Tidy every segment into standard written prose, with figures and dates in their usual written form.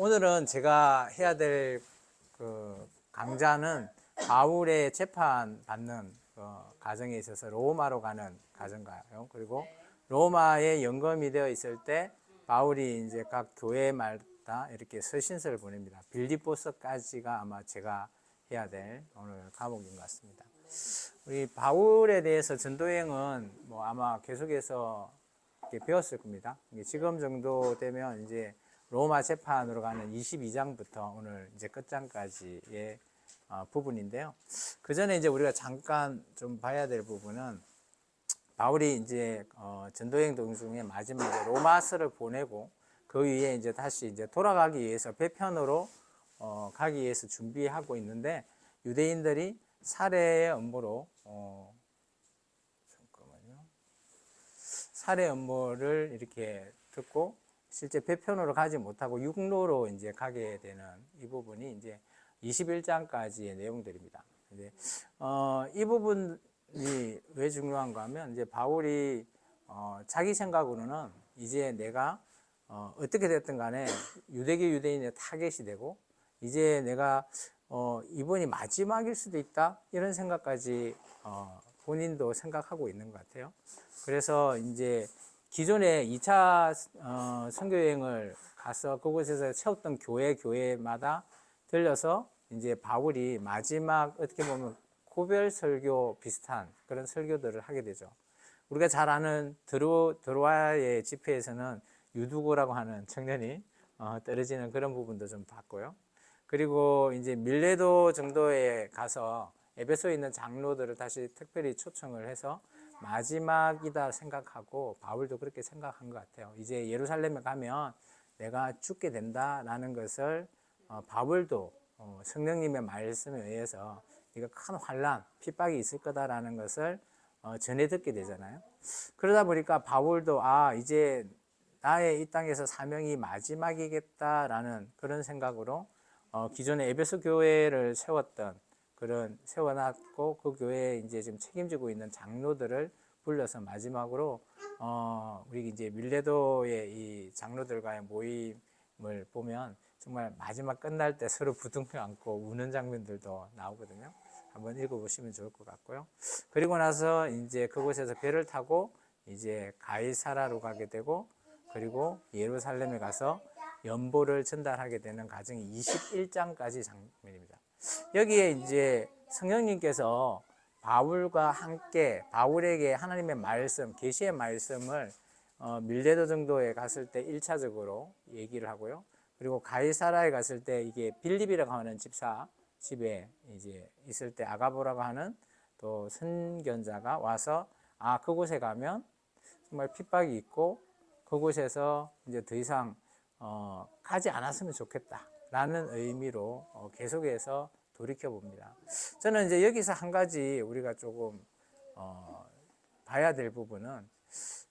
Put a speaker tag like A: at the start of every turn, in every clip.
A: 오늘은 제가 해야 될 그 강좌는 바울의 재판 받는 과정에 있어서 로마로 가는 과정가요. 그리고 로마에 연금이 되어 있을 때 바울이 이제 각 교회마다 이렇게 서신서를 보냅니다. 빌립보서까지가 아마 제가 해야 될 오늘 과목인 것 같습니다. 우리 바울에 대해서 전도여행은 뭐 아마 계속해서 이렇게 배웠을 겁니다. 지금 정도 되면 이제 로마 재판으로 가는 22장부터 오늘 이제 끝장까지의 부분인데요. 그 전에 이제 우리가 잠깐 좀 봐야 될 부분은 바울이 이제 전도여행 도중에 마지막에 로마서를 보내고 그 위에 이제 다시 이제 돌아가기 위해서 배편으로 가기 위해서 준비하고 있는데 유대인들이 살해의 음모로 살해 음모를 이렇게 듣고 실제 배편으로 가지 못하고 육로로 이제 가게 되는 이 부분이 이제 21장까지의 내용들입니다. 이제 이 부분이 왜 중요한가 하면 이제 바울이 자기 생각으로는 이제 내가 어떻게 됐든 간에 유대계 유대인의 타겟이 되고 이제 내가 이번이 마지막일 수도 있다 이런 생각까지 본인도 생각하고 있는 것 같아요. 그래서 이제 기존에 2차 선교여행을 가서 그곳에서 세웠던 교회마다 들려서 이제 바울이 마지막 어떻게 보면 고별 설교 비슷한 그런 설교들을 하게 되죠. 우리가 잘 아는 드로아의 집회에서는 유두고라고 하는 청년이 떨어지는 그런 부분도 좀 봤고요. 그리고 이제 밀레도 정도에 가서 에베소에 있는 장로들을 다시 특별히 초청을 해서 마지막이다 생각하고 바울도 그렇게 생각한 것 같아요. 이제 예루살렘에 가면 내가 죽게 된다라는 것을 바울도 성령님의 말씀에 의해서 이거 큰 환난, 핍박이 있을 거다라는 것을 전해 듣게 되잖아요. 그러다 보니까 바울도 이제 나의 이 땅에서 사명이 마지막이겠다라는 그런 생각으로 기존에 에베소 교회를 세워놨고 그 교회에 이제 지금 책임지고 있는 장로들을 불러서 마지막으로 우리 이제 밀레도의 이 장로들과의 모임을 보면 정말 마지막 끝날 때 서로 부둥켜 안고 우는 장면들도 나오거든요. 한번 읽어보시면 좋을 것 같고요. 그리고 나서 이제 그곳에서 배를 타고 이제 가이사라로 가게 되고 그리고 예루살렘에 가서 연보를 전달하게 되는 과정이 21장까지 장면입니다. 여기에 이제 성령님께서 바울과 함께 바울에게 하나님의 말씀, 계시의 말씀을 밀레도 정도에 갔을 때 1차적으로 얘기를 하고요. 그리고 가이사라에 갔을 때 이게 빌립이라고 하는 집에 이제 있을 때 아가보라고 하는 또 선견자가 와서 그곳에 가면 정말 핍박이 있고 그곳에서 이제 더 이상 가지 않았으면 좋겠다라는 의미로 계속해서 돌이켜 봅니다. 저는 이제 여기서 한 가지 우리가 조금 봐야 될 부분은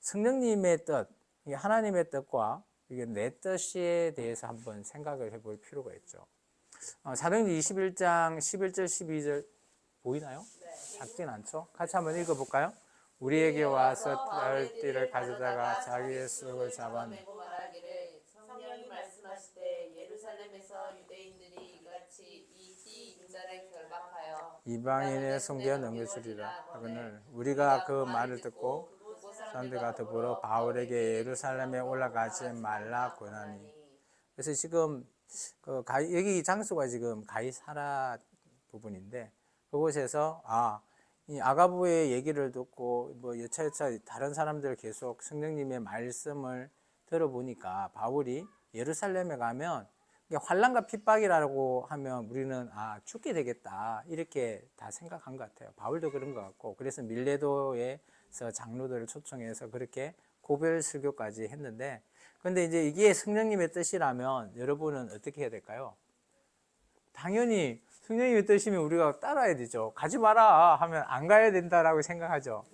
A: 성령님의 뜻, 하나님의 뜻과 이게 내 뜻에 대해서 한번 생각을 해볼 필요가 있죠. 사도행전 21장 11절 12절 보이나요? 작진 않죠? 같이 한번 읽어볼까요? 우리에게 와서 띠를 가져다가 자기의 쑥을 잡아내
B: 성령이 말씀하시되 예루살렘에서 유대인들이 이같이 이 인자를 결박하여
A: 이방인의 성교에 넘겨주리라 하거늘 우리가 그 말을 듣고 사람들과 더불어 바울에게 예루살렘에 올라가지 말라 권하니. 그래서 지금 여기 장소가 지금 가이사라 부분인데 그곳에서 이 아가부의 얘기를 듣고 뭐 여차여차 다른 사람들 계속 성령님의 말씀을 들어보니까 바울이 예루살렘에 가면 환난과 핍박이라고 하면 우리는 죽게 되겠다 이렇게 다 생각한 것 같아요. 바울도 그런 것 같고 그래서 밀레도에서 장로들을 초청해서 그렇게 고별 설교까지 했는데 근데 이제 이게 성령님의 뜻이라면 여러분은 어떻게 해야 될까요? 당연히 성령님의 뜻이면 우리가 따라야 되죠. 가지 마라 하면 안 가야 된다라고 생각하죠.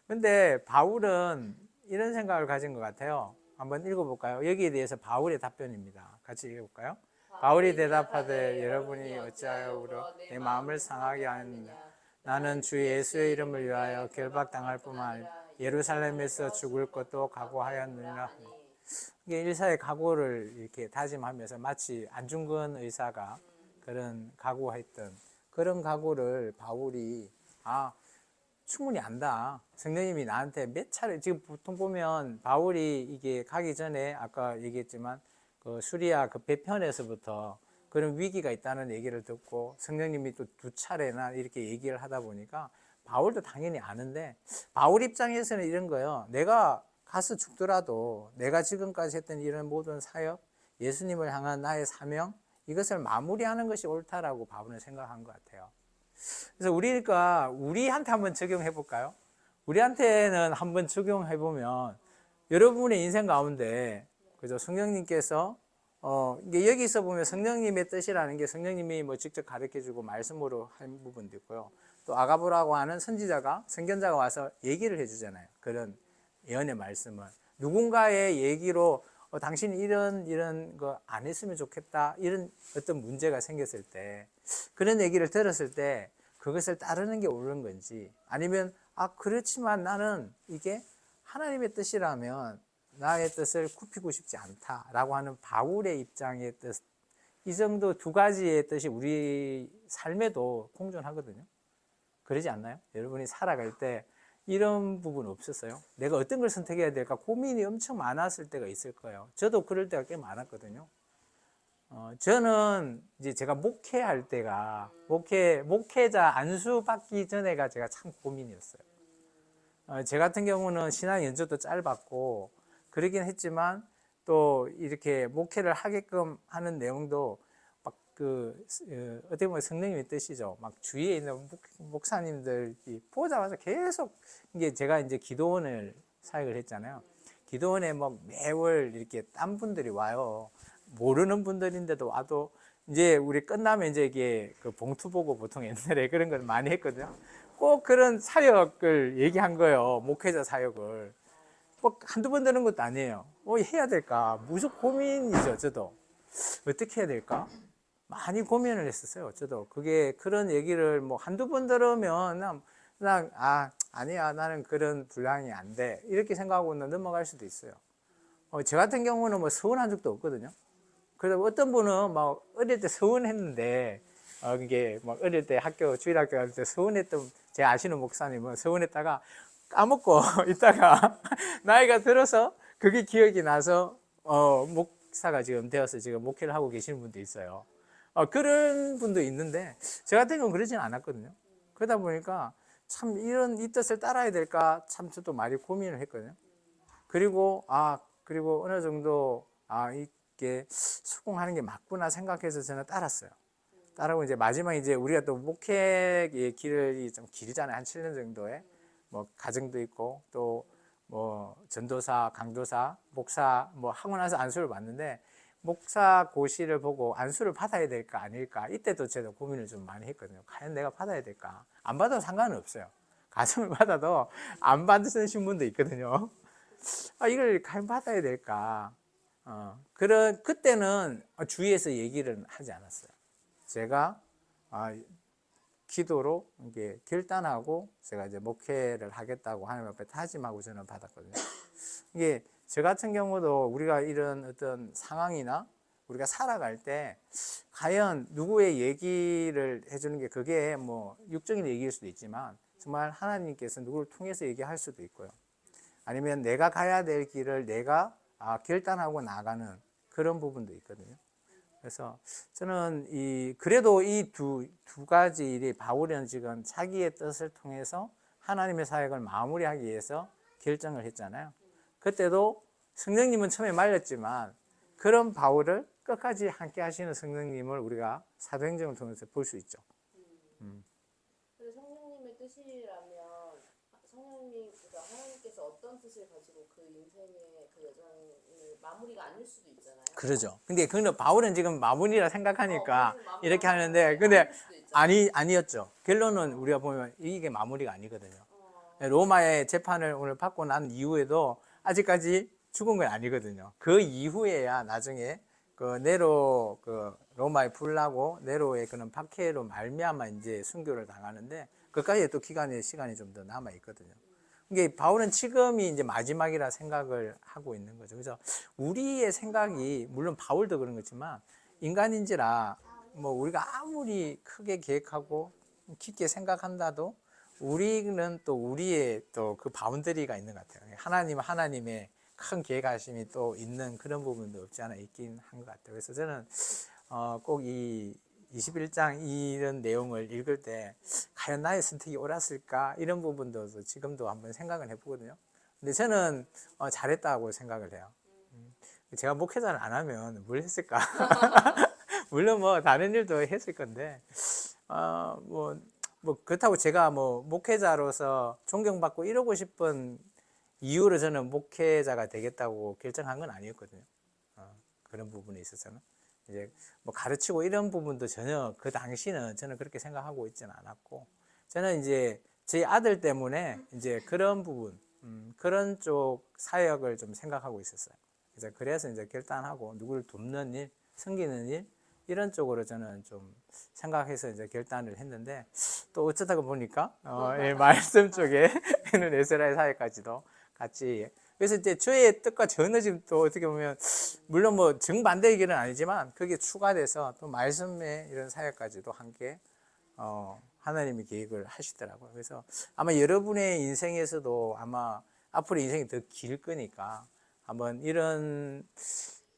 A: 근데 바울은 이런 생각을 가진 것 같아요. 한번 읽어볼까요? 여기에 대해서 바울의 답변입니다. 같이 읽어볼까요? 바울이 대답하되 여러분이 어찌하여 울어 내 마음을 상하게 하느냐. 나는 주 예수의 이름을 위하여 결박당할 뿐만 아니라 예루살렘에서 죽을 것도 각오하였느니라. 이게 일사의 각오를 이렇게 다짐하면서 마치 안중근 의사가 그런 각오했던 그런 각오를 바울이 충분히 안다. 성령님이 나한테 몇 차례 지금 보통 보면 바울이 이게 가기 전에 아까 얘기했지만 그 수리아 그 배편에서부터 그런 위기가 있다는 얘기를 듣고 성령님이 또 두 차례나 이렇게 얘기를 하다 보니까 바울도 당연히 아는데 바울 입장에서는 이런 거예요. 내가 가서 죽더라도 내가 지금까지 했던 이런 모든 사역, 예수님을 향한 나의 사명 이것을 마무리하는 것이 옳다라고 바울은 생각한 것 같아요. 그래서 우리한테 한번 적용해 볼까요? 우리한테는 한번 적용해 보면 여러분의 인생 가운데 그죠? 성령님께서 이게 여기서 보면 성령님의 뜻이라는 게 성령님이 뭐 직접 가르쳐 주고 말씀으로 한 부분도 있고요. 또 아가보라고 하는 선지자가 선견자가 와서 얘기를 해 주잖아요. 그런 예언의 말씀을 누군가의 얘기로 당신이 이런 거 안 했으면 좋겠다. 이런 어떤 문제가 생겼을 때 그런 얘기를 들었을 때 그것을 따르는 게 옳은 건지 아니면 그렇지만 나는 이게 하나님의 뜻이라면 나의 뜻을 굽히고 싶지 않다라고 하는 바울의 입장의 뜻, 이 정도 두 가지의 뜻이 우리 삶에도 공존하거든요. 그러지 않나요? 여러분이 살아갈 때 이런 부분 없었어요? 내가 어떤 걸 선택해야 될까 고민이 엄청 많았을 때가 있을 거예요. 저도 그럴 때가 꽤 많았거든요. 저는 이제 제가 목회할 때가 목회자 안수 받기 전에가 제가 참 고민이었어요. 제 같은 경우는 신앙 연조도 짧았고 그러긴 했지만 또 이렇게 목회를 하게끔 하는 내용도 막 어떻게 보면 성령님의 뜻이죠. 막 주위에 있는 목사님들이 보자마자 계속 이게 제가 이제 기도원을 사역을 했잖아요. 기도원에 뭐 매월 이렇게 딴 분들이 와요. 모르는 분들인데도 와도 이제 우리 끝나면 이제 이게 그 봉투 보고 보통 옛날에 그런 걸 많이 했거든요. 꼭 그런 사역을 얘기한 거예요. 목회자 사역을. 꼭 한두 번 되는 것도 아니에요. 해야 될까? 무슨 고민이죠, 저도. 어떻게 해야 될까? 많이 고민을 했었어요, 저도. 그게 그런 얘기를 뭐 한두 번 들으면 아니야, 나는 그런 분량이 안 돼. 이렇게 생각하고 넘어갈 수도 있어요. 저 같은 경우는 뭐 서운한 적도 없거든요. 그래서 어떤 분은 막 어릴 때 서운했는데, 이게 막 어릴 때 주일학교 갈 때 서운했던, 제 아시는 목사님은 서운했다가 까먹고 있다가 나이가 들어서 그게 기억이 나서, 목사가 지금 되어서 지금 목회를 하고 계시는 분도 있어요. 그런 분도 있는데, 저 같은 경우는 그러진 않았거든요. 그러다 보니까 참 이 뜻을 따라야 될까 참 저도 많이 고민을 했거든요. 그리고 어느 정도, 이게 수긍하는 게 맞구나 생각해서 저는 따랐어요. 따르고 이제 마지막에 이제 우리가 또 목회의 길이 좀 길잖아요. 한 7년 정도에. 뭐 가정도 있고 또 뭐 전도사, 강도사, 목사 뭐 하고 나서 안수를 받는데 목사 고시를 보고 안수를 받아야 될까 아닐까 이때도 제가 고민을 좀 많이 했거든요. 과연 내가 받아야 될까? 안 받아도 상관은 없어요. 가정을 받아도 안 받으신 분도 있거든요. 이걸 과연 받아야 될까? 그때는 주위에서 얘기를 하지 않았어요. 제가 기도로 이게 결단하고 제가 이제 목회를 하겠다고 하나님 앞에 다짐하고 저는 받았거든요. 이게 저 같은 경우도 우리가 이런 어떤 상황이나 우리가 살아갈 때 과연 누구의 얘기를 해주는 게 그게 뭐 육적인 얘기일 수도 있지만 정말 하나님께서 누구를 통해서 얘기할 수도 있고요. 아니면 내가 가야 될 길을 내가 결단하고 나가는 그런 부분도 있거든요. 그래서 저는 그래도 이 두 가지 일이 바울은 지금 자기의 뜻을 통해서 하나님의 사역을 마무리하기 위해서 결정을 했잖아요. 그때도 성령님은 처음에 말렸지만 그런 바울을 끝까지 함께 하시는 성령님을 우리가 사도행전을 통해서 볼 수 있죠.
B: 그래서 성령님의 뜻이라면 하나님께서 어떤 뜻을 가지고 그 인생의 그 여정을 마무리가 아닐 수도 있잖아요.
A: 그러죠. 근데 바울은 지금 마무리라 생각하니까 이렇게 하는데 근데 아니었죠. 결론은 우리가 보면 이게 마무리가 아니거든요. 로마의 재판을 오늘 받고 난 이후에도 아직까지 죽은 건 아니거든요. 그 이후에야 나중에 로마에 풀나고 네로의 그런 박해로 말미암아 이제 순교를 당하는데 그까지 또 시간이 좀 더 남아 있거든요. 이게 바울은 지금이 이제 마지막이라 생각을 하고 있는 거죠. 그래서 우리의 생각이 물론 바울도 그런 거지만 인간인지라 뭐 우리가 아무리 크게 계획하고 깊게 생각한다도 우리는 또 우리의 또 그 바운더리가 있는 것 같아요. 하나님은 하나님의 큰 계획하심이 또 있는 그런 부분도 없지 않아 있긴 한 것 같아요. 그래서 저는 꼭 이 21장 이런 내용을 읽을 때 과연 나의 선택이 옳았을까 이런 부분도 지금도 한번 생각을 해보거든요. 근데 저는 잘했다고 생각을 해요. 제가 목회자를 안 하면 뭘 했을까? 물론 뭐 다른 일도 했을 건데 뭐 그렇다고 제가 뭐 목회자로서 존경받고 이러고 싶은 이유로 저는 목회자가 되겠다고 결정한 건 아니었거든요. 그런 부분에 있어서는 이제 뭐 가르치고 이런 부분도 전혀 그 당시는 저는 그렇게 생각하고 있지는 않았고, 저는 이제 제 아들 때문에 이제 그런 부분, 그런 쪽 사역을 좀 생각하고 있었어요. 그래서 이제 결단하고 누구를 돕는 일, 섬기는 일 이런 쪽으로 저는 좀 생각해서 이제 결단을 했는데, 또 어쩌다가 보니까 말씀 쪽에 있는 에스라의 사역까지도 같이. 그래서 이제 저의 뜻과 전혀 지금 또 어떻게 보면 물론 뭐 정반대의 길은 아니지만 그게 추가돼서 또 말씀의 이런 사역까지도 함께 하나님이 계획을 하시더라고요. 그래서 아마 여러분의 인생에서도 아마 앞으로 인생이 더 길 거니까 한번 이런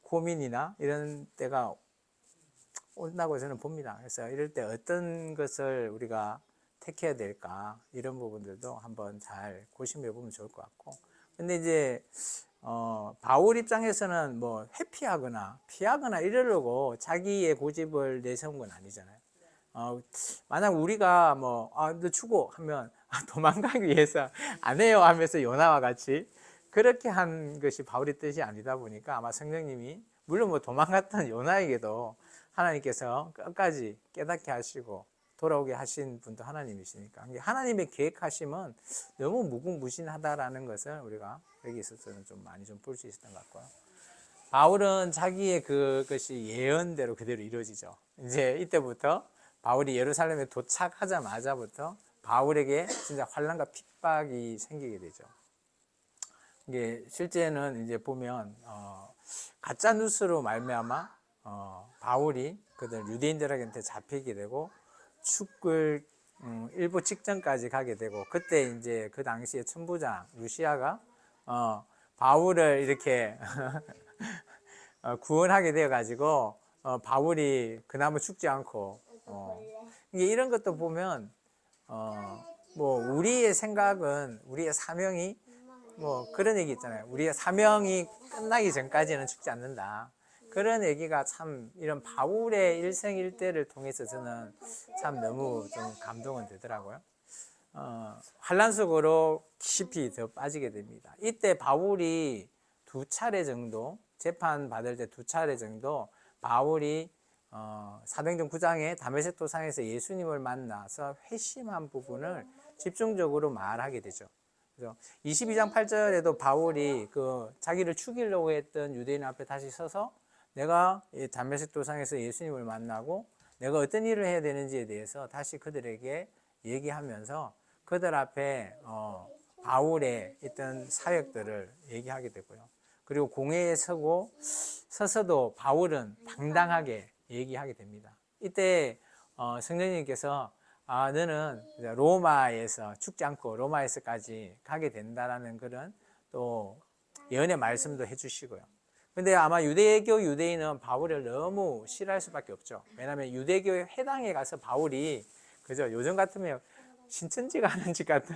A: 고민이나 이런 때가 온다고 저는 봅니다. 그래서 이럴 때 어떤 것을 우리가 택해야 될까 이런 부분들도 한번 잘 고심해 보면 좋을 것 같고, 근데 이제 바울 입장에서는 뭐 회피하거나 피하거나 이러려고 자기의 고집을 내세운 건 아니잖아요. 만약 우리가 뭐 너 죽어 하면 도망가기 위해서 안 해요 하면서 요나와 같이 그렇게 한 것이 바울의 뜻이 아니다 보니까 아마 성령님이 물론 뭐 도망갔던 요나에게도 하나님께서 끝까지 깨닫게 하시고 돌아오게 하신 분도 하나님이시니까 하나님의 계획하심은 너무 무궁무진하다라는 것을 우리가 여기 있어서는 좀 많이 좀 볼 수 있었던 것 같고요. 바울은 자기의 그것이 예언대로 그대로 이루어지죠. 이제 이때부터 바울이 예루살렘에 도착하자마자부터 바울에게 진짜 환난과 핍박이 생기게 되죠. 이게 실제는 이제 보면 가짜 뉴스로 말미암아 바울이 그들 유대인들한테 잡히게 되고 죽을 일부 직전까지 가게 되고, 그때 이제 그 당시에 천부장 루시아가 바울을 이렇게 구원하게 되어 가지고 바울이 그나마 죽지 않고 이게 이런 것도 보면 뭐 우리의 생각은 우리의 사명이 뭐 그런 얘기 있잖아요. 우리의 사명이 끝나기 전까지는 죽지 않는다. 그런 얘기가 참 이런 바울의 일생일대를 통해서 저는 참 너무 좀 감동은 되더라고요. 환란 속으로 깊이 더 빠지게 됩니다. 이때 바울이 2차례 정도 재판 받을 때 2차례 정도 바울이 사도행전 9장에 다메섹 도상에서 예수님을 만나서 회심한 부분을 집중적으로 말하게 되죠. 그래서 22장 8절에도 바울이 그 자기를 죽이려고 했던 유대인 앞에 다시 서서 내가 다메섹 도상에서 예수님을 만나고 내가 어떤 일을 해야 되는지에 대해서 다시 그들에게 얘기하면서 그들 앞에 바울의 있던 사역들을 얘기하게 되고요. 그리고 공회에 서서도 바울은 당당하게 얘기하게 됩니다. 이때 성령님께서 너는 로마에서 죽지 않고 로마에서까지 가게 된다라는 그런 또 예언의 말씀도 해주시고요. 근데 아마 유대교 유대인은 바울을 너무 싫어할 수밖에 없죠. 왜냐하면 유대교의 회당에 가서 바울이 그죠, 요즘 같으면 신천지가 하는 짓 같은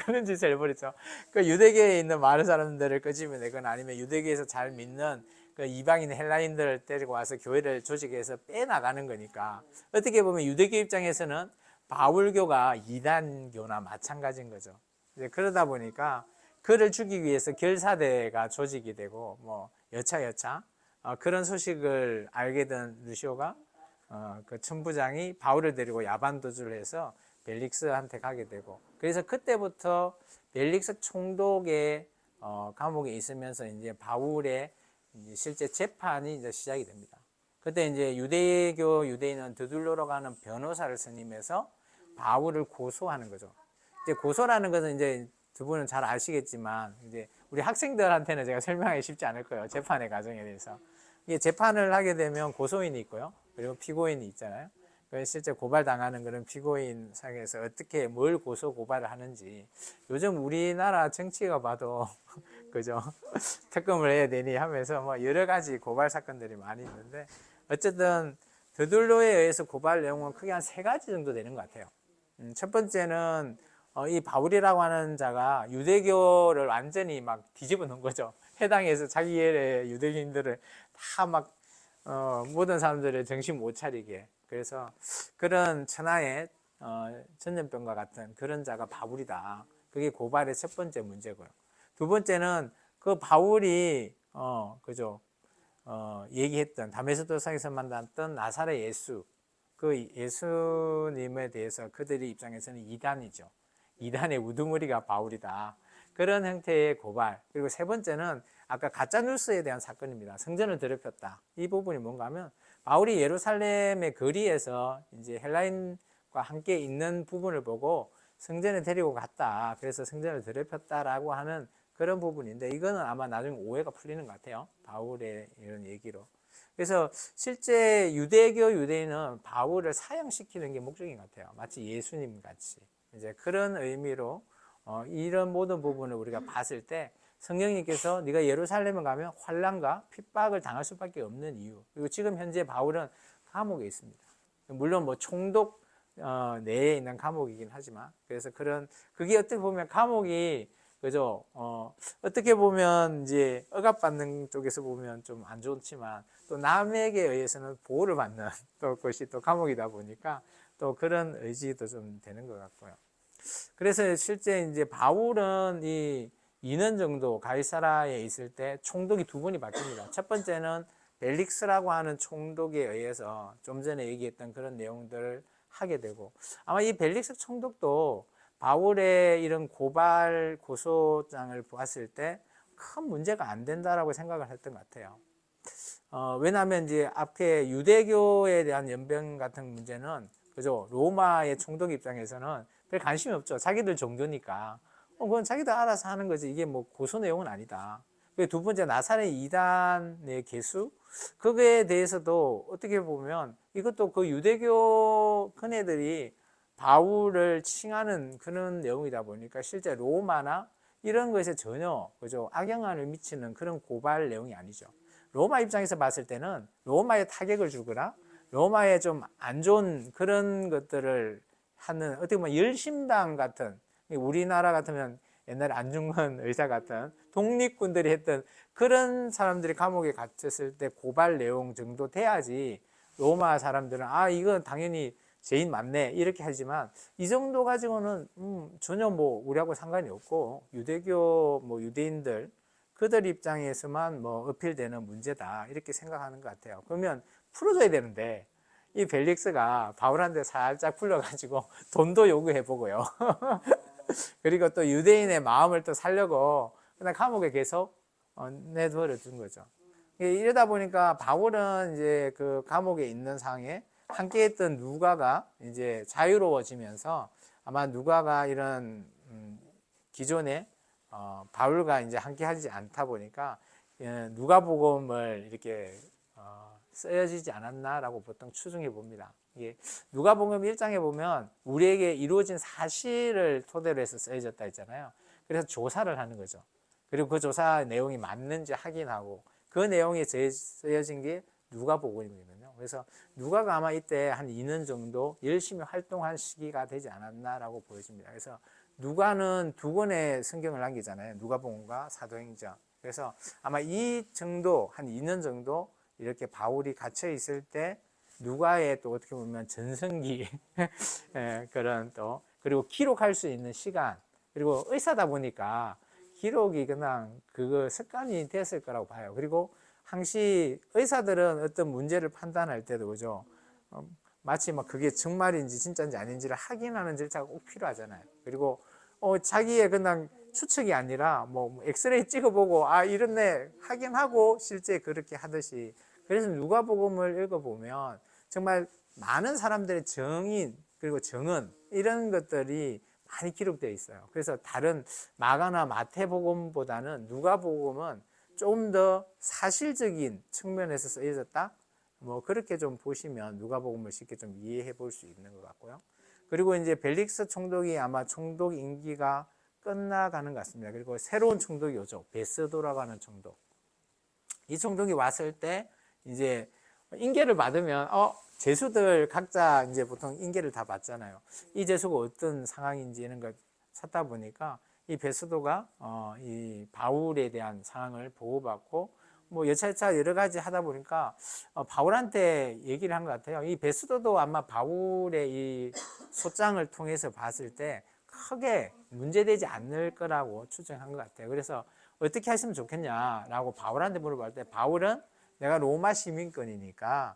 A: 그런 짓을 해버리죠. 그 유대교에 있는 많은 사람들을 끄집어내거나 아니면 유대교에서 잘 믿는 그 이방인 헬라인들을 데리고 와서 교회를 조직해서 빼나가는 거니까 어떻게 보면 유대교 입장에서는 바울교가 이단교나 마찬가지인 거죠. 이제 그러다 보니까 그를 죽이기 위해서 결사대가 조직이 되고 뭐 여차여차 그런 소식을 알게 된 루시오가 그 천부장이 바울을 데리고 야반도주를 해서 벨릭스한테 가게 되고, 그래서 그때부터 벨릭스 총독의 감옥에 있으면서 이제 바울의 이제 실제 재판이 이제 시작이 됩니다. 그때 이제 유대교 유대인은 드둘로로 가는 변호사를 선임해서 바울을 고소하는 거죠. 이제 고소라는 것은 이제 두 분은 잘 아시겠지만 이제 우리 학생들한테는 제가 설명하기 쉽지 않을 거예요. 재판의 과정에 대해서. 이게 재판을 하게 되면 고소인이 있고요. 그리고 피고인이 있잖아요. 그래서 실제 고발당하는 그런 피고인 상에서 어떻게 뭘 고소 고발을 하는지 요즘 우리나라 정치가 봐도 그죠? 특검을 해야 되니 하면서 뭐 여러 가지 고발 사건들이 많이 있는데 어쨌든 더둘로에 의해서 고발 내용은 크게 한 3가지 정도 되는 것 같아요. 첫 번째는 이 바울이라고 하는 자가 유대교를 완전히 막 뒤집어 놓은 거죠. 해당해서 자기의 유대인들을 다 막 모든 사람들의 정신 못 차리게. 그래서 그런 천하의 전염병과 같은 그런 자가 바울이다. 그게 고발의 첫 번째 문제고요. 두 번째는 그 바울이 그죠? 얘기했던 다메섹도상에서 만났던 나사렛 예수, 그 예수님에 대해서 그들의 입장에서는 이단이죠. 이단의 우두머리가 바울이다. 그런 형태의 고발. 그리고 세 번째는 아까 가짜 뉴스에 대한 사건입니다. 성전을 더럽혔다. 이 부분이 뭔가 하면 바울이 예루살렘의 거리에서 이제 헬라인과 함께 있는 부분을 보고 성전에 데리고 갔다. 그래서 성전을 더럽혔다라고 하는 그런 부분인데 이거는 아마 나중에 오해가 풀리는 것 같아요. 바울의 이런 얘기로. 그래서 실제 유대교 유대인은 바울을 사형시키는 게 목적인 것 같아요. 마치 예수님 같이. 이제 그런 의미로 이런 모든 부분을 우리가 봤을 때 성령님께서 네가 예루살렘에 가면 환난과 핍박을 당할 수밖에 없는 이유. 그리고 지금 현재 바울은 감옥에 있습니다. 물론 뭐 총독 내에 있는 감옥이긴 하지만 그래서 그게 어떻게 보면 감옥이 그죠? 어떻게 보면 이제 억압받는 쪽에서 보면 좀 안 좋지만 또 남에게 의해서는 보호를 받는 또 것이 또 감옥이다 보니까 또 그런 의지도 좀 되는 것 같고요. 그래서 실제 이제 바울은 이 2년 정도 가이사라에 있을 때 총독이 2분이 바뀝니다. 첫 번째는 벨릭스라고 하는 총독에 의해서 좀 전에 얘기했던 그런 내용들을 하게 되고 아마 이 벨릭스 총독도 바울의 이런 고발 고소장을 봤을 때 큰 문제가 안 된다라고 생각을 했던 것 같아요. 왜냐하면 이제 앞에 유대교에 대한 연병 같은 문제는 그죠 로마의 총독 입장에서는 별 관심이 없죠. 자기들 종교니까 그건 자기들 알아서 하는 거지. 이게 뭐 고소 내용은 아니다. 두 번째 나사렛 이단의 개수 그거에 대해서도 어떻게 보면 이것도 그 유대교 큰애들이 바울을 칭하는 그런 내용이다 보니까 실제 로마나 이런 것에 전혀 그죠 악영향을 미치는 그런 고발 내용이 아니죠. 로마 입장에서 봤을 때는 로마에 타격을 주거나 로마에 좀 안 좋은 그런 것들을 하는 어떻게 보면 열심당 같은 우리나라 같으면 옛날에 안중근 의사 같은 독립군들이 했던 그런 사람들이 감옥에 갇혔을 때 고발 내용 정도 돼야지 로마 사람들은 아 이건 당연히 죄인 맞네 이렇게 하지만 이 정도 가지고는 전혀 뭐 우리하고 상관이 없고 유대교 뭐 유대인들 그들 입장에서만 뭐 어필되는 문제다 이렇게 생각하는 것 같아요. 그러면 풀어줘야 되는데 이 벨릭스가 바울한테 살짝 풀려가지고 돈도 요구해보고요. 그리고 또 유대인의 마음을 또 살려고 그냥 감옥에 계속 내버려 둔 거죠. 이러다 보니까 바울은 이제 그 감옥에 있는 상에 함께했던 누가가 이제 자유로워지면서 아마 누가가 이런 기존에 바울과 이제 함께하지 않다 보니까 누가복음을 이렇게 쓰여지지 않았나라고 보통 추정해 봅니다. 이게 누가복음 1장에 보면 우리에게 이루어진 사실을 토대로 해서 쓰여졌다 했잖아요. 그래서 조사를 하는 거죠. 그리고 그 조사 내용이 맞는지 확인하고 그 내용이 쓰여진 게 누가복음이거든요. 그래서 누가가 아마 이때 한 2년 정도 열심히 활동한 시기가 되지 않았나라고 보여집니다. 그래서 누가는 2권의 성경을 남기잖아요. 누가복음과 사도행전. 그래서 아마 이 정도 한 2년 정도 이렇게 바울이 갇혀 있을 때 누가의 또 어떻게 보면 전성기 그런 또 그리고 기록할 수 있는 시간 그리고 의사다 보니까 기록이 그냥 그거 습관이 됐을 거라고 봐요. 그리고 항시 의사들은 어떤 문제를 판단할 때도 그죠 마치 막 그게 정말인지 진짜인지 아닌지를 확인하는 절차가 꼭 필요하잖아요. 그리고 자기의 그냥 추측이 아니라 뭐 엑스레이 찍어보고 아 이렇네 확인하고 실제 그렇게 하듯이 그래서 누가복음을 읽어보면 정말 많은 사람들의 정인 그리고 정언 이런 것들이 많이 기록되어 있어요. 그래서 다른 마가나 마태복음보다는 누가복음은 좀 더 사실적인 측면에서 쓰여졌다. 뭐 그렇게 좀 보시면 누가복음을 쉽게 좀 이해해 볼 수 있는 것 같고요. 그리고 이제 벨릭스 총독이 아마 총독 임기가 끝나가는 것 같습니다. 그리고 새로운 총독이 오죠. 베스도라고 하는 총독. 이 총독이 왔을 때 이제 인계를 받으면 제수들 각자 이제 보통 인계를 다 받잖아요. 이 제수가 어떤 상황인지 이런 걸 찾다 보니까 이 베스도가 이 바울에 대한 상황을 보고받고 뭐 여차여차 여러 가지 하다 보니까 바울한테 얘기를 한 것 같아요. 이 베스도도 아마 바울의 이 소장을 통해서 봤을 때 크게 문제되지 않을 거라고 추정한 것 같아요. 그래서 어떻게 하시면 좋겠냐라고 바울한테 물어볼 때 바울은 내가 로마 시민권이니까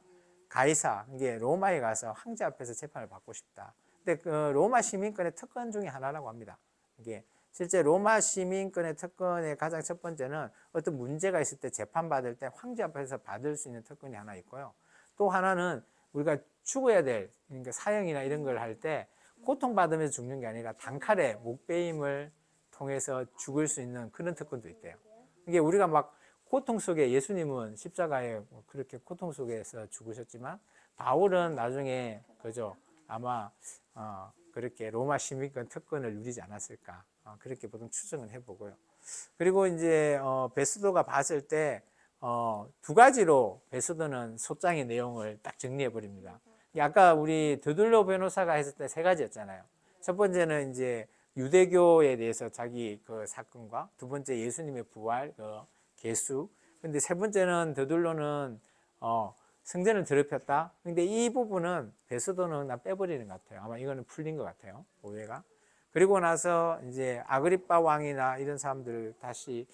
A: 가이사, 이게 로마에 가서 황제 앞에서 재판을 받고 싶다. 근데 그 로마 시민권의 특권 중에 하나라고 합니다. 이게 실제 로마 시민권의 특권의 가장 첫 번째는 어떤 문제가 있을 때 재판받을 때 황제 앞에서 받을 수 있는 특권이 하나 있고요. 또 하나는 우리가 죽어야 될, 그러니까 사형이나 이런 걸 할 때 고통받으면서 죽는 게 아니라 단칼에 목베임을 통해서 죽을 수 있는 그런 특권도 있대요. 이게 우리가 막 고통 속에 예수님은 십자가에 그렇게 고통 속에서 죽으셨지만 바울은 나중에 그죠 아마 그렇게 로마 시민권 특권을 누리지 않았을까 그렇게 보통 추정을 해보고요. 그리고 이제 베스도가 봤을 때 두 가지로 베스도는 소장의 내용을 딱 정리해 버립니다. 아까 우리 드둘로 변호사가 했을 때 세 가지였잖아요. 첫 번째는 이제 유대교에 대해서 자기 그 사건과 두 번째 예수님의 부활, 그 개수. 근데 세 번째는 드둘로는 성전을 더럽혔다. 근데 이 부분은 베스도는 나 빼버리는 것 같아요. 아마 이거는 풀린 것 같아요. 오해가. 그리고 나서 이제 아그리빠 왕이나 이런 사람들 다시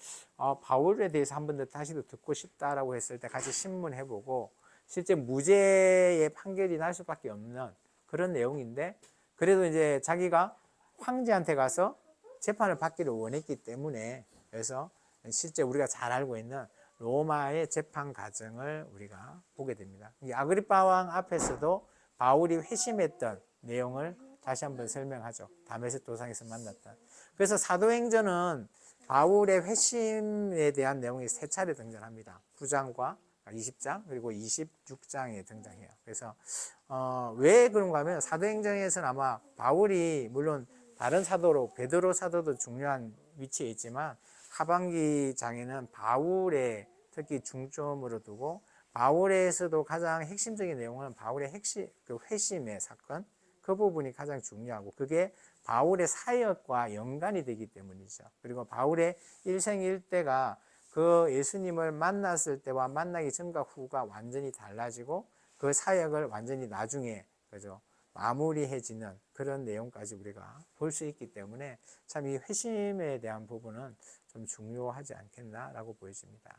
A: 바울에 대해서 한 번 더 다시도 듣고 싶다라고 했을 때 같이 신문해보고 실제 무죄의 판결이 날 수밖에 없는 그런 내용인데 그래도 이제 자기가 황제한테 가서 재판을 받기를 원했기 때문에 그래서 실제 우리가 잘 알고 있는 로마의 재판 과정을 우리가 보게 됩니다. 이 아그리빠 왕 앞에서도 바울이 회심했던 내용을 다시 한번 설명하죠. 다메섹 도상에서 만났다. 그래서 사도행전은 바울의 회심에 대한 내용이 세 차례 등장합니다. 9장과 20장 그리고 26장에 등장해요. 그래서 왜 그런가 하면 사도행전에서는 아마 바울이 물론 다른 사도로 베드로 사도도 중요한 위치에 있지만 하반기 장에는 바울의 특히 중점으로 두고 바울에서도 가장 핵심적인 내용은 바울의 그 회심의 사건 그 부분이 가장 중요하고 그게 바울의 사역과 연관이 되기 때문이죠. 그리고 바울의 일생일대가 그 예수님을 만났을 때와 만나기 전과 후가 완전히 달라지고 그 사역을 완전히 나중에 그죠 마무리해지는 그런 내용까지 우리가 볼 수 있기 때문에 참 이 회심에 대한 부분은 좀 중요하지 않겠나라고 보여집니다.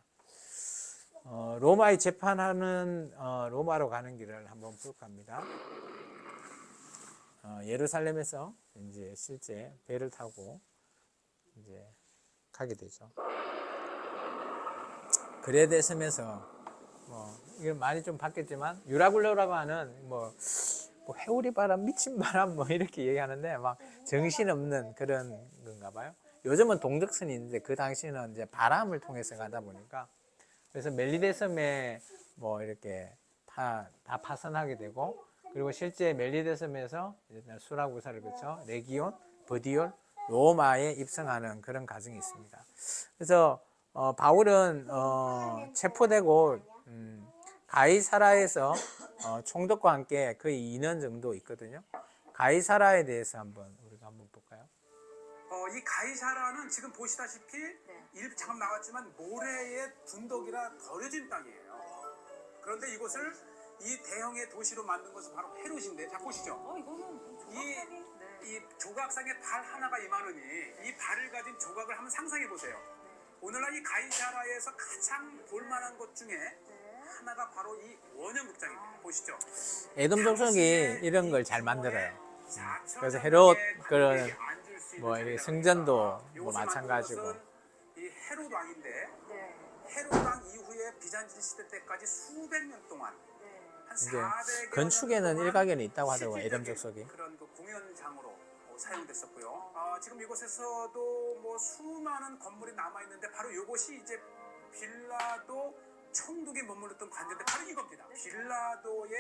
A: 로마의 재판하는 로마로 가는 길을 한번 볼까 합니다. 예루살렘에서 이제 실제 배를 타고 이제 가게 되죠. 그레데섬에서 이건 많이 좀 바뀌었지만 유라굴로라고 하는 뭐 회오리 바람, 미친 바람 뭐 이렇게 얘기하는데 막 정신없는 그런 건가 봐요. 요즘은 동덕선이 있는데 그 당시는 이제 바람을 통해서 가다 보니까 그래서 멜리데섬에 뭐 이렇게 다 파선하게 되고 그리고 실제 멜리데섬에서 수라구사를 거쳐 레기온, 버디올, 로마에 입성하는 그런 과정이 있습니다. 그래서 바울은 체포되고 가이사라에서 총독과 함께 거의 2년 정도 있거든요. 가이사라에 대해서 우리가 한번 볼까요?
C: 이 가이사라는 지금 보시다시피 잠깐 나왔지만 모래의 분덕이라 버려진 땅이에요. 그런데 이곳을 이 대형의 도시로 만든 것은 바로 헤롯인데, 자 보시죠. 이 조각상에 발 하나가 이만하니 이 발을 가진 조각을 한번 상상해 보세요. 오늘날 이 가이사라에서 가장 볼만한 것 중에 하나가 바로 이 원형극장입니다. 보시죠.
A: 에돔 족속이 이런 걸 잘 만들어요. 그래서 헤롯 그런 뭐 이렇게 성전도 뭐 마찬가지고.
C: 이 헤롯 왕인데 헤롯 왕 이후에 비잔틴 시대 때까지 수백 년 동안 한
A: 이제
C: 400여
A: 건축에는 일가견이 있다고 하더라고요. 에돔 족속이.
C: 그런 그 공연장으로 사용됐었고요. 지금 이곳에서도 뭐 수많은 건물이 남아 있는데 바로 이곳이 이제 빌라도 총독이 머물렀던 관제인데 바로 이겁니다. 빌라도의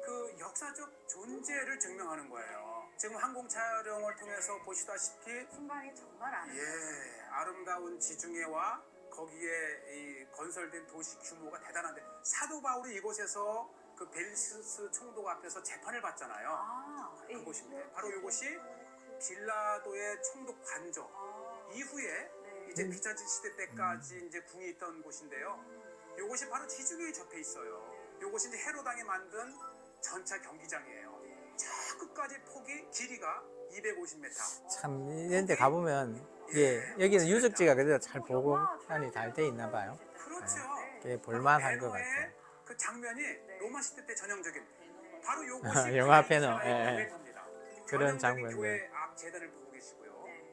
C: 그 역사적 존재를 증명하는 거예요. 지금 항공 촬영을 통해서 보시다시피
D: 순간이 정말 아름다워요.
C: 예, 아름다운 지중해와 거기에 이 건설된 도시 규모가 대단한데 사도 바울이 이곳에서 그 벨시스 총독 앞에서 재판을 받잖아요.
D: 아, 예.
C: 그곳입니다. 바로 이곳이 빌라도의 총독 관저 이후에
D: 네.
C: 이제 비잔틴 시대 때까지 이제 궁이 있던 곳인데요. 이곳이 바로 지중해에 접해 있어요. 이곳이 이제 헤로당에 만든 전차 경기장이에요. 저 끝까지 폭이 길이가 250m.
A: 참 이런 데 가보면 여기는 유적지가 그래도 잘 보관이 잘 돼 있나 봐요.
C: 그렇죠.
A: 꽤 볼만한 것
C: 베너의
A: 같아요.
C: 그 장면이
D: 네.
C: 로마 시대 때 전형적인 바로 요것이
A: 영화 베너,
C: 교회입니다.
A: 그런
C: 전형적인
A: 장면들.
C: 교회 앞 재단을 보고 계시고요.
D: 네.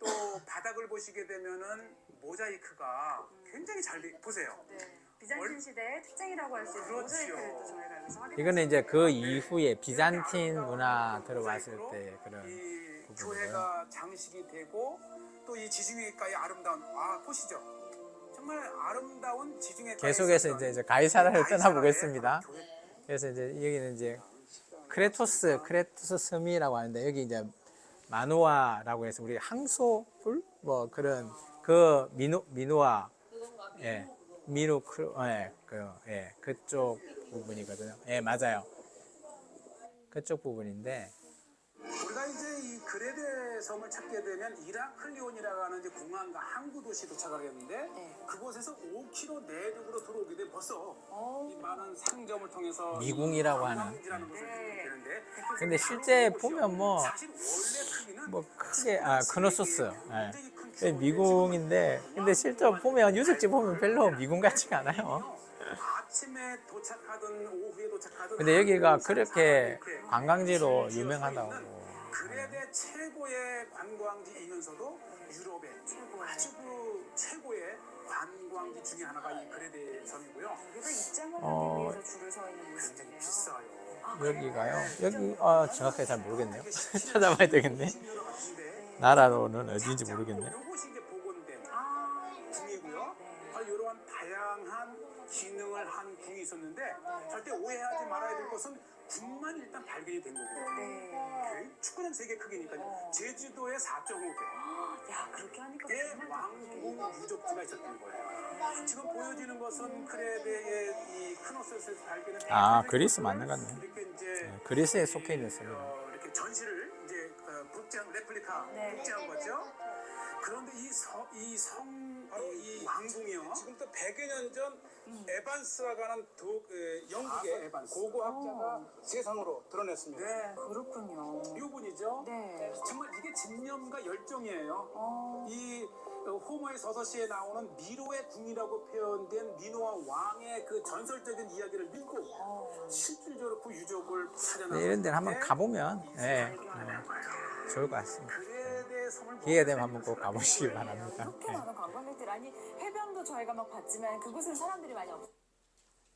C: 또 바닥을 보시게 되면은 모자이크가 굉장히 잘 보세요.
D: 네. 비잔틴 시대의 특징이라고 할 수 있는
C: 그렇죠.
D: 모자이크를 또 저희가 여기서 확인할
A: 이거는
D: 수
A: 이제 그
D: 있는데요.
A: 이후에 비잔틴 문화
C: 모자이크로
A: 들어왔을 때 그런
C: 이
A: 부분이고요.
C: 교회가 장식이 되고 또 이 지중해가의 아름다운 보시죠. 정말 아름다운 지중해가에
A: 계속해서
C: 있었던
A: 이제 가이사라를
C: 가이사라의
A: 떠나보겠습니다.
C: 교회.
A: 그래서 이제 여기는 이제 크레토스 섬이라고 하는데 여기 이제 마노아라고 해서 우리 항소불 뭐 그런 그 미노아 예 그쪽 부분이거든요. 예 맞아요. 그쪽 부분인데
C: 우리가 이제 이 그레데 섬을 찾게 되면 이라클리온이라고 하는 이제 공항과 항구 도시 도착을 했는데
D: 네.
C: 그곳에서 5km 내륙으로 들어오게 되면 벌써
D: 어,
C: 이 많은 상점을 통해서
A: 미궁이라고 하는.
C: 관광지라는 것을
D: 네.
C: 알게 되는데
A: 근데 실제 보면 뭐
C: 사실 원래 크기는
A: 뭐 크게 크노소스
C: 굉장히 큰
A: 예. 미궁인데 근데 실제 보면 유적지 보면 별로 미궁 같지가 않아요.
C: 아침에 도착하든 오후에 도착하든
A: 근데 여기가
C: 항공
A: 그렇게
C: 이렇게
A: 관광지로
C: 지어져
A: 유명하다고.
C: 있는 그레데 최고의 관광지이면서도 유럽의 아주 그 최고의 관광지 중에 하나가 이 그레데 섬이고요.
D: 여기서 입장을
A: 어,
D: 하기 위해서 줄을 서 있는
C: 굉장히
D: 모습이네요.
C: 비싸요.
A: 여기가요? 여기 정확하게 잘 모르겠네요. 찾아봐야 되겠네.
C: 같은데
A: 나라로는 어디인지 모르겠네.
C: 요것이 이제 복원된
D: 아,
C: 궁이고요.
D: 네.
C: 바로 이러한 다양한 기능을 한 궁이 있었는데 절대 오해하지 말아야 될 것은 궁만 일단 발견이 된 거고요.
D: 네.
C: 축구는 세계 크기니까요. 제주도에 4.5개.
D: 야, 그렇게 하니까
C: 의
D: 정말
C: 왕궁 유적지가 있었던 거예요. 지금 보여지는 것은 크레데의 이 크노스에서 발견한
A: 그리스 맞는 것 같네요.
C: 이렇게 이제
A: 그리스에 속해 있는 섬이네요.
C: 이렇게 전시를 이제 복제한 레플리카
D: 네.
C: 복제한 거죠. 그런데 이 왕궁이요. 지금부터 100여 년 전 에반스라고 하는 영국의 고고학자가 세상으로 드러냈습니다. 네,
D: 그렇군요.
C: 이분이죠.
D: 네.
C: 정말 이게 집념과 열정이에요.
D: 어,
C: 이 호모의 서서시에 나오는 미로의 궁이라고 표현된 미노와 왕의 그 전설적인 이야기를 믿고 실질적으로 그 유적을 찾아나서
A: 이런 데는 한번 가보면 좋을 것 같습니다.
C: 그레데 섬을
A: 기회가 되면 한번 꼭 가보시기 바랍니다.
D: 이렇게 많은 관광객들 아니 해변도 저희가 막 봤지만 그곳은 사람들이 많이 없어요.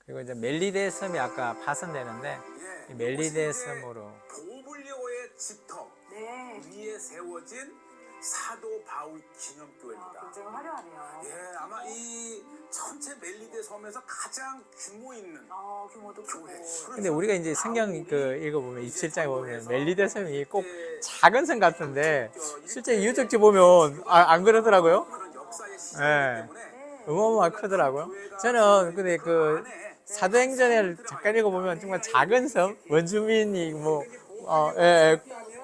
A: 그리고 이제 멜리데 섬이 아까 파손되는데 이 멜리데 섬으로
C: 보블리오의 집터
D: 네.
C: 위에 세워진 사도 바울 기념교회입니다.
D: 굉장히 화려하네요.
C: 예, 아마 이 전체 멜리데 섬에서 가장 규모 있는
D: 규모도 크고.
C: 교회.
A: 근데 우리가 이제 성경 읽어보면 27장에 보면 멜리데 섬이 꼭 작은 섬 같은데 실제 유적지 보면 안 그러더라고요.
C: 그런 역사의 시절
A: 예.
C: 때문에
A: 어마어마하게 크더라고요. 저는 근데 그 사도행전을 잠깐 읽어보면 정말 작은 섬, 원주민이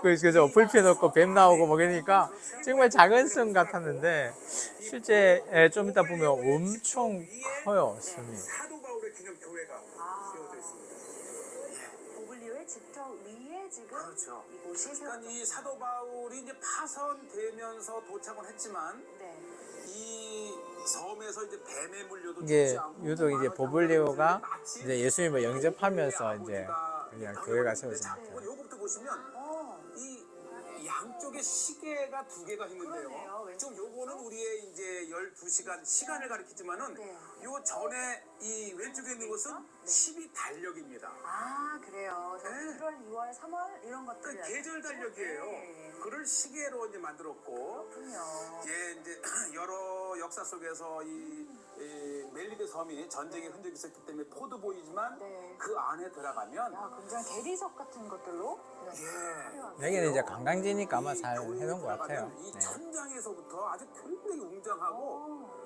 A: 그죠 불편 없고 뱀 나오고 뭐 그러니까 정말 작은 섬 같았는데 실제 좀 이따 보면 엄청 커요 섬이.
C: 사도 바울의 기념교회가 세워져 있습니다.
D: 보블리오의 집터 위에 지금
C: 그렇죠.
D: 이곳이
C: 그러니까
D: 세워져
C: 이 사도 바울이 이제 파손되면서 도착은 했지만
D: 네.
C: 이 섬에서 이제 뱀에 물려도
A: 이게
C: 죽지 않고
A: 유독 이제
C: 많은
A: 보블리오가
C: 마치
A: 이제 예수님을 영접하면서 이제
C: 아버지가
A: 그냥
C: 병을
A: 교회가
C: 먹는데
A: 세워집니다.
C: 자꾸 요거부터 보시면 이 양쪽에 시계가 두 개가 있는데요.
D: 그러네요.
C: 지금 요거는 우리의 이제 12시간 시간을 가리키지만은
D: 네.
C: 요 전에 이 왼쪽에 있는 것은 12달력입니다.
D: 그래요. 저
C: 네.
D: 1월, 2월 2월, 3월 이런
C: 그
D: 것들.
C: 계절 달력이에요.
D: 네.
C: 그를 시계로 이제 만들었고,
D: 그렇군요.
C: 예, 이제 여러 역사 속에서 이 멜리데 섬이 전쟁의 흔적이 있었기 때문에 포도 보이지만
D: 네.
C: 그 안에 들어가면
D: 야, 굉장히 대리석 같은 것들로. 네.
C: 예.
A: 여기는 이제 관광지니까 아마
C: 이
A: 잘
C: 교회에
A: 해놓은 것 같아요.
C: 들어가면 이
A: 네.
C: 천장에서부터 아주 굉장히 웅장하고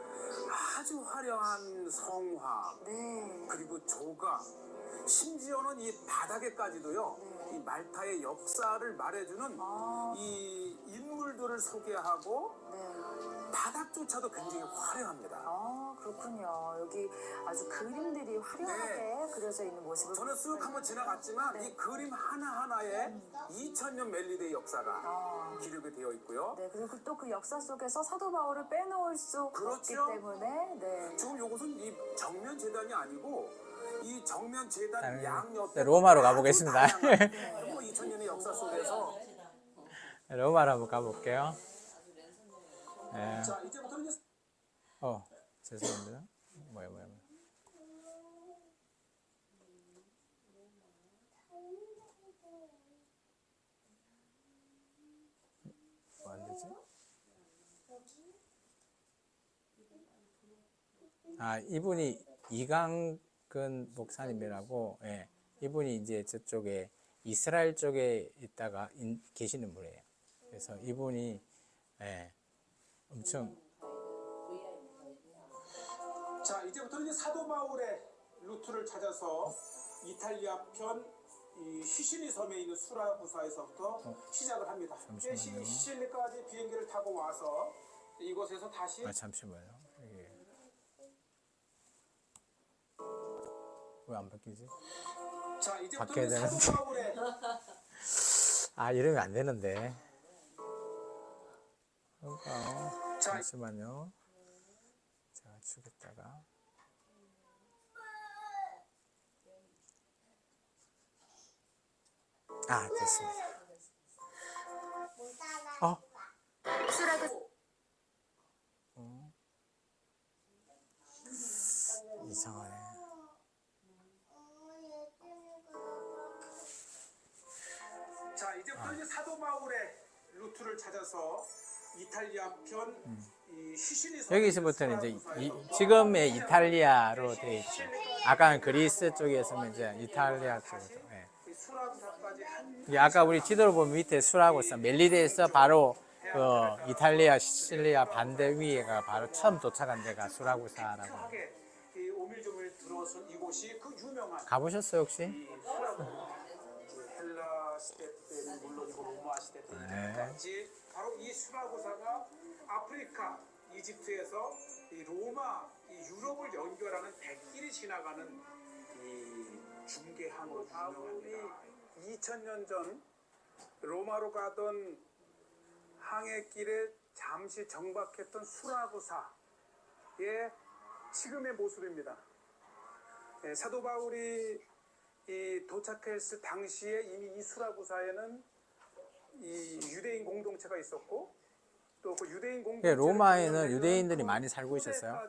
C: 아주 화려한 성화
D: 네.
C: 그리고 조각 심지어는 이 바닥에까지도요
D: 네.
C: 이 말타의 역사를 말해주는
D: 아.
C: 이 인물들을 소개하고
D: 네.
C: 바닥조차도 굉장히 화려합니다.
D: 아, 그렇군요. 여기 아주 그림들이 화려하게 그려져 있는 모습을.
C: 저는 쓱 한번 지나갔지만
D: 네.
C: 이 그림 하나하나에 2000년 멜리데의 역사가
D: 아.
C: 기록이 되어 있고요.
D: 네, 그리고 또 그 역사 속에서 사도 바울을 빼놓을 수 없기
C: 그렇죠.
D: 때문에. 네.
C: 지금 이것은 이 정면 재단이 아니고 이 정면 재단
A: 나는
C: 양옆에
A: 로마로 가보겠습니다.
C: 2000년의 역사 속에서
A: 로마로 한번 가볼게요. 네.
C: 자 이제부터는 이제
A: 죄송합니다. 뭐야. 뭐 안 되지? 아, 이분이 이강근 목사님이라고, 예. 이분이 이제 저쪽에 이스라엘 쪽에 있다가 계시는 분이에요. 그래서 이분이, 예. 엄청,
C: 자 이제부터는 이제 사도 바울의 루트를 찾아서 이탈리아 편 이 시실리 섬에 있는 수라구사에서부터 시작을 합니다.
A: 잠시만요.
C: 시실리까지 비행기를 타고 와서 이곳에서 다시
A: 잠시만요. 이게. 왜 안 바뀌지?
C: 자 이제부터
A: 바뀌어야 되는데.
C: 사도 바울의
A: 아, 이러면 안 되는데. 잠시만요. 제가 주겠다가. 아, 됐습니다. 이상하네.
C: 자 이제부터 이제 사도 바울의 루트를 찾아서 이탈리아 편 이 시실리 섬
A: 여기서부터는 이제 지금의 이탈리아로 되어 있죠. 아까 그리스 쪽에서는 이제 이탈리아 쪽으로. 예.
C: 수라구사까지 한
A: 이게 아까 우리 지도를 보면 밑에 수라고사 멜리데에서 바로 그 이탈리아 시칠리아 반대 위에가 바로 처음 도착한 데가 수라구사라고.
C: 하게 이 오밀조밀 들어선 이곳이 그 유명한
A: 가보셨어요 혹시?
C: 이 수라구사 헬라 시대 때는 물론이고 로마 시대 때까지 바로 이 수라구사가 아프리카 이집트에서 이 로마 이 유럽을 연결하는 백길이 지나가는 이 중개항으로 유명합니다. 2000년 전 로마로 가던 항해길에 잠시 정박했던 수라구사의 지금의 모습입니다. 사도 바울이 이 도착했을 당시에 이미 이 수라구사에는 이 유대인 공동체가 있었고 또 그 유대인 공동체
A: 로마에는 유대인들이 많이 살고 있었어요.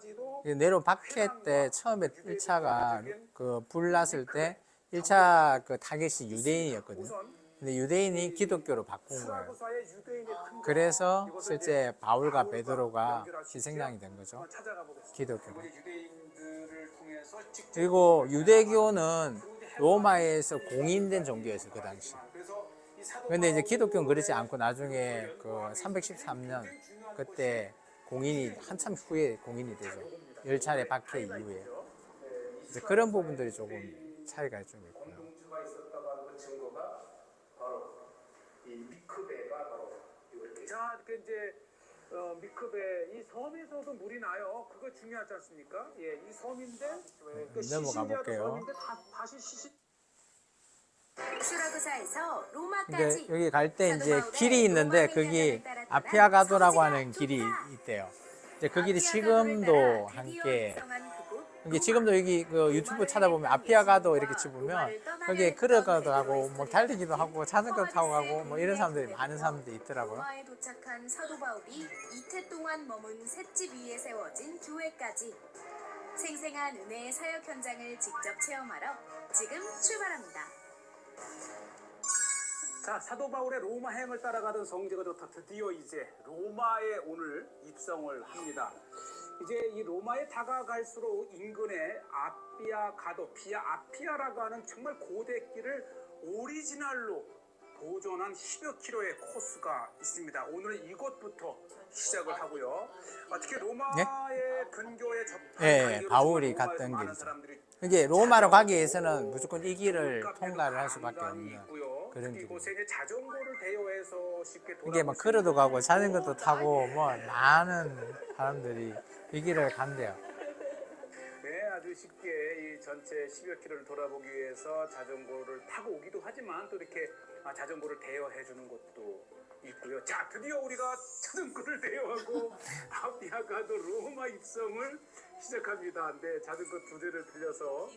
A: 네로 박해 때 처음에 1차가 그 불 났을 때 1차 그 타겟이 유대인이었거든요. 근데 유대인이 기독교로 바꾼 거예요. 그래서 실제 바울과 베드로가 희생양이 된 거죠. 기독교로. 그리고 유대교는 로마에서 공인된 종교였어요, 그 당시. 근데 이제 기독교는 그렇지 않고 나중에 그 313년 그때 공인이 한참 후에 공인이 되죠. 10차례 박해 이후에. 이제 그런 부분들이 조금 차이가 좀 있고요.
C: 공동체가 있었다고 하는 그 증거가 바로 이 미크베가 바로 이렇게. 자, 그 이제 미크베 이 섬에서도 물이 나요. 그거 중요하지 않습니까? 예, 이 섬인데 그
A: 넘어가 볼게요.
C: 섬인데 다시 시시.
D: 수라구사에서
A: 근데
D: 로마까지.
A: 여기 갈 때 이제 길이 있는데 거기 아피아가도라고 하는 길이 있대요. 이제 그 길이 지금도 함께 이게 지금도 여기 그 유튜브 찾아보면 아피아가도 이렇게 치보면 여기에 걸어가도 하고 뭐 달리기도 하고 자전거 타고 가고 뭐 이런 사람들이 많은 사람들이 있더라고요.
D: 로마에 도착한 사도 바울이 이태 동안 머문 셋집 위에 세워진 교회까지 생생한 은혜의 사역 현장을 직접 체험하러 지금 출발합니다.
C: 자, 사도 바울의 로마 행을 따라가던 성제가 좋다. 드디어 이제 로마에 오늘 입성을 합니다. 이제 이 로마에 다가갈수록 인근에 아피아 가도, 아피아라고 하는 정말 고대길을 오리지널로 보존한 10여 킬로의 코스가 있습니다. 오늘은 이곳부터 시작을 하고요. 특히 로마의 근교에 접한
A: 예, 바울이
C: 로마에서
A: 갔던
C: 많은
A: 길이죠.
C: 사람들이
A: 이게 로마로 가기 위해서는 무조건 이 길을 통과를 할 수밖에 없는
C: 있고요.
A: 그런
C: 특히
A: 길이에요.
C: 이곳에 이제 자전거를 대여해서 쉽게
A: 이게 막 걸어도 가고 자전거도 타고 뭐 많은 사람들이 이 길을 간대요.
C: 네, 아주 쉽게 이 전체 10여 킬로를 돌아보기 위해서 자전거를 타고 오기도 하지만 또 이렇게 자전거를 대여해 주는 곳도 있고요. 자, 드디어 우리가 자전거를 대여하고 아피아가도 로마 입성을 시작합니다. 네, 자전거 2대를 빌려서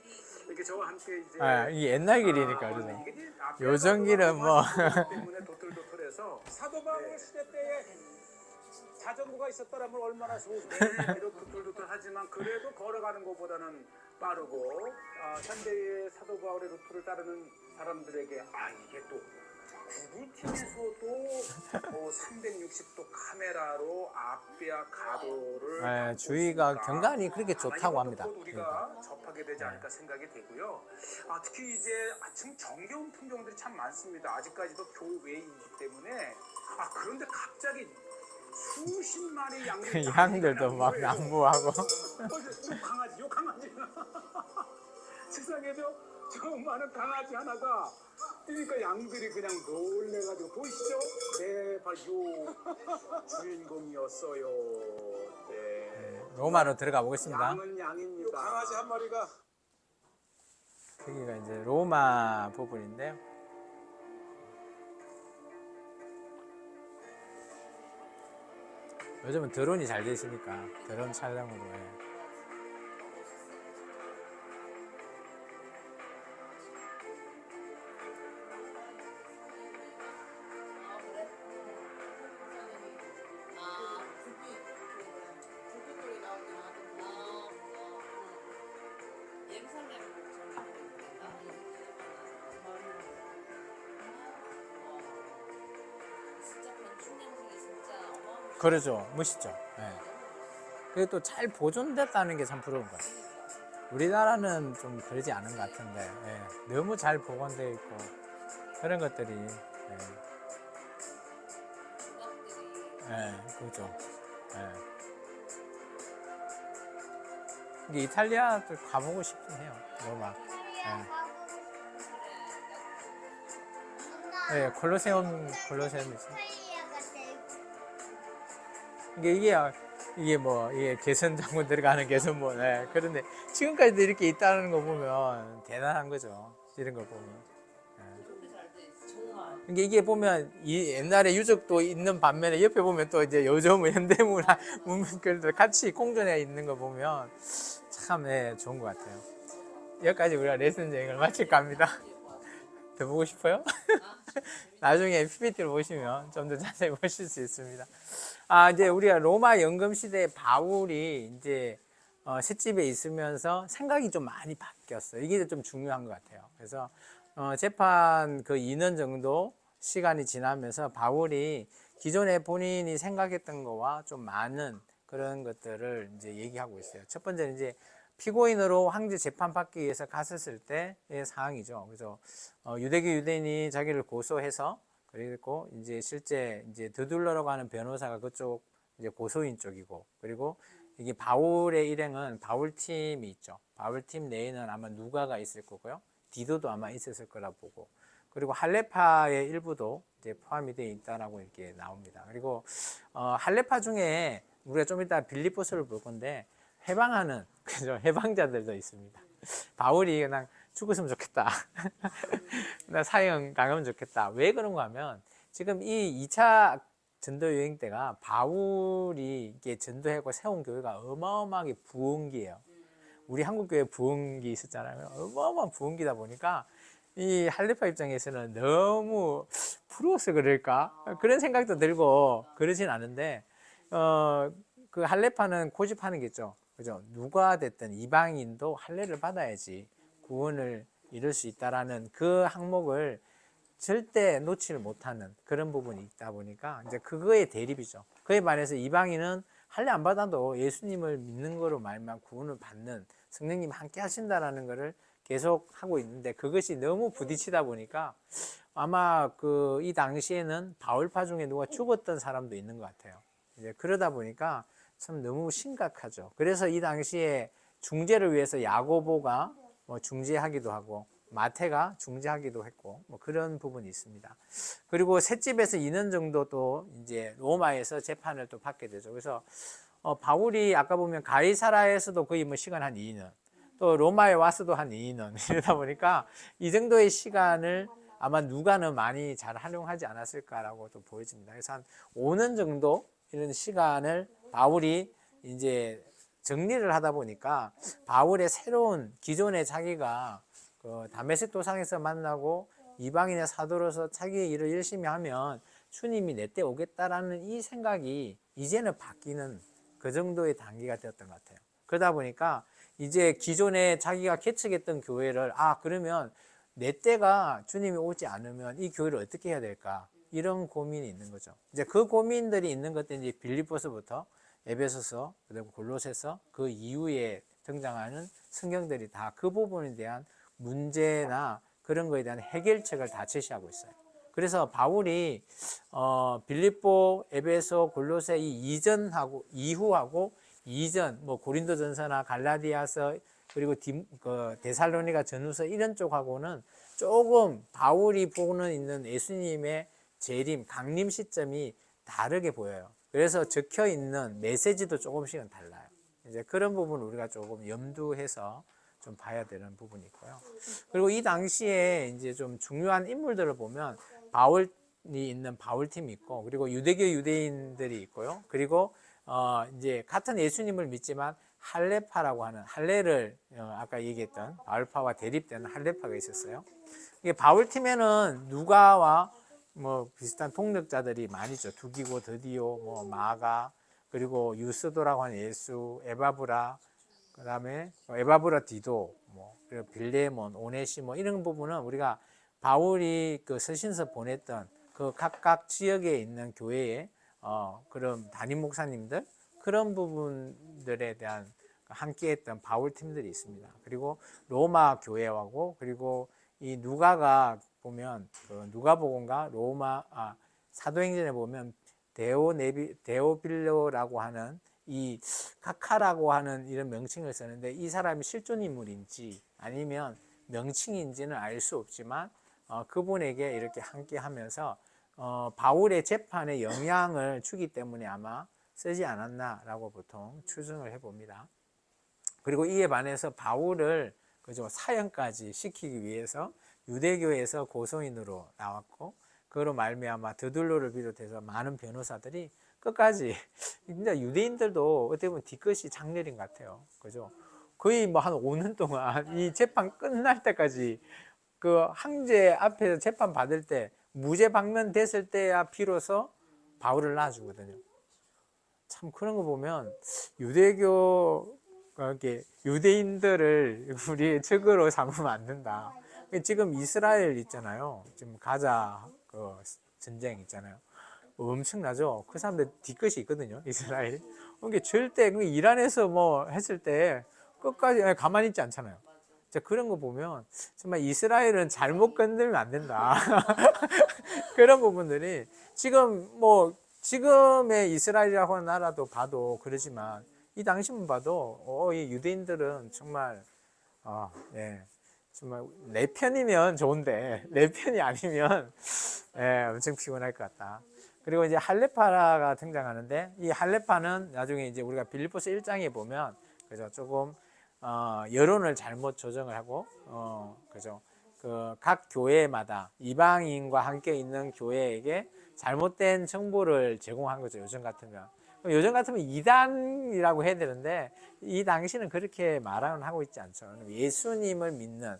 C: 이렇게 저와 함께 이제
A: 이 옛날 길이니까 그래서
C: 이게 이제
A: 요즘 길은 뭐
C: 때문에 도틀도틀해서 사도 바울 시대 때에 자전거가 있었더라면 얼마나 좋을까. 비록 도틀도틀하지만 그래도 걸어가는 것보다는 빠르고 현대의 사도 바울의 루트를 따르는 사람들에게 이게 또 구글팀에서도 360도 카메라로 아피아 가도를
A: 주위가 경관이 그렇게 좋다고 합니다.
C: 우리가 접하게 되지 않을까 생각이 되고요. 특히 이제 참 정겨운 풍경들이 참 많습니다. 아직까지도 교외이기 때문에 그런데 갑자기 수십 마리 양들이
A: 양들도 막 난무하고
C: 요 강아지 세상에도 저 많은 강아지 하나가 그러니까 양들이 그냥 놀래가지고 보이시죠? 네, 바로 요 주인공이었어요. 네.
A: 로마로 들어가 보겠습니다.
C: 양은 양입니다. 강아지 한 마리가
A: 여기가 이제 로마 부분인데요. 요즘은 드론이 잘 되시니까 드론 촬영으로 해. 그러죠. 멋있죠. 예. 그게 또 잘 보존됐다는 게 참 부러운 거예요. 우리나라는 좀 그러지 않은 것 같은데 너무 잘 보관되어 있고 그런 것들이 그렇죠. 이게 이탈리아도 가보고 싶긴 해요. 로마. 콜로세움 있어요. 이게 개선 장군 들어가는 개선문. 그런데 지금까지도 이렇게 있다는 거 보면 대단한 거죠. 이런 걸 보면. 이게 보면 옛날에 유적도 있는 반면에 옆에 보면 또 이제 요즘 현대문화 문명들도 같이 공존해 있는 거 보면 참 좋은 것 같아요. 여기까지 우리가 레슨 여행을 마칠까 합니다. 더 보고 싶어요? 나중에 PPT를 보시면 좀 더 자세히 보실 수 있습니다. 이제 우리가 로마 연금 시대에 바울이 이제 셋집에 있으면서 생각이 좀 많이 바뀌었어요. 이게 좀 중요한 것 같아요. 그래서 재판 그 2년 정도 시간이 지나면서 바울이 기존에 본인이 생각했던 거와 좀 많은 그런 것들을 이제 얘기하고 있어요. 첫 번째는 이제 피고인으로 황제 재판 받기 위해서 갔었을 때의 상황이죠. 그래서 유대교 유대인이 자기를 고소해서 그리고 이제 실제 이제 더둘러러 가는 변호사가 그쪽 이제 고소인 쪽이고, 그리고 이게 바울의 일행은 바울 팀이 있죠. 바울 팀 내에는 아마 누가가 있을 거고요. 디도도 아마 있었을 거라 보고, 그리고 할레파의 일부도 이제 포함이 되어 있다라고 이렇게 나옵니다. 그리고 할레파 중에 우리가 좀 이따 빌립보서를 볼 건데 해방하는 그죠, 해방자들도 있습니다. 바울이 그냥 죽었으면 좋겠다. 나 사형 당하면 좋겠다. 왜 그런가 하면 지금 이 2차 전도 여행 때가 바울이 이게 전도하고 세운 교회가 어마어마하게 부흥기예요. 우리 한국 교회 부흥기 있었잖아요. 어마어마한 부흥기다 보니까 이 할레파 입장에서는 너무 부러워서 그럴까? 그런 생각도 들고 그러진 않은데 그 할레파는 고집하는 게 있죠. 그죠? 누가 됐든 이방인도 할례를 받아야지 구원을 이룰 수 있다라는 그 항목을 절대 놓지를 못하는 그런 부분이 있다 보니까 이제 그거의 대립이죠. 그에 반해서 이방인은 할례 안 받아도 예수님을 믿는 거로 말만 구원을 받는 성령님 함께 하신다라는 거를 계속 하고 있는데 그것이 너무 부딪히다 보니까 아마 이 당시에는 바울파 중에 누가 죽었던 사람도 있는 것 같아요. 이제 그러다 보니까 참 너무 심각하죠. 그래서 이 당시에 중재를 위해서 야고보가 뭐 중재하기도 하고 마태가 중재하기도 했고 뭐 그런 부분이 있습니다. 그리고 셋집에서 2년 정도 또 이제 로마에서 재판을 또 받게 되죠. 그래서 바울이 아까 보면 가이사라에서도 거의 뭐 시간 한 2년, 또 로마에 와서도 한 2년 이러다 보니까 이 정도의 시간을 아마 누가는 많이 잘 활용하지 않았을까라고 또 보여집니다. 그래서 한 5년 정도 이런 시간을 바울이 이제 정리를 하다 보니까 바울의 새로운 기존에 자기가 다메섹 도상에서 만나고 이방인의 사도로서 자기의 일을 열심히 하면 주님이 내 때 오겠다라는 이 생각이 이제는 바뀌는 그 정도의 단계가 되었던 것 같아요. 그러다 보니까 이제 기존에 자기가 개척했던 교회를 그러면 내 때가 주님이 오지 않으면 이 교회를 어떻게 해야 될까? 이런 고민이 있는 거죠. 이제 그 고민들이 있는 것들이 이제 빌립보서부터 에베소서 그리고 골로새서 그 이후에 등장하는 성경들이 다 그 부분에 대한 문제나 그런 거에 대한 해결책을 다 제시하고 있어요. 그래서 바울이 빌립보, 에베소, 골로새 이 이전하고 이후하고 이전 뭐 고린도전서나 갈라디아서 그리고 데살로니가 전후서 이런 쪽하고는 조금 바울이 보고는 있는 예수님의 재림, 강림 시점이 다르게 보여요. 그래서 적혀 있는 메시지도 조금씩은 달라요. 이제 그런 부분을 우리가 조금 염두해서 좀 봐야 되는 부분이 있고요. 그리고 이 당시에 이제 좀 중요한 인물들을 보면 바울이 있는 바울팀이 있고, 그리고 유대교 유대인들이 있고요. 그리고 이제 같은 예수님을 믿지만 할례파라고 하는 할례를 아까 얘기했던 바울파와 대립되는 할례파가 있었어요. 이게 바울팀에는 누가와 뭐 비슷한 동력자들이 많이 있죠. 두기고, 드디오, 뭐 마가, 그리고 유스도라고 하는 예수, 에바브라, 그다음에 에바브라 디도, 뭐 그리고 빌레몬, 오네시모 이런 부분은 우리가 바울이 그 서신서 보냈던 그 각각 지역에 있는 교회의 그런 담임 목사님들 그런 부분들에 대한 함께했던 바울 팀들이 있습니다. 그리고 로마 교회하고 그리고 이 누가가 보면 그 누가복음과 사도행전에 보면 데오빌로라고 하는 이 카카라고 하는 이런 명칭을 쓰는데 이 사람이 실존 인물인지 아니면 명칭인지는 알 수 없지만 그분에게 이렇게 함께 하면서 바울의 재판에 영향을 주기 때문에 아마 쓰지 않았나라고 보통 추정을 해봅니다. 그리고 이에 반해서 바울을 사형까지 시키기 위해서 유대교에서 고소인으로 나왔고 그로 말미암아 드둘로를 비롯해서 많은 변호사들이 끝까지 진짜 유대인들도 어떻게 보면 뒤끝이 장렬인 것 같아요. 그죠? 거의 뭐 한 5년 동안 이 재판 끝날 때까지 그 황제 앞에서 재판 받을 때 무죄 방면됐을 때야 비로소 바울을 놔주거든요. 참 그런 거 보면 유대인들을 우리의 적으로 삼으면 안 된다. 지금 이스라엘 있잖아요. 지금 가자 그 전쟁 있잖아요. 엄청나죠. 그 사람들 뒤끝이 있거든요. 이스라엘. 그게 절대 이란에서 뭐 했을 때 끝까지 가만히 있지 않잖아요. 그런 거 보면 정말 이스라엘은 잘못 건들면 안 된다. 그런 부분들이 지금의 이스라엘이라고 하는 나라도 봐도 그러지만 이 당시만 봐도 이 유대인들은 정말 정말 내 편이면 좋은데 내 편이 아니면 엄청 피곤할 것 같다. 그리고 이제 할례파가 등장하는데 이 할례파는 나중에 이제 우리가 빌립보서 1장에 보면 그죠 조금 여론을 잘못 조정을 하고 그죠 그 각 교회마다 이방인과 함께 있는 교회에게 잘못된 정보를 제공한 거죠. 요즘 같으면 이단이라고 해야 되는데 이 당시는 그렇게 말은 하고 있지 않죠. 예수님을 믿는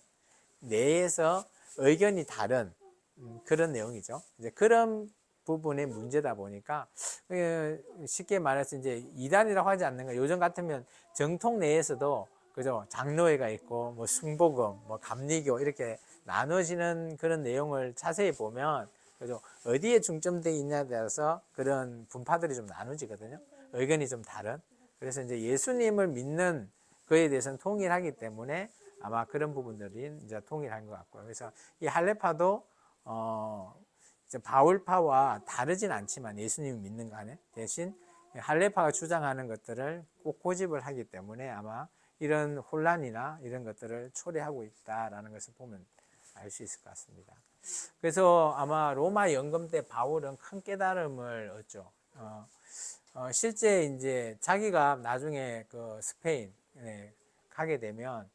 A: 내에서 의견이 다른 그런 내용이죠. 이제 그런 부분의 문제다 보니까 쉽게 말해서 이제 이단이라고 하지 않는 거. 요즘 같으면 정통 내에서도 그죠 장로회가 있고 뭐 순복음, 뭐 감리교 이렇게 나눠지는 그런 내용을 자세히 보면 그죠? 어디에 중점되어 있냐에 따라서 그런 분파들이 좀 나눠지거든요. 의견이 좀 다른. 그래서 이제 예수님을 믿는 그에 대해서는 동일하기 때문에 아마 그런 부분들이 이제 동일한 것 같고요. 그래서 이 할례파도 이제 바울파와 다르진 않지만 예수님을 믿는 간에 대신 할례파가 주장하는 것들을 꼭 고집을 하기 때문에 아마 이런 혼란이나 이런 것들을 초래하고 있다라는 것을 보면 알 수 있을 것 같습니다. 그래서 아마 로마 연금 때 바울은 큰 깨달음을 얻죠. 실제 이제 자기가 나중에 그 스페인에 가게 되면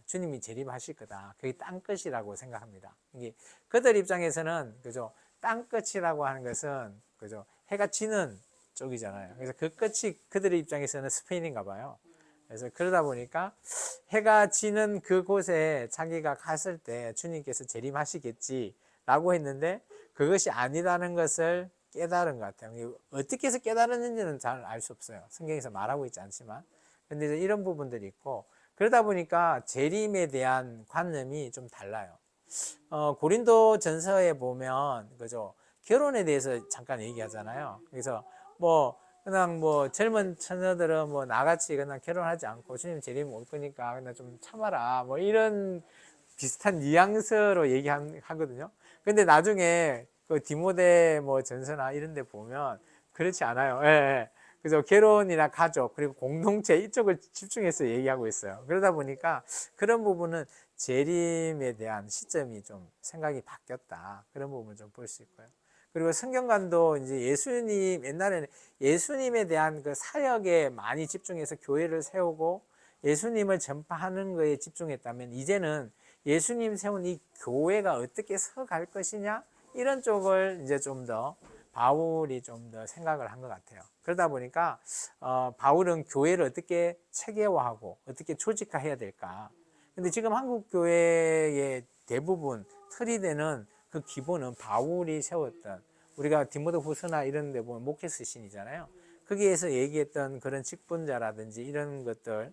A: 주님이 재림하실 거다. 그게 땅끝이라고 생각합니다. 이게 그들 입장에서는 그죠? 땅끝이라고 하는 것은 그죠? 해가 지는 쪽이잖아요. 그래서 그 끝이 그들의 입장에서는 스페인인가 봐요. 그래서 그러다 보니까 해가 지는 그곳에 자기가 갔을 때 주님께서 재림하시겠지라고 했는데 그것이 아니라는 것을 깨달은 것 같아요. 어떻게 해서 깨달았는지는 잘 알 수 없어요. 성경에서 말하고 있지 않지만. 그런데 이런 부분들이 있고 그러다 보니까 재림에 대한 관념이 좀 달라요. 고린도 전서에 보면 그죠? 결혼에 대해서 잠깐 얘기하잖아요. 그래서 뭐 그냥 뭐 젊은 처녀들은 뭐 나같이 그냥 결혼하지 않고 주님 재림 올 거니까 그냥 좀 참아라 뭐 이런 비슷한 뉘앙스로 얘기하거든요. 근데 나중에 그 디모데 뭐 전서나 이런 데 보면 그렇지 않아요. 예, 예. 그래서 결혼이나 가족 그리고 공동체 이쪽을 집중해서 얘기하고 있어요. 그러다 보니까 그런 부분은 재림에 대한 시점이 좀 생각이 바뀌었다. 그런 부분을 좀 볼 수 있고요. 그리고 성경관도 이제 예수님 옛날에는 예수님에 대한 그 사역에 많이 집중해서 교회를 세우고 예수님을 전파하는 거에 집중했다면 이제는 예수님 세운 이 교회가 어떻게 서갈 것이냐 이런 쪽을 이제 좀 더 바울이 좀 더 생각을 한 것 같아요. 그러다 보니까 바울은 교회를 어떻게 체계화하고 어떻게 조직화해야 될까. 근데 지금 한국 교회의 대부분 틀이 되는 그 기본은 바울이 세웠던 우리가 디모데 후서나 이런 데 보면 목회 스신이잖아요. 거기에서 얘기했던 그런 직분자라든지 이런 것들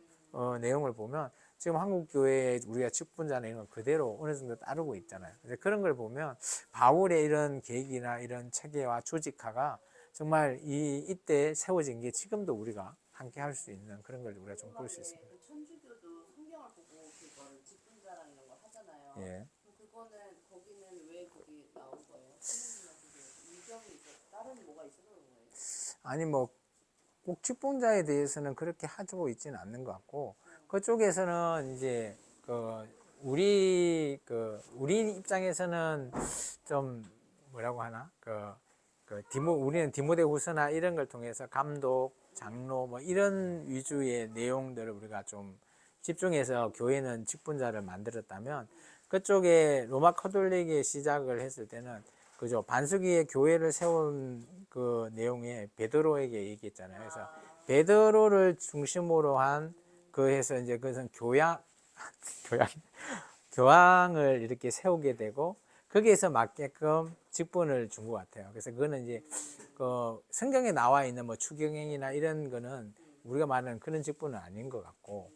A: 내용을 보면 지금 한국 교회에 우리가 직분자 내용을 그대로 어느 정도 따르고 있잖아요. 그런 걸 보면 바울의 이런 계획이나 이런 체계와 조직화가 정말 이때 세워진 게 지금도 우리가 함께 할 수 있는 그런 걸 우리가 좀 볼 수 있습니다.
B: 그 천주교도 성경을 보고 그거를 직분자랑 이런 걸 하잖아요.
A: 예.
B: 그럼 그거는 거기는 왜 거기 나온 거예요? 선생님이나 그게 이점이 있어 다른 뭐가 있어서 그런 거예요?
A: 아니 뭐 꼭 직분자에 대해서는 그렇게 하고 있지는 않는 것 같고 그쪽에서는 이제 우리 입장에서는 좀 뭐라고 하나 우리는 디모데 후서나 이런 걸 통해서 감독, 장로 뭐 이런 위주의 내용들을 우리가 좀 집중해서 교회는 직분자를 만들었다면 그쪽에 로마 카톨릭의 시작을 했을 때는 그죠 반석위의 교회를 세운 그 내용에 베드로에게 얘기했잖아요. 그래서 베드로를 중심으로 한 해서 이제 그것은 교황을 이렇게 세우게 되고 거기에서 맞게끔 직분을 준 것 같아요. 그래서 그거는 이제 그 성경에 나와 있는 뭐 추경행이나 이런 거는 우리가 말하는 그런 직분은 아닌 것 같고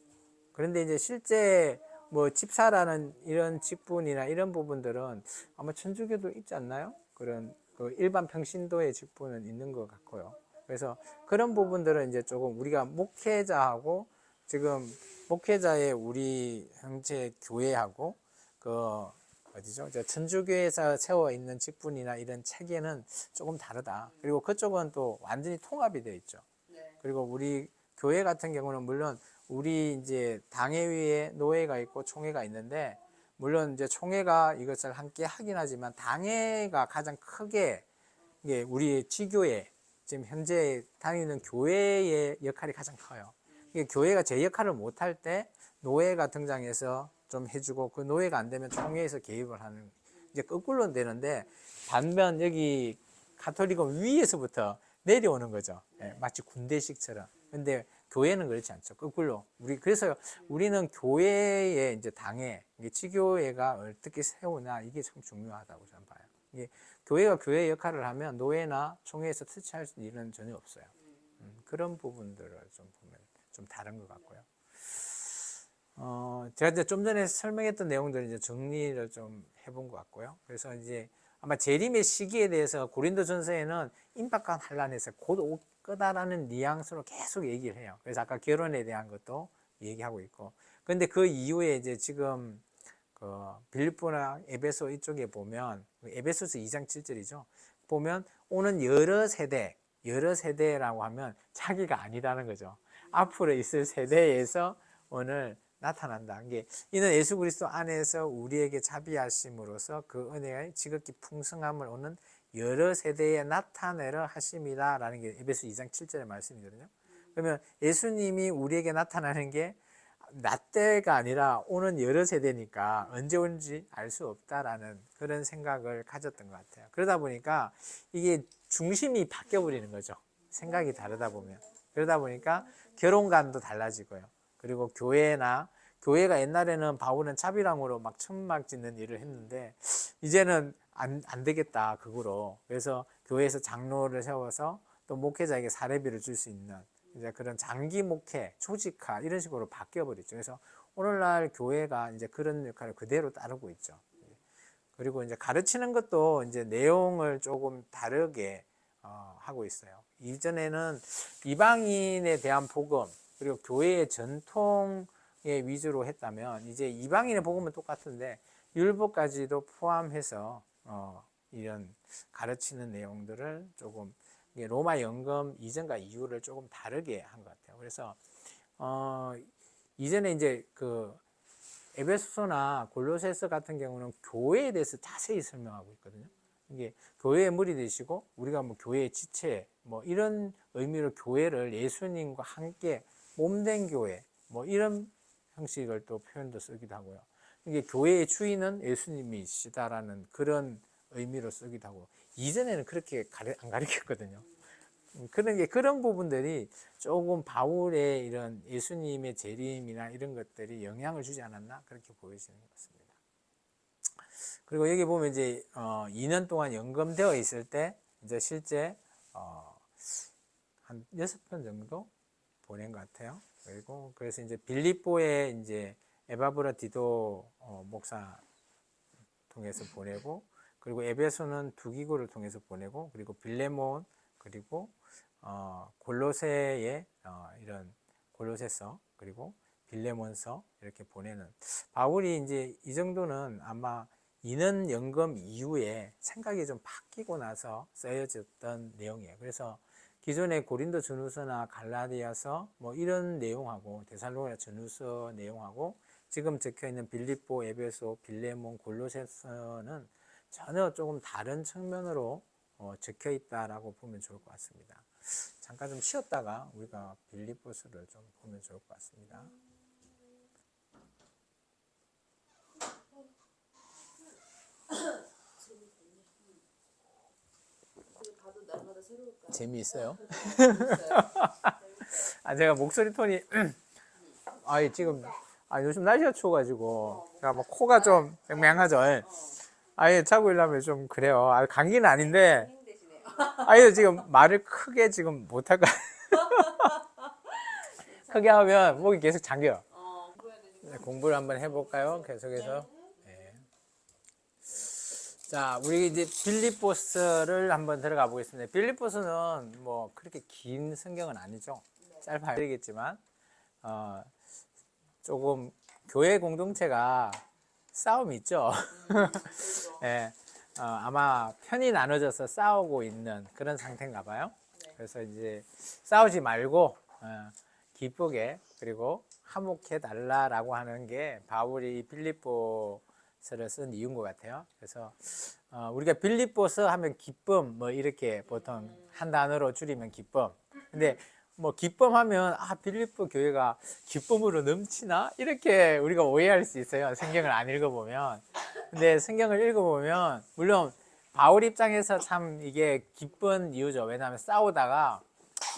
A: 그런데 이제 실제 뭐 집사라는 이런 직분이나 이런 부분들은 아마 천주교도 있지 않나요? 그런 그 일반 평신도의 직분은 있는 것 같고요. 그래서 그런 부분들은 이제 조금 우리가 목회자하고 지금 목회자의 우리 형제 교회하고 어디죠? 천주교에서 세워 있는 직분이나 이런 체계는 조금 다르다. 그리고 그쪽은 또 완전히 통합이 되어 있죠. 그리고 우리 교회 같은 경우는 물론 우리 이제 당회위에 노회가 있고 총회가 있는데 물론 이제 총회가 이것을 함께 하긴 하지만 당회가 가장 크게 이게 우리 지교회 지금 현재 다니는 교회의 역할이 가장 커요. 이게 교회가 제 역할을 못할 때 노회가 등장해서 좀 해주고 그 노회가 안 되면 총회에서 개입을 하는 이제 거꾸로 되는데 반면 여기 가톨릭은 위에서부터 내려오는 거죠. 마치 군대식처럼. 근데 교회는 그렇지 않죠. 거꾸로 그래서 우리는 교회의 이제 당회, 지교회가 어떻게 세우나 이게 참 중요하다고 저는 봐요. 이게 교회가 교회 역할을 하면 노회나 총회에서 터치할 일은 전혀 없어요. 그런 부분들을 좀 보면 좀 다른 것 같고요. 제가 이제 좀 전에 설명했던 내용들을 이제 정리를 좀 해본 것 같고요. 그래서 이제 아마 재림의 시기에 대해서 고린도전서에는 임박한 환란에서 곧 올 거다라는 뉘앙스로 계속 얘기를 해요. 그래서 아까 결혼에 대한 것도 얘기하고 있고. 근데 그 이후에 이제 지금 그 빌립보나 에베소 이쪽에 보면 에베소서 2장 7절이죠. 보면 오는 여러 세대라고 하면 자기가 아니라는 거죠. 앞으로 있을 세대에서 오늘 나타난다. 이게 이는 예수 그리스도 안에서 우리에게 자비하심으로써 그 은혜의 지극히 풍성함을 오는 여러 세대에 나타내려 하심이다라는 게 에베소 2장 7절의 말씀이거든요. 그러면 예수님이 우리에게 나타나는 게 나 때가 아니라 오는 여러 세대니까 언제 온지 알 수 없다라는 그런 생각을 가졌던 것 같아요. 그러다 보니까 이게 중심이 바뀌어 버리는 거죠. 생각이 다르다 보면. 그러다 보니까 결혼관도 달라지고요. 그리고 교회가 옛날에는 바울은 차비랑으로 막 천막 짓는 일을 했는데 이제는 안 되겠다 그거로. 그래서 교회에서 장로를 세워서 또 목회자에게 사례비를 줄 수 있는 이제 그런 장기 목회, 조직화 이런 식으로 바뀌어 버렸죠. 그래서 오늘날 교회가 이제 그런 역할을 그대로 따르고 있죠. 그리고 이제 가르치는 것도 이제 내용을 조금 다르게 하고 있어요. 이전에는 이방인에 대한 복음 그리고 교회의 전통에 위주로 했다면 이제 이방인의 복음은 똑같은데 율법까지도 포함해서 이런 가르치는 내용들을 조금 로마 연금 이전과 이후를 조금 다르게 한 것 같아요. 그래서 이전에 이제 그 에베소서나 골로새서 같은 경우는 교회에 대해서 자세히 설명하고 있거든요. 이게 교회의 물이 되시고 우리가 뭐 교회의 지체 뭐 이런 의미로 교회를 예수님과 함께 몸된 교회 뭐 이런 형식을 또 표현도 쓰기도 하고요. 이게 교회의 주인은 예수님이시다라는 그런 의미로 쓰기도 하고 이전에는 그렇게 안 가르쳤거든요. 그런 부분들이 조금 바울의 이런 예수님의 재림이나 이런 것들이 영향을 주지 않았나 그렇게 보여지는 것 같습니다. 그리고 여기 보면 이제 2년 동안 연금되어 있을 때 이제 실제 한 6편 정도 보낸 것 같아요. 그리고 그래서 이제 빌립보에 이제 에바브라 디도 목사 통해서 보내고 그리고 에베소는 두기고를 통해서 보내고 그리고 빌레몬 그리고 골로새의 이런 골로새서 그리고 빌레몬서 이렇게 보내는 바울이 이제 이 정도는 아마 이는 연금 이후에 생각이 좀 바뀌고 나서 쓰여졌던 내용이에요. 그래서 기존의 고린도 전후서나 갈라디아서 뭐 이런 내용하고 데살로니가 전후서 내용하고 지금 적혀 있는 빌립보, 에베소, 빌레몬, 골로새서는 전혀 조금 다른 측면으로 적혀 있다라고 보면 좋을 것 같습니다. 잠깐 좀 쉬었다가 우리가 빌립보서를 좀 보면 좋을 것 같습니다.
B: 봐도 날마다 새로울까요?
A: 재미있어요?
B: 재밌어요.
A: 제가 목소리 톤이 지금 요즘 날씨가 추워가지고 제가 뭐 코가 좀 맹맹하죠. 자고 일하면 좀 그래요. 감기는 아닌데
B: 힘드시네요.
A: 지금 말을 크게 지금 못할 것 크게 하면 목이 계속 잠겨요.
B: 공부해야 되니까.
A: 네, 공부를 한번 해볼까요? 계속해서. 네. 자, 우리 이제 빌립보서를 한번 들어가 보겠습니다. 빌립보서는 뭐 그렇게 긴 성경은 아니죠. 짧아야 되겠지만 조금 교회 공동체가 싸움이 있죠. 네, 아마 편이 나눠져서 싸우고 있는 그런 상태인가 봐요. 그래서 이제 싸우지 말고 기쁘게 그리고 화목해 달라라고 하는 게 바울이 빌립보서를 쓴 이유인 것 같아요. 그래서 우리가 빌립보서 하면 기쁨 뭐 이렇게 보통 한 단어로 줄이면 기쁨. 근데 뭐 기쁨하면 빌립보 교회가 기쁨으로 넘치나 이렇게 우리가 오해할 수 있어요. 성경을 안 읽어보면. 근데 성경을 읽어보면 물론 바울 입장에서 참 이게 기쁜 이유죠. 왜냐하면 싸우다가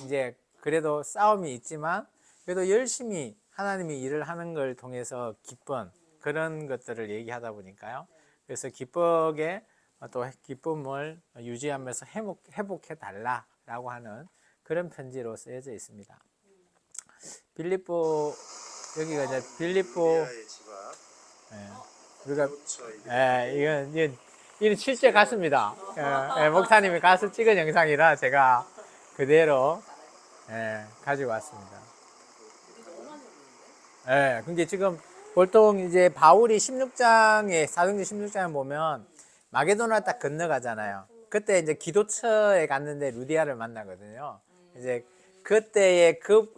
A: 이제 그래도 싸움이 있지만 그래도 열심히 하나님이 일을 하는 걸 통해서 기쁜 그런 것들을 얘기하다 보니까요. 그래서 기쁘게 또 기쁨을 유지하면서 회복해 달라라고 하는 그런 편지로 쓰여져 있습니다. 빌립보 여기가 이제 빌립보.
E: 루디아의 집앞.
A: 예. 우리가
E: 그렇죠. 이게
A: 이건 실제 가수입니다. 목사님이 가수 찍은 영상이라 제가 그대로 가지고 왔습니다. 근데 지금 보통 이제 바울이 16장에 사도행전 16장에 보면 마게도나 딱 건너가잖아요. 그때 이제 기도처에 갔는데 루디아를 만나거든요. 이제 그때의 그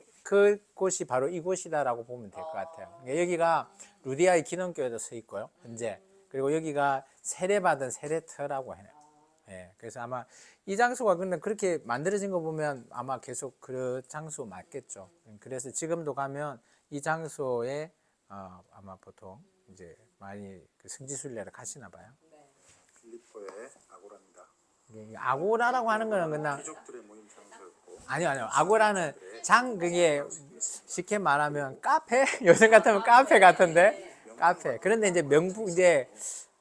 A: 곳이 바로 이곳이다라고 보면 될 것 같아요. 그러니까 여기가 루디아의 기독교에도 서 있고요, 현재. 그리고 여기가 세례받은 세례터라고 해요. 그래서 아마 이 장소가 근데 그렇게 만들어진 거 보면 아마 계속 그 장소 맞겠죠. 그래서 지금도 가면 이 장소에 아마 보통 이제 많이 그 승지순례를 가시나 봐요.
E: 빌립보의 아고라입니다.
A: 이게 아고라라고 하는 거는 그냥
E: 귀족들의 모임 장소였고.
A: 아니요. 아고라는 그게 쉽게 말하면 카페? 요즘 같으면 카페 같은데? 카페. 그런데 이제 이제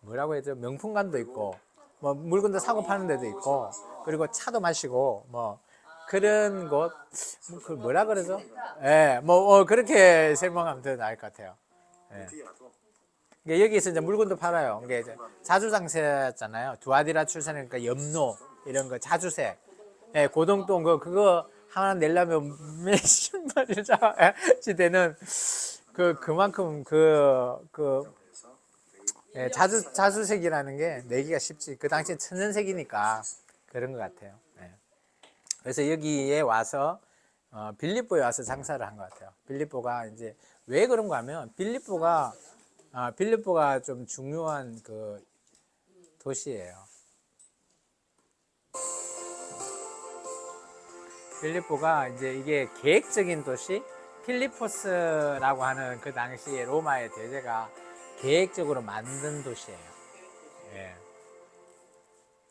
A: 뭐라고 해야죠? 명품관도 있고, 뭐 물건도 사고 파는 데도 있고, 그리고 차도 마시고, 뭐 그런 곳, 그 뭐라 그러죠? 그렇게 설명하면 더 나을 것 같아요.
E: 루디아도
A: 그러니까 여기서 이제 물건도 팔아요. 이게 이제 자주장세잖아요. 두아디라 출산이니까 염료 이런 거 자주색, 고동동 그거 하나 내려면 몇십만이 되는 그만큼 자주색이라는 게 내기가 쉽지. 그 당시에 천연색이니까 그런 것 같아요. 그래서 여기에 와서 빌립보에 와서 장사를 한 것 같아요. 빌립보가 이제 왜 그런가 하면 빌립보가 좀 중요한 그 도시예요. 빌립보가 이제 이게 계획적인 도시, 필리포스라고 하는 그 당시에 로마의 대제가 계획적으로 만든 도시예요.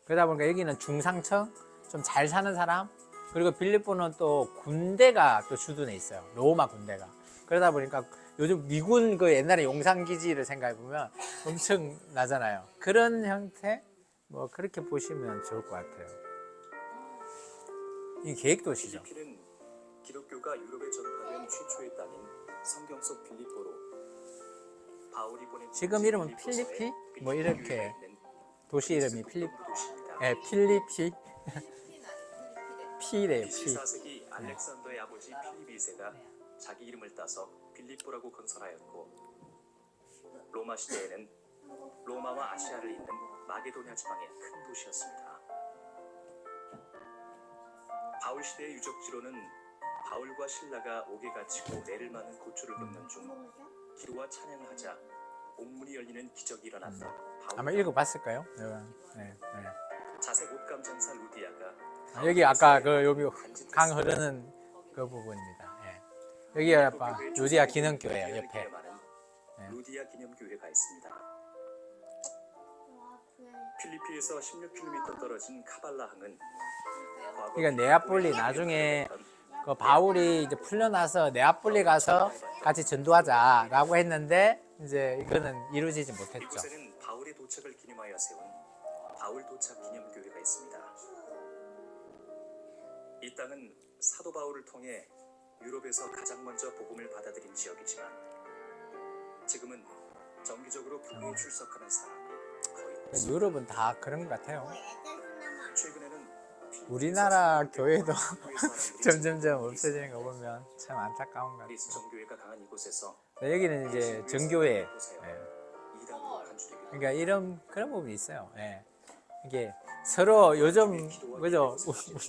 A: 그러다 보니까 여기는 중상층, 좀 잘 사는 사람, 그리고 빌립보는 또 군대가 또 주둔해 있어요. 로마 군대가. 그러다 보니까 요즘 미군 그 옛날에 용산기지를 생각해 보면 엄청 나잖아요. 그런 형태, 뭐 그렇게 보시면 좋을 것 같아요. 이 계획도시죠.
F: 필리핀은 기독교가 유럽에 전파된 최초의 땅인 성경 속 빌립보로 바울이 보낸
A: 지금 이름은 필리피? 뭐 이렇게 도시 이름이 필리피? 피래요, 피.
F: 24세기 알렉산더의 아버지 필립 2세가 자기 이름을 따서 빌립보라고 건설하였고 로마 시대에는 로마와 아시아를 잇는 마게도냐 지방의 큰 도시였습니다. 바울 시대의 유적지로는 바울과 신라가 옥에 갇히고 내를 마는 고초를 겪는 중 기도와 찬양을 하자 옥문이 열리는 기적이 일어났다.
A: 아마 읽어봤을까요?
F: 자색 옷감 장사 루디아가
A: 여기 아까 그 여기 강 흐르는 그 부분입니다. 여기가 아까 루디아 기념교회예요, 옆에.
F: 루디아 기념교회가 있습니다. 필리피에서 16km 떨어진 카발라항은
A: 그러니까 네아폴리 나중에 그 바울이 이제 풀려나서 네아폴리 가서 같이 전도하자라고 했는데 이제 이거는 이루어지지 못했죠.
F: 이곳에는 바울의 도착을 기념하여 세운 바울 도착 기념교회가 있습니다. 이 땅은 사도 바울을 통해 유럽에서 가장 먼저 복음을 받아들인 지역이지만 지금은 정기적으로 교회에 출석하는 사람이 거의
A: 유럽은 다 그런 것 같아요.
F: 최근에는
A: 우리나라 교회도 점점점 없어지는 거 보면 참 안타까운 것 같아요.
F: 그리스 정교회가 강한 이곳에서
A: 여기는 이제 정교회.
F: 이단으로 간주되기도
A: 그러니까 이런 그런 부분이 있어요. 이게 서로 요즘 그죠?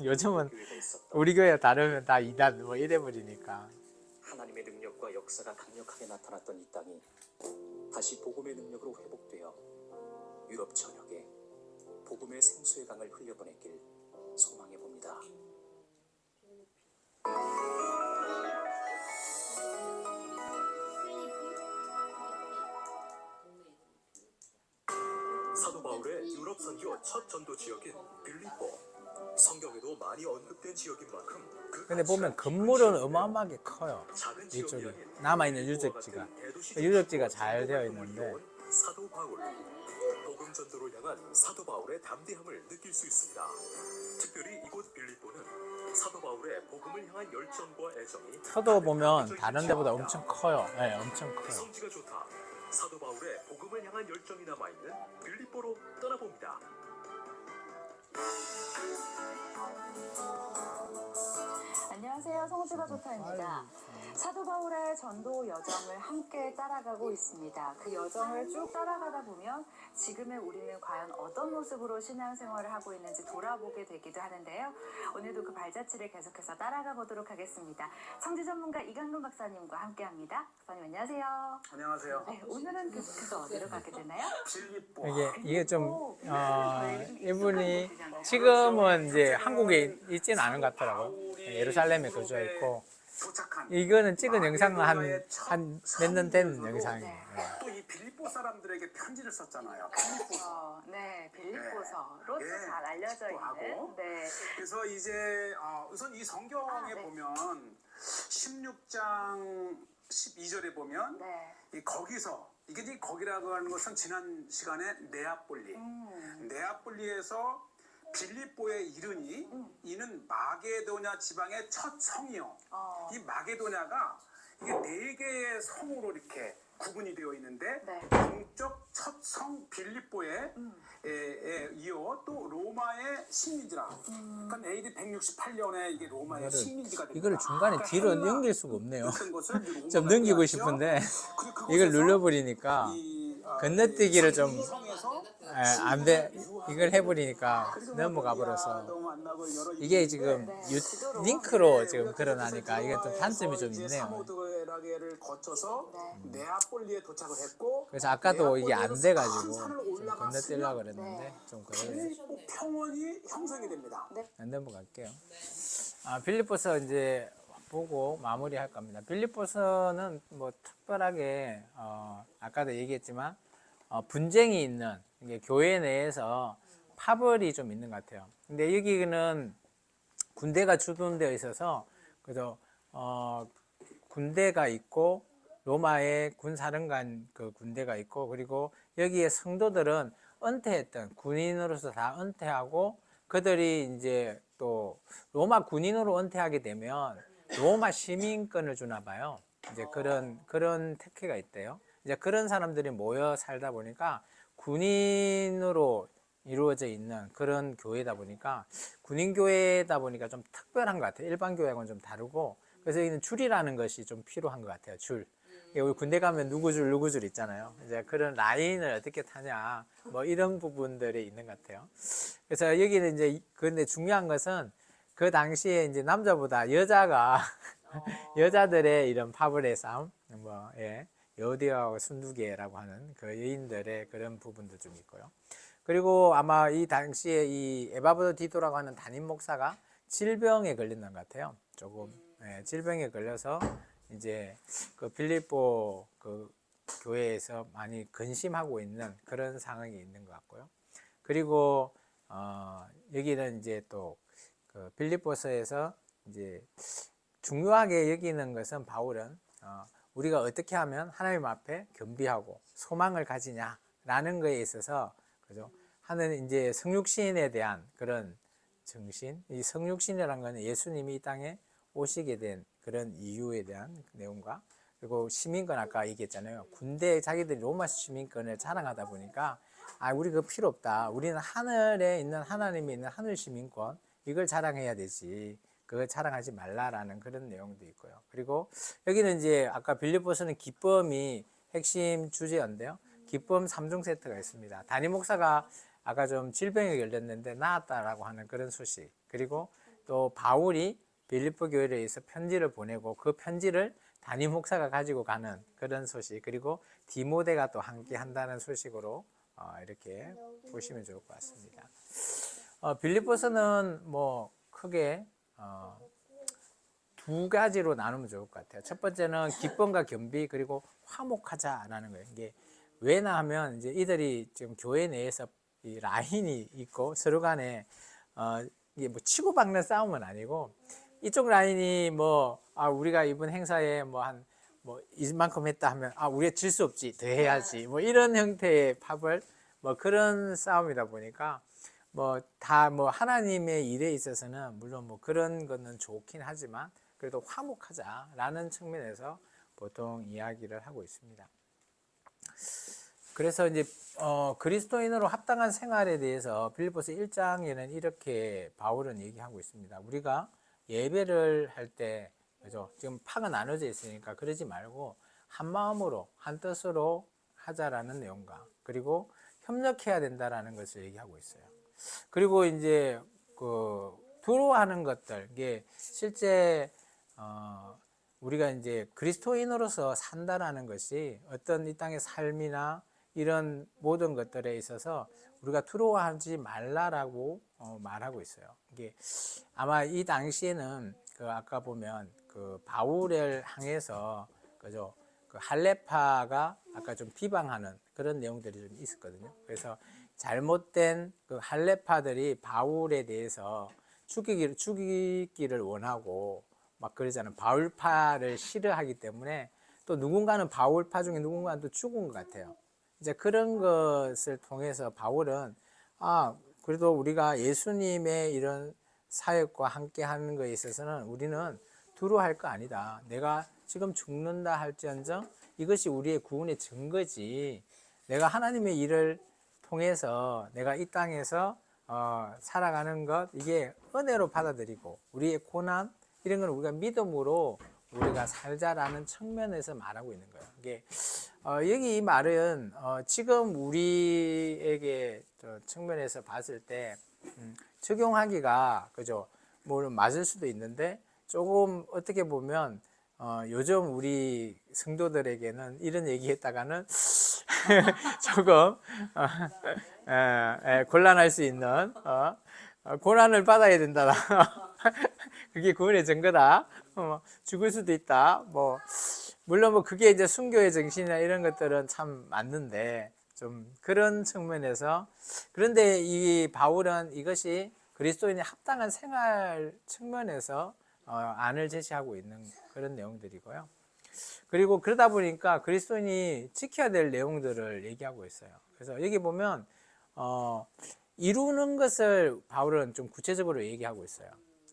A: 요즘은
F: 교회가 있었던
A: 우리 교회 다르면 다 이단 뭐 이래 버리니까.
F: 하나님의 능력과 역사가 강력하게 나타났던 이 땅이 다시 복음의 능력으로 회복되어 유럽 전역에 복음의 생수의 강을 흘려보냈길 소망해 봅니다.
G: 사도 바울의 유럽 선교 첫 전도 지역인 빌립보. 성경에도 많이 언급된 지역인 만큼 그
A: 근데 보면 건물은 어마어마하게 커요.
G: 작은 지역이
A: 이쪽에
G: 아닌
A: 남아 있는 유적지가 잘 되어 있는데
G: 사도 바울 복음의 복음 전도를 향한 사도 바울의 담대함을 느낄 수 있습니다. 특별히 이곳 빌립보는 사도 바울의 복음을 향한 열정과 애정이
A: 터도 보면 다른 데보다 엄청 커요. 네, 엄청 커요.
G: 성지가 좋다. 사도 바울의 복음을 향한 열정이 남아있는 빌립보로 떠나봅니다.
H: 안녕하세요. 성지가 좋다입니다. 사도 바울의 전도 여정을 함께 따라가고 있습니다. 그 여정을 쭉 따라가다 보면 지금의 우리는 과연 어떤 모습으로 신앙생활을 하고 있는지 돌아보게 되기도 하는데요. 오늘도 그 발자취를 계속해서 따라가 보도록 하겠습니다. 성지 전문가 이강근 박사님과 함께합니다. 박사님 안녕하세요.
C: 안녕하세요.
H: 네, 오늘은 계속해서 어디로 가게 되나요?
C: 빌립보.
A: 이게 좀 이분이 지금은 이제 한국에 있지는 않은 것 같더라고요. 예루살렘에 거주해 있고
C: 도착한
A: 이거는 찍은 영상은 한 몇 년 된 영상이에요.
C: 또 이 빌립보 사람들에게 편지를 썼잖아요.
H: 네, 빌립보서로
C: 예,
H: 잘 알려져
C: 하고.
H: 있는. 네.
C: 그래서 이제 우선 이 성경에
H: 네.
C: 보면 16장 12절에 보면
H: 네.
C: 이 거기서 이게 이제 거기라고 하는 것은 지난 시간에 네아폴리 네아폴리에서 빌립보에 이르니 이는 마게도냐 지방의 첫 성이요. 이 마게도냐가 이게 4개의 성으로 이렇게 구분이 되어 있는데
H: 네.
C: 동쪽 첫 성 빌립보에 이어 또 로마의 식민지라. 그러니까 AD 168년에 이게 로마의 식민지가 됩니다.
A: 이거를 중간에
C: 그러니까
A: 뒤로
C: 헬라
A: 넘길 수가 없네요.
C: 같은 것을 이제 로마가
A: 좀 넘기고
C: 되었죠.
A: 싶은데
C: 그리고
A: 이걸
C: 그곳에서
A: 눌러버리니까 건너뛰기를 좀
C: 성에서
A: 안 돼. 이걸 해버리니까 넘어가 버려서 이게 지금 링크로 지금 걸어나니까 이게 좀 단점이 좀 있네요.
C: 사모드라게를 거쳐서 네아폴리에 도착을 했고
A: 그래서 아까도 이게 안 돼가지고
C: 큰 산을
A: 좀
C: 올라갔으면
A: 건너뛰려고 그랬는데 좀 그래요.
C: 빌립보 평원이 형성이 됩니다.
A: 안 넘어갈게요. 빌립보서 이제 보고 마무리할 겁니다. 빌립보서는 뭐 특별하게 아까도 얘기했지만 분쟁이 있는 이게 교회 내에서 파벌이 좀 있는 것 같아요. 근데 여기는 군대가 주둔되어 있어서 그래서 군대가 있고 로마의 군사령관 그 군대가 있고 그리고 여기에 성도들은 은퇴했던 군인으로서 다 은퇴하고 그들이 이제 또 로마 군인으로 은퇴하게 되면 로마 시민권을 주나 봐요. 이제 그런 특혜가 있대요. 이제 그런 사람들이 모여 살다 보니까 군인으로 이루어져 있는 그런 교회다 보니까 군인 교회다 보니까 좀 특별한 것 같아요. 일반 교회하고는 좀 다르고 그래서 여기는 줄이라는 것이 좀 필요한 것 같아요. 줄. 우리 군대 가면 누구 줄 있잖아요. 이제 그런 라인을 어떻게 타냐 뭐 이런 부분들이 있는 것 같아요. 그래서 여기는 이제 근데 중요한 것은 그 당시에 이제 남자보다 여자가 여자들의 이런 파벌의 싸움 뭐 여우디아와 순두개라고 하는 그 여인들의 그런 부분도 좀 있고요. 그리고 아마 이 당시에 이 에바브도 디도라고 하는 담임 목사가 질병에 걸렸는 것 같아요. 조금 질병에 걸려서 이제 그 빌립보 그 교회에서 많이 근심하고 있는 그런 상황이 있는 것 같고요. 그리고 여기는 이제 또 그 빌립보서에서 이제 중요하게 여기는 것은 바울은 우리가 어떻게 하면 하나님 앞에 겸비하고 소망을 가지냐라는 거에 있어서 그죠? 하는 이제 성육신에 대한 그런 정신, 이 성육신이라는 것은 예수님이 이 땅에 오시게 된 그런 이유에 대한 내용과 그리고 시민권 아까 얘기했잖아요. 군대 자기들이 로마 시민권을 자랑하다 보니까 우리 그거 필요 없다. 우리는 하늘에 있는 하나님이 있는 하늘 시민권 이걸 자랑해야 되지. 그걸 자랑하지 말라라는 그런 내용도 있고요. 그리고 여기는 이제 아까 빌립보서는 기쁨이 핵심 주제인데요. 기쁨 3종 세트가 있습니다. 담임 목사가 아까 좀 질병에 걸렸는데 나았다라고 하는 그런 소식. 그리고 또 바울이 빌립보 교회에 의해서 편지를 보내고 그 편지를 담임 목사가 가지고 가는 그런 소식. 그리고 디모데가 또 함께 한다는 소식으로 이렇게 보시면 좋을 것 같습니다. 빌립보서는 뭐 크게 두 가지로 나누면 좋을 것 같아요. 첫 번째는 기쁨과 겸비 그리고 화목하자라는 거예요. 이게 왜냐 하면 이제 이들이 지금 교회 내에서 이 라인이 있고 서로 간에 이게 뭐 치고받는 싸움은 아니고 이쪽 라인이 뭐 우리가 이번 행사에 뭐 이만큼 했다 하면 우리가 질 수 없지 더 해야지 뭐 이런 형태의 파벌 뭐 그런 싸움이다 보니까 뭐 다 뭐 하나님의 일에 있어서는 물론 뭐 그런 거는 좋긴 하지만 그래도 화목하자라는 측면에서 보통 이야기를 하고 있습니다. 그래서 이제 그리스도인으로 합당한 생활에 대해서 빌립보서 1장에는 이렇게 바울은 얘기하고 있습니다. 우리가 예배를 할 때 그죠? 지금 파가 나눠져 있으니까 그러지 말고 한 마음으로 한 뜻으로 하자라는 내용과 그리고 협력해야 된다라는 것을 얘기하고 있어요. 그리고 이제 그 두려워하는 것들 이게 실제 우리가 이제 그리스도인으로서 산다라는 것이 어떤 이 땅의 삶이나 이런 모든 것들에 있어서 우리가 두려워하지 말라라고 말하고 있어요. 이게 아마 이 당시에는 그 아까 보면 그 바울을 향해서 그죠? 그 할레파가 아까 좀 비방하는 그런 내용들이 좀 있었거든요. 그래서 잘못된 그 할레파들이 바울에 대해서 죽이기를 원하고 막 그러잖아요. 바울파를 싫어하기 때문에 또 누군가는 바울파 중에 누군가는 또 죽은 것 같아요. 이제 그런 것을 통해서 바울은 그래도 우리가 예수님의 이런 사역과 함께 하는 것에 있어서는 우리는 두려워할 거 아니다. 내가 지금 죽는다 할지언정 이것이 우리의 구원의 증거지. 내가 하나님의 일을 통해서 내가 이 땅에서 살아가는 것 이게 은혜로 받아들이고 우리의 고난 이런 걸 우리가 믿음으로 우리가 살자라는 측면에서 말하고 있는 거예요. 이게 여기 이 말은 지금 우리에게 측면에서 봤을 때 적용하기가 그죠? 뭐 맞을 수도 있는데 조금 어떻게 보면 요즘 우리 성도들에게는 이런 얘기했다가는 조금 곤란할 수 있는 고난을 받아야 된다. 그게 구원의 증거다. 죽을 수도 있다. 뭐 물론 뭐 그게 이제 순교의 정신이나 이런 것들은 참 맞는데 좀 그런 측면에서 그런데 이 바울은 이것이 그리스도인의 합당한 생활 측면에서 안을 제시하고 있는 그런 내용들이고요. 그리고 그러다 보니까 그리스도인이 지켜야 될 내용들을 얘기하고 있어요. 그래서 여기 보면 이루는 것을 바울은 좀 구체적으로 얘기하고 있어요.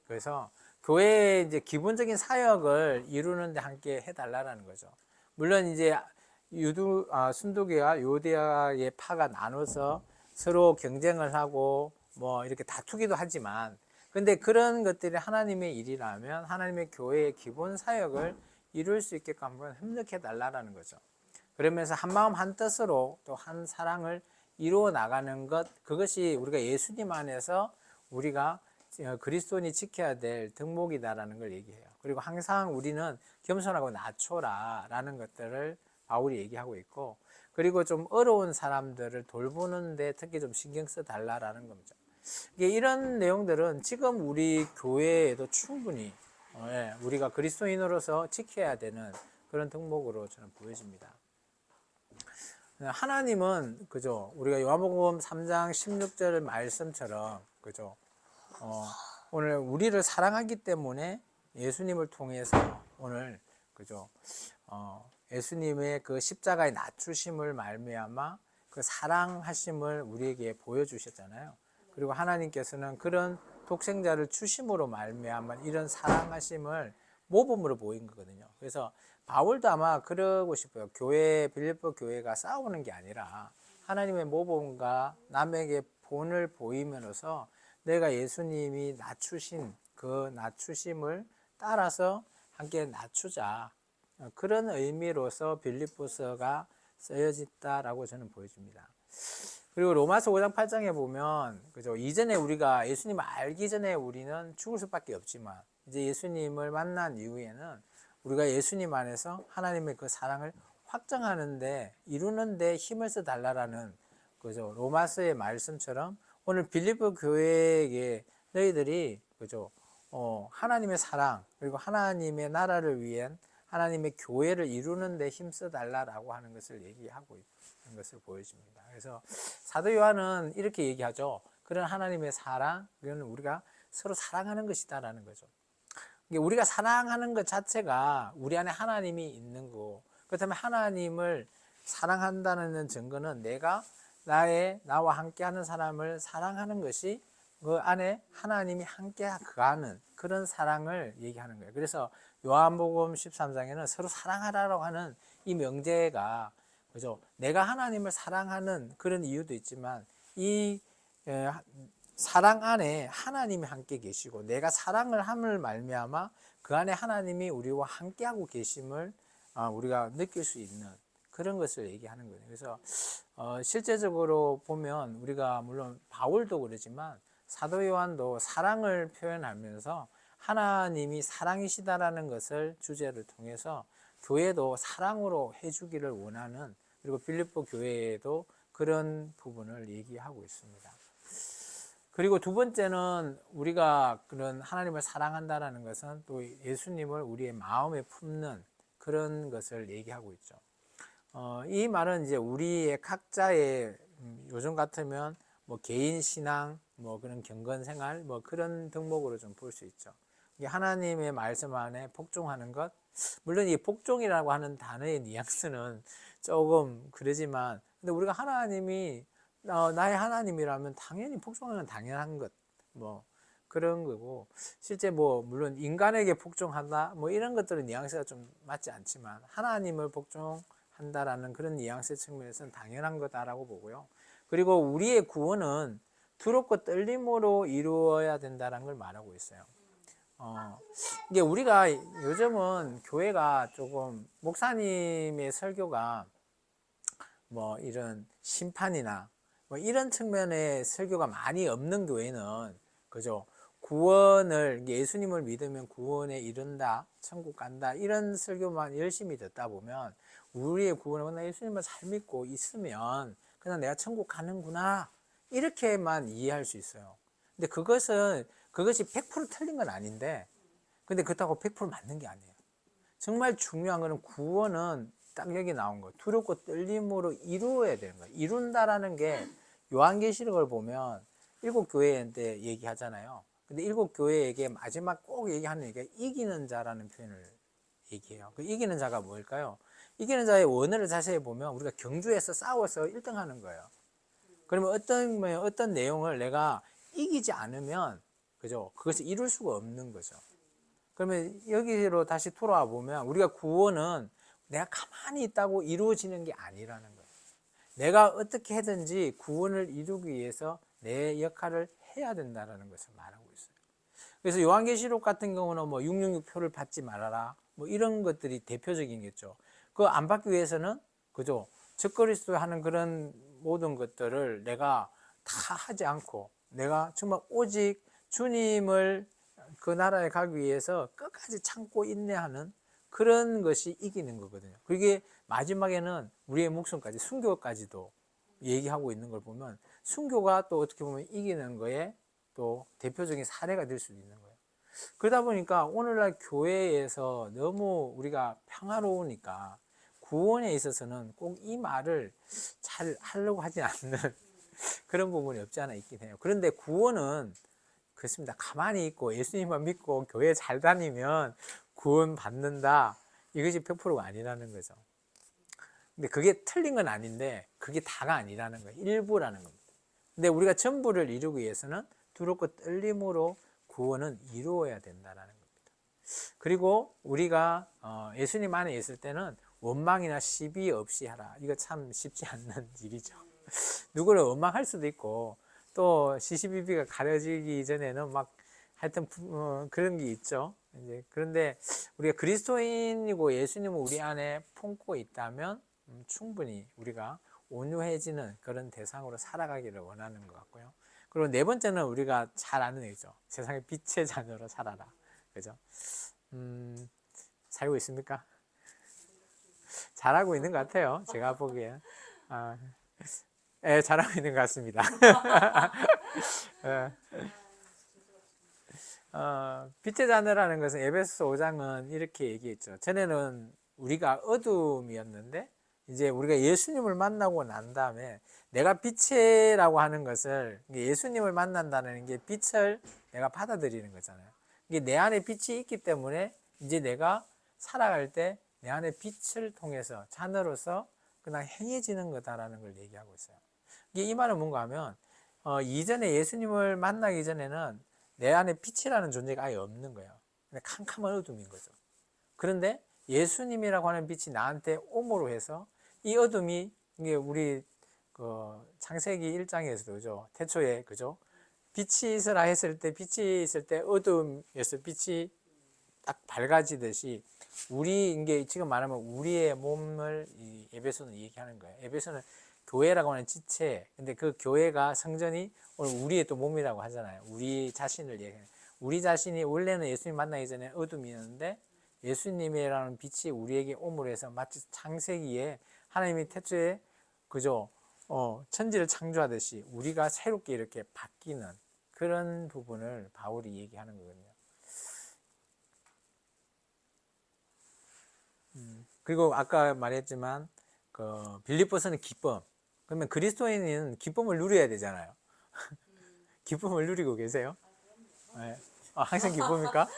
A: 그래서 교회의 이제 기본적인 사역을 이루는데 함께 해달라는 거죠. 물론 이제 순두교와 요대아의 파가 나눠서 서로 경쟁을 하고 뭐 이렇게 다투기도 하지만 근데 그런 것들이 하나님의 일이라면 하나님의 교회의 기본 사역을 이룰 수 있게끔 한번 협력해 달라는 거죠. 그러면서 한 마음 한 뜻으로 또 한 사랑을 이루어 나가는 것 그것이 우리가 예수님 안에서 우리가 그리스도인이 지켜야 될 덕목이다라는 걸 얘기해요. 그리고 항상 우리는 겸손하고 낮춰라라는 것들을 바울이 얘기하고 있고 그리고 좀 어려운 사람들을 돌보는데 특히 좀 신경 써 달라라는 거죠. 이런 내용들은 지금 우리 교회에도 충분히 우리가 그리스도인으로서 지켜야 되는 그런 덕목으로 저는 보여집니다. 하나님은 그죠? 우리가 요한복음 3장 16절 말씀처럼 그죠? 오늘 우리를 사랑하기 때문에 예수님을 통해서 오늘 그죠? 예수님의 그 십자가의 낮추심을 말미암아 그 사랑하심을 우리에게 보여주셨잖아요. 그리고 하나님께서는 그런 독생자를 주심으로 말미암아 이런 사랑하심을 모범으로 보인 거거든요. 그래서 바울도 아마 그러고 싶어요. 빌립보 교회가 싸우는 게 아니라 하나님의 모범과 남에게 본을 보이면서 내가 예수님이 낮추신 그 낮추심을 따라서 함께 낮추자. 그런 의미로서 빌립보서가 쓰여졌다라고 저는 보여집니다. 그리고 로마서 5장 8장에 보면 그죠? 이전에 우리가 예수님을 알기 전에 우리는 죽을 수밖에 없지만 이제 예수님을 만난 이후에는 우리가 예수님 안에서 하나님의 그 사랑을 확정하는데 이루는데 힘을 써 달라라는 그죠? 로마서의 말씀처럼 오늘 빌립보 교회에게 너희들이 그죠? 하나님의 사랑 그리고 하나님의 나라를 위한 하나님의 교회를 이루는데 힘써 달라라고 하는 것을 얘기하고 있는 것을 보여줍니다. 그래서 사도 요한은 이렇게 얘기하죠. 그런 하나님의 사랑, 그건 우리가 서로 사랑하는 것이다라는 거죠. 우리가 사랑하는 것 자체가 우리 안에 하나님이 있는 거고, 그렇다면 하나님을 사랑한다는 증거는 내가 나와 함께하는 사람을 사랑하는 것이 그 안에 하나님이 함께 거하는 그런 사랑을 얘기하는 거예요. 그래서 요한복음 13장에는 서로 사랑하라고 하는 이 명제가, 그죠? 내가 하나님을 사랑하는 그런 이유도 있지만 이 사랑 안에 하나님이 함께 계시고 내가 사랑을 함을 말미암아 그 안에 하나님이 우리와 함께하고 계심을 우리가 느낄 수 있는 그런 것을 얘기하는 거예요. 그래서 실제적으로 보면 우리가 물론 바울도 그러지만 사도 요한도 사랑을 표현하면서 하나님이 사랑이시다라는 것을 주제를 통해서 교회도 사랑으로 해주기를 원하는, 그리고 빌립보 교회에도 그런 부분을 얘기하고 있습니다. 그리고 두 번째는 우리가 그런 하나님을 사랑한다라는 것은 또 예수님을 우리의 마음에 품는 그런 것을 얘기하고 있죠. 이 말은 이제 우리의 각자의 요즘 같으면 뭐 개인 신앙, 뭐 그런 경건 생활, 뭐 그런 덕목으로 좀 볼 수 있죠. 하나님의 말씀 안에 복종하는 것, 물론 이 복종이라고 하는 단어의 뉘앙스는 조금 그러지만, 근데 우리가 하나님이 나의 하나님이라면 당연히 복종하는 건 당연한 것, 뭐 그런 거고, 실제 뭐 물론 인간에게 복종한다, 뭐 이런 것들은 뉘앙스가 좀 맞지 않지만 하나님을 복종한다라는 그런 뉘앙스의 측면에서는 당연한 거다라고 보고요. 그리고 우리의 구원은 두렵고 떨림으로 이루어야 된다는 걸 말하고 있어요. 이게 우리가 요즘은 교회가 조금 목사님의 설교가 뭐 이런 심판이나 뭐 이런 측면의 설교가 많이 없는 교회는, 그죠? 구원을, 예수님을 믿으면 구원에 이른다, 천국 간다, 이런 설교만 열심히 듣다 보면 우리의 구원은 나 예수님을 잘 믿고 있으면 그냥 내가 천국 가는구나, 이렇게만 이해할 수 있어요. 근데 그것이 100% 틀린 건 아닌데, 근데 그렇다고 100% 맞는 게 아니에요. 정말 중요한 거는 구원은 딱 여기 나온 거예요. 두렵고 떨림으로 이루어야 되는 거예요. 이룬다라는 게 요한계시록을 보면 7교회한테 얘기하잖아요. 근데 7교회에게 마지막 꼭 얘기하는 얘기가 이기는 자라는 표현을 얘기해요. 그 이기는 자가 뭘까요? 이기는 자의 원어를 자세히 보면 우리가 경주에서 싸워서 1등 하는 거예요. 그러면 어떤 내용을 내가 이기지 않으면, 그죠? 그것을 이룰 수가 없는 거죠. 그러면 여기로 다시 돌아와 보면 우리가 구원은 내가 가만히 있다고 이루어지는 게 아니라는 거예요. 내가 어떻게 해든지 구원을 이루기 위해서 내 역할을 해야 된다는 것을 말하고 있어요. 그래서 요한계시록 같은 경우는 뭐 666표를 받지 말아라, 뭐 이런 것들이 대표적이겠죠. 그거 안 받기 위해서는, 그죠? 적그리스도 하는 그런 모든 것들을 내가 다 하지 않고 내가 정말 오직 주님을 그 나라에 가기 위해서 끝까지 참고 인내하는 그런 것이 이기는 거거든요. 그게 마지막에는 우리의 목숨까지, 순교까지도 얘기하고 있는 걸 보면 순교가 또 어떻게 보면 이기는 거에 또 대표적인 사례가 될 수도 있는 거예요. 그러다 보니까 오늘날 교회에서 너무 우리가 평화로우니까 구원에 있어서는 꼭 이 말을 잘 하려고 하지 않는 그런 부분이 없지 않아 있긴 해요. 그런데 구원은 그렇습니다. 가만히 있고 예수님만 믿고 교회 잘 다니면 구원 받는다, 이것이 100%가 아니라는 거죠. 근데 그게 틀린 건 아닌데 그게 다가 아니라는 거예요. 일부라는 겁니다. 근데 우리가 전부를 이루기 위해서는 두렵고 떨림으로 구원은 이루어야 된다는 겁니다. 그리고 우리가 예수님 안에 있을 때는 원망이나 시비 없이 하라. 이거 참 쉽지 않는 일이죠. 누구를 원망할 수도 있고 또 시시비비가 가려지기 전에는 막 하여튼 그런 게 있죠. 이제 그런데 우리가 그리스도인이고 예수님을 우리 안에 품고 있다면 충분히 우리가 온유해지는 그런 대상으로 살아가기를 원하는 것 같고요. 그리고 네 번째는 우리가 잘 아는 얘기죠. 세상의 빛의 자녀로 살아라. 그죠? 살고 있습니까? 잘하고 있는 것 같아요. 제가 보기엔. 네, 잘하고 있는 것 같습니다. 빛의 자녀라는 것은 에베소서 5장은 이렇게 얘기했죠. 전에는 우리가 어둠이었는데 이제 우리가 예수님을 만나고 난 다음에 내가 빛이라고 하는 것을, 예수님을 만난다는 게 빛을 내가 받아들이는 거잖아요. 이게 내 안에 빛이 있기 때문에 이제 내가 살아갈 때 내 안에 빛을 통해서 자녀로서 그냥 행해지는 거다라는 걸 얘기하고 있어요. 이게 이 말은 뭔가 하면 이전에 예수님을 만나기 전에는 내 안에 빛이라는 존재가 아예 없는 거예요. 그냥 캄캄한 어둠인 거죠. 그런데 예수님이라고 하는 빛이 나한테 오므로 해서 이 어둠이 이게 우리 그 창세기 1장에서도 그죠? 태초에 그죠? 빛이 있으라 했을 때 빛이 있을 때 어둠에서 빛이 딱 밝아지듯이 우리 이게 지금 말하면 우리의 몸을 이 에베소는 얘기하는 거예요. 에베소는 교회라고 하는 지체. 근데 그 교회가 성전이 오늘 우리의 또 몸이라고 하잖아요. 우리 자신을 얘기해요. 우리 자신이 원래는 예수님 만나기 전에 어둠이었는데 예수님이라는 빛이 우리에게 오므로 해서 마치 창세기에 하나님이 태초에 그죠? 천지를 창조하듯이 우리가 새롭게 이렇게 바뀌는 그런 부분을 바울이 얘기하는 거거든요. 그리고 아까 말했지만 그 빌립보서는 기쁨. 그러면 그리스도인은 기쁨을 누려야 되잖아요. 기쁨을 누리고 계세요? 네. 항상 기쁩니까?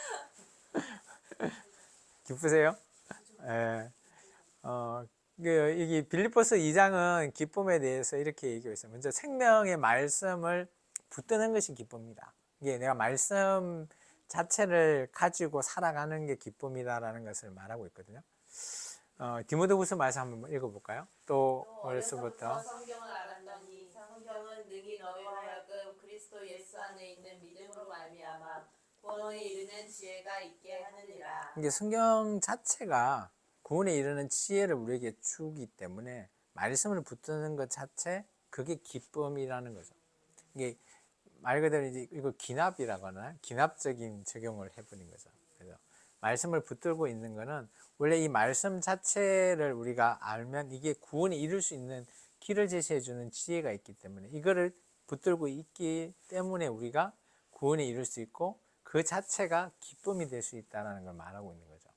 A: 기쁘세요? 네. 이게 빌립보서 2장은 기쁨에 대해서 이렇게 얘기하고 있어요. 먼저 생명의 말씀을 붙드는 것이 기쁨이다. 이게 내가 말씀 자체를 가지고 살아가는 게 기쁨이다라는 것을 말하고 있거든요. 디모데후서 말씀 한번 읽어볼까요? 또 어려서부터
B: 성경을 알았더니 성경은 능히 너희로 하여금 그리스도 예수 안에 있는 믿음으로 말미암아 구원에 이르는 지혜가 있게 하느니라.
A: 이게 성경 자체가 구원에 이르는 지혜를 우리에게 주기 때문에 말씀을 붙드는 것 자체 그게 기쁨이라는 거죠. 이게 말 그대로 이제 이거 기납이라고 하나 기납적인 적용을 해버린 거죠. 그래서 말씀을 붙들고 있는 거는 원래 이 말씀 자체를 우리가 알면 이게 구원에 이룰 수 있는 길을 제시해 주는 지혜가 있기 때문에 이거를 붙들고 있기 때문에 우리가 구원에 이룰 수 있고 그 자체가 기쁨이 될 수 있다는 걸 말하고 있는 거죠.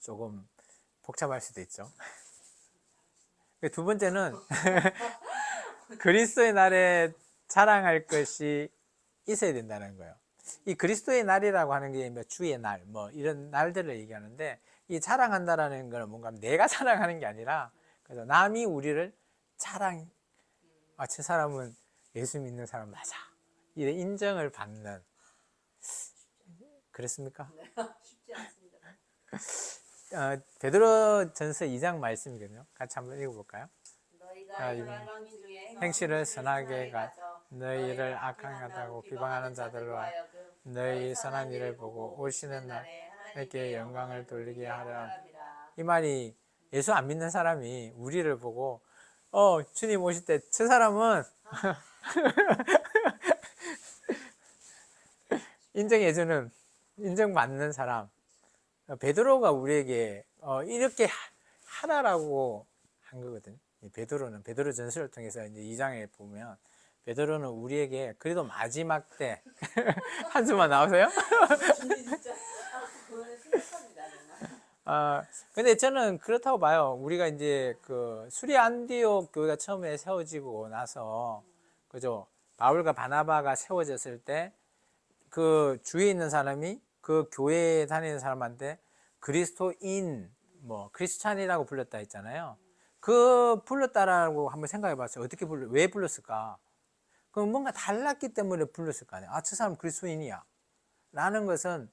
A: 조금 복잡할 수도 있죠. 두 번째는 그리스도의 날에 자랑할 것이 있어야 된다는 거예요. 이 그리스도의 날이라고 하는 게 주의 날, 뭐 이런 날들을 얘기하는데 이 자랑한다라는 건 뭔가 내가 자랑하는 게 아니라 그래서 남이 우리를 자랑, 저 사람은 예수 믿는 사람 맞아. 이런 인정을 받는. 그렇습니까?
B: 네, 쉽지 않습니다.
A: 베드로전서 2장 말씀이거든요. 같이 한번 읽어볼까요?
B: 너희가 열방 중에
A: 행실을 선하게 가져 너희를 악행하다고 비방하는 자들로 너희 선한 일을 보고 오시는 날에 하나님께 영광을 돌리게 하려. 이 말이 예수 안 믿는 사람이 우리를 보고 주님 오실 때 저 사람은 인정해주는 인정받는 사람. 베드로가 우리에게 이렇게 하라라고 한 거거든요. 베드로는 베드로 전서를 통해서 이제 2장에 보면 베드로는 우리에게 그래도 마지막 때 한숨만 나오세요?
B: 진짜 그거는 심각합니다.
A: 근데 저는 그렇다고 봐요. 우리가 이제 그 수리 안디옥 교회가 처음에 세워지고 나서 그죠? 바울과 바나바가 세워졌을 때 그 주위에 있는 사람이 그 교회에 다니는 사람한테 그리스도인, 뭐 크리스찬이라고 불렀다 했잖아요. 그 불렀다라고 한번 생각해 봤어요. 어떻게 왜 불렀을까? 그럼 뭔가 달랐기 때문에 불렀을 거 아니에요. 저 사람 그리스도인이야. 라는 것은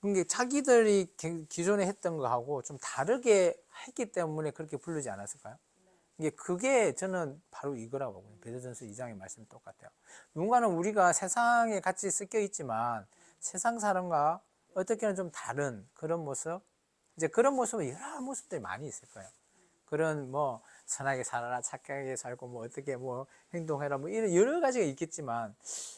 A: 그게 자기들이 기존에 했던 거하고 좀 다르게 했기 때문에 그렇게 부르지 않았을까요? 그게 저는 바로 이거라고 보거든요. 베드로전서 2장의 말씀이 똑같아요. 누군가는 우리가 세상에 같이 섞여 있지만 세상 사람과 어떻게는 좀 다른 그런 모습, 이제 그런 모습은 여러 모습들이 많이 있을 거예요. 그런 뭐 선하게 살아라, 착하게 살고 뭐 어떻게 뭐 행동해라 뭐 이런 여러 가지가 있겠지만